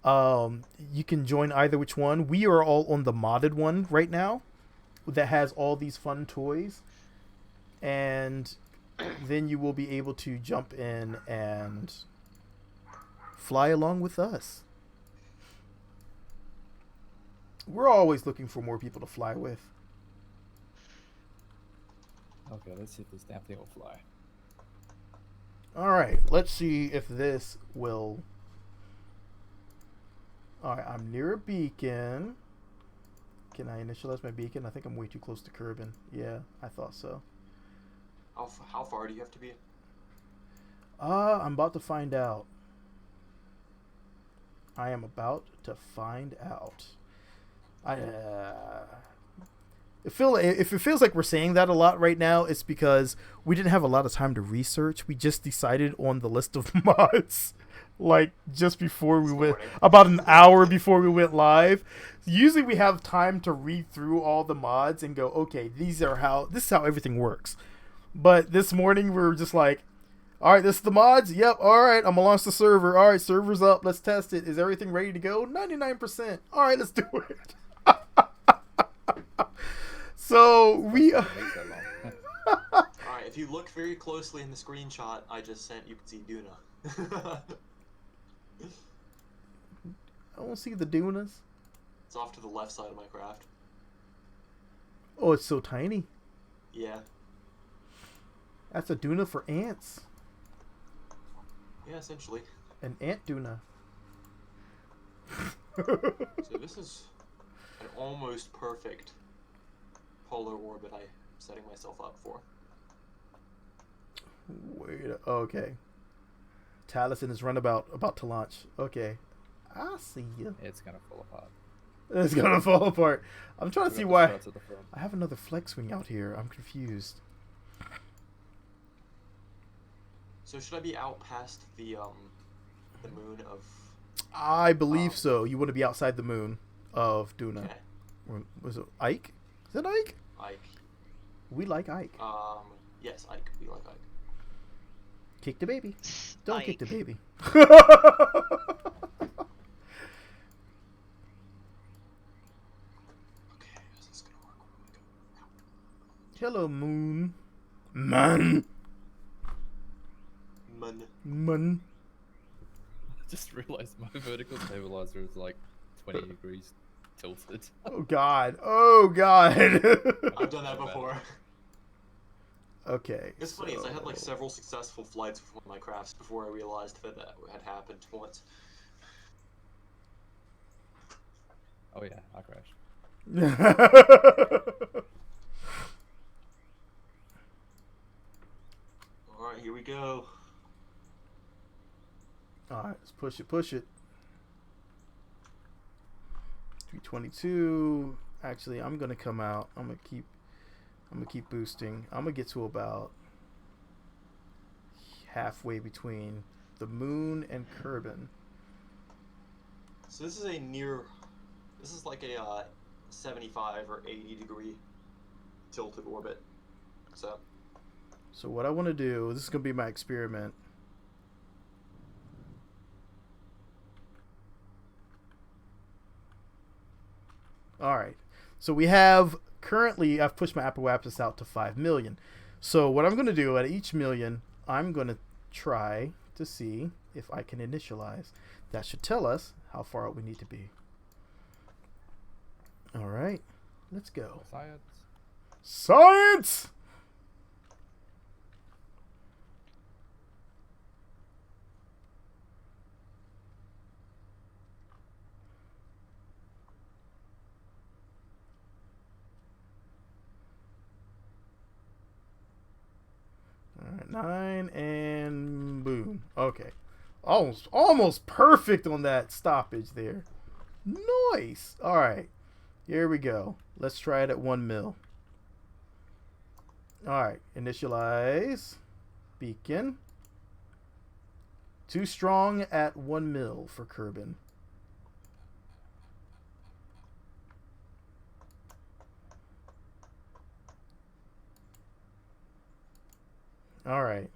You can join either which one. We are all on the modded one right now that has all these fun toys. And then you will be able to jump in and fly along with us. We're always looking for more people to fly with. Okay, let's see if this damn thing will fly. All right, let's see if this will. All right, I'm near a beacon. Can I initialize my beacon? I think I'm way too close to Kerbin. Yeah, I thought so. How far do you have to be? I'm about to find out. I am about to find out. If it feels like we're saying that a lot right now, it's because we didn't have a lot of time to research. We just decided on the list of mods, like just before we went, about an hour before we went live. Usually we have time to read through all the mods and go, okay, this is how everything works. But this morning we were just like, all right, this is the mods. Yep. All right, I'm gonna launch the server. All right, server's up. Let's test it. Is everything ready to go? 99%. All right, let's do it. So we. Alright, if you look very closely in the screenshot I just sent, you can see Duna. I don't see the Dunas. It's off to the left side of my craft. Oh, it's so tiny. Yeah. That's a Duna for ants. Yeah, essentially. An ant Duna. So this is an almost perfect polar orbit I'm setting myself up for. Wait, okay. Taliesin is runabout about to launch. Okay. I see you. It's gonna fall apart. It's gonna fall apart. I'm trying to see Got the why. struts at the front. I have another flex wing out here. I'm confused. So should I be out past the moon of... I believe so. You want to be outside the moon of Duna. Okay. Was it Ike? Is it Ike? Ike. We like Ike. Yes, Ike. We like Ike. Kick the baby. Don't kick the Ike. baby. Okay, how's this gonna work when we go out? Hello, moon. Man. Man. I just realized my vertical stabilizer is like 20 degrees tilted. Oh God. Oh God. I've done that before. Okay. It's funny, is I had like several successful flights with one of my crafts before I realized that had happened once. Oh yeah, I crashed. Alright, here we go. Alright, let's push it, push it. 322. Actually, I'm gonna come out. I'm gonna keep boosting. I'm gonna get to about halfway between the moon and Kerbin. So this is like a 75 or 80 degree tilted orbit. So what I want to do, this is gonna be my experiment. All right. So we have currently, I've pushed my Apoapsis out to 5 million. So what I'm going to do at each million, I'm going to try to see if I can initialize. That should tell us how far out we need to be. All right. Let's go. Science. Science! 9 and boom. Okay. Almost perfect on that stoppage there. Nice. All right. Here we go. Let's try it at 1 mil. All right. Initialize. Beacon. Too strong at 1 mil for Kerbal. All right.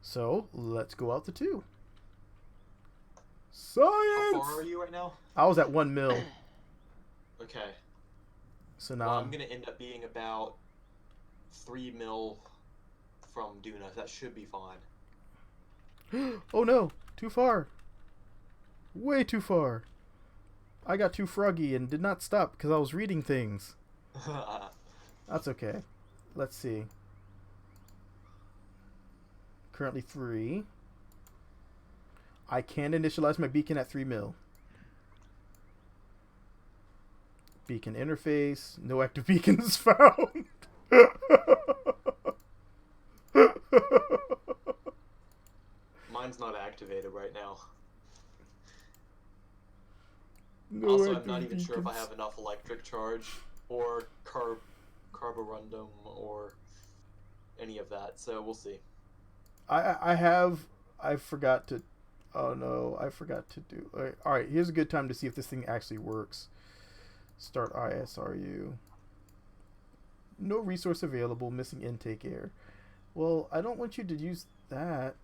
So let's go out to 2. Science. How far are you right now? I was at 1 mil. Okay. So now Well, I'm gonna end up being about 3 mil from Duna. That should be fine. Oh no, too far. Way too far. I got too froggy and did not stop because I was reading things. That's okay. Let's see. Currently 3. I can initialize my beacon at 3 mil. Beacon interface. No active beacons found. Mine's not activated right now. No Also, I'm active not even sure if I beacons. have enough electric charge or carborundum or any of that. So we'll see. I forgot to. Oh no, I forgot to do. All right, here's a good time to see if this thing actually works. Start ISRU. No resource available. Missing intake air. Well, I don't want you to use that.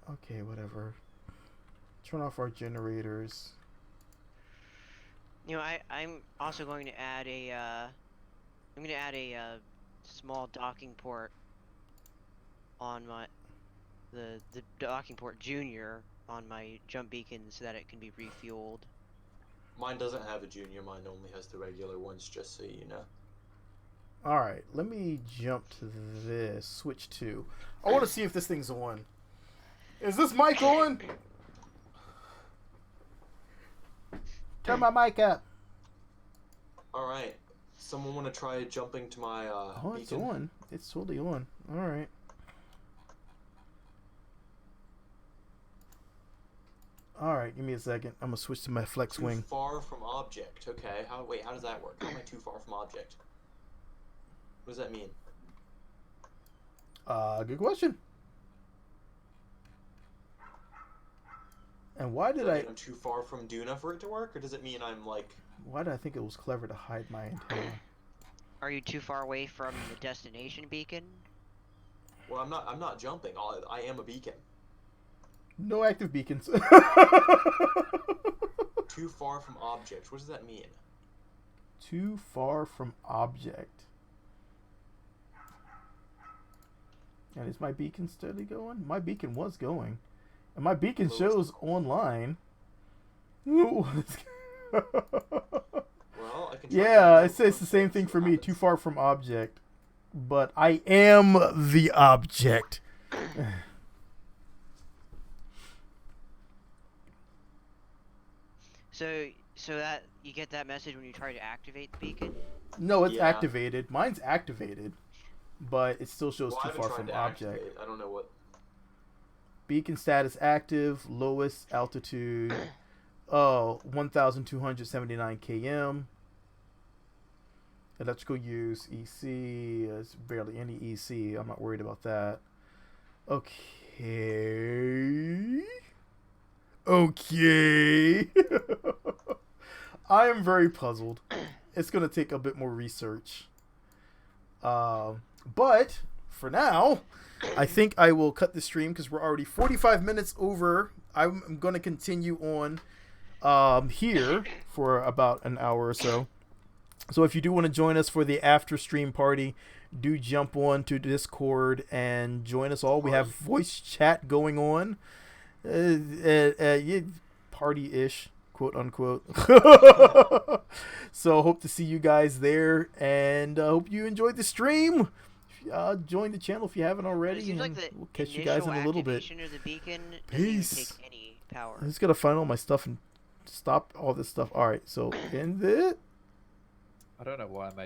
Okay, whatever. Turn off our generators. You know, I'm also going to add a I'm going to add a small docking port on my the docking port junior on my jump beacon so that it can be refueled. Mine doesn't have a junior. Mine only has the regular ones. Just so you know. All right, let me jump to this. Switch to. I want to see if this thing's on. Is this mic on? Turn my mic up. All right. Someone want to try jumping to my Oh, it's beacon? on. It's totally on. All right. All right, give me a second. I'm gonna switch to my flex Too wing. far from object. Okay. How does that work? How am I too far from object? What does that mean? Good question. And why Does did that I? mean I'm too far from Duna for it to work, or does it mean I'm like? Why did I think it was clever to hide my antenna? Are you too far away from the destination beacon? Well, I'm not jumping. I am a beacon. No active beacons. Too far from object. What does that mean? Too far from object. And is my beacon steadily going? My beacon was going. And my beacon shows online. Ooh. Well, I can. Try Yeah, to it says the same thing for me. Too far from object. But I am the object. So that you get that message when you try to activate the beacon? No, it's Yeah. activated. Mine's activated. But it still shows Well, I too haven't far tried from to object. activate. I don't know what. Beacon status active, lowest altitude, oh, 1,279 km. Electrical use, EC, it's barely any EC. I'm not worried about that. Okay. Okay. I am very puzzled. It's going to take a bit more research. But for now, I think I will cut the stream because we're already 45 minutes over. I'm going to continue on here for about an hour or so. So if you do want to join us for the after stream party, do jump on to Discord and join us all. We have voice chat going on. Party-ish, quote unquote. So hope to see you guys there, and hope you enjoyed the stream. Join the channel if you haven't already. It seems like and the we'll catch you guys in a little bit. activation of the beacon doesn't even Peace. take any power. I just gotta find all my stuff and stop all this stuff. All right, so end it. I don't know why I made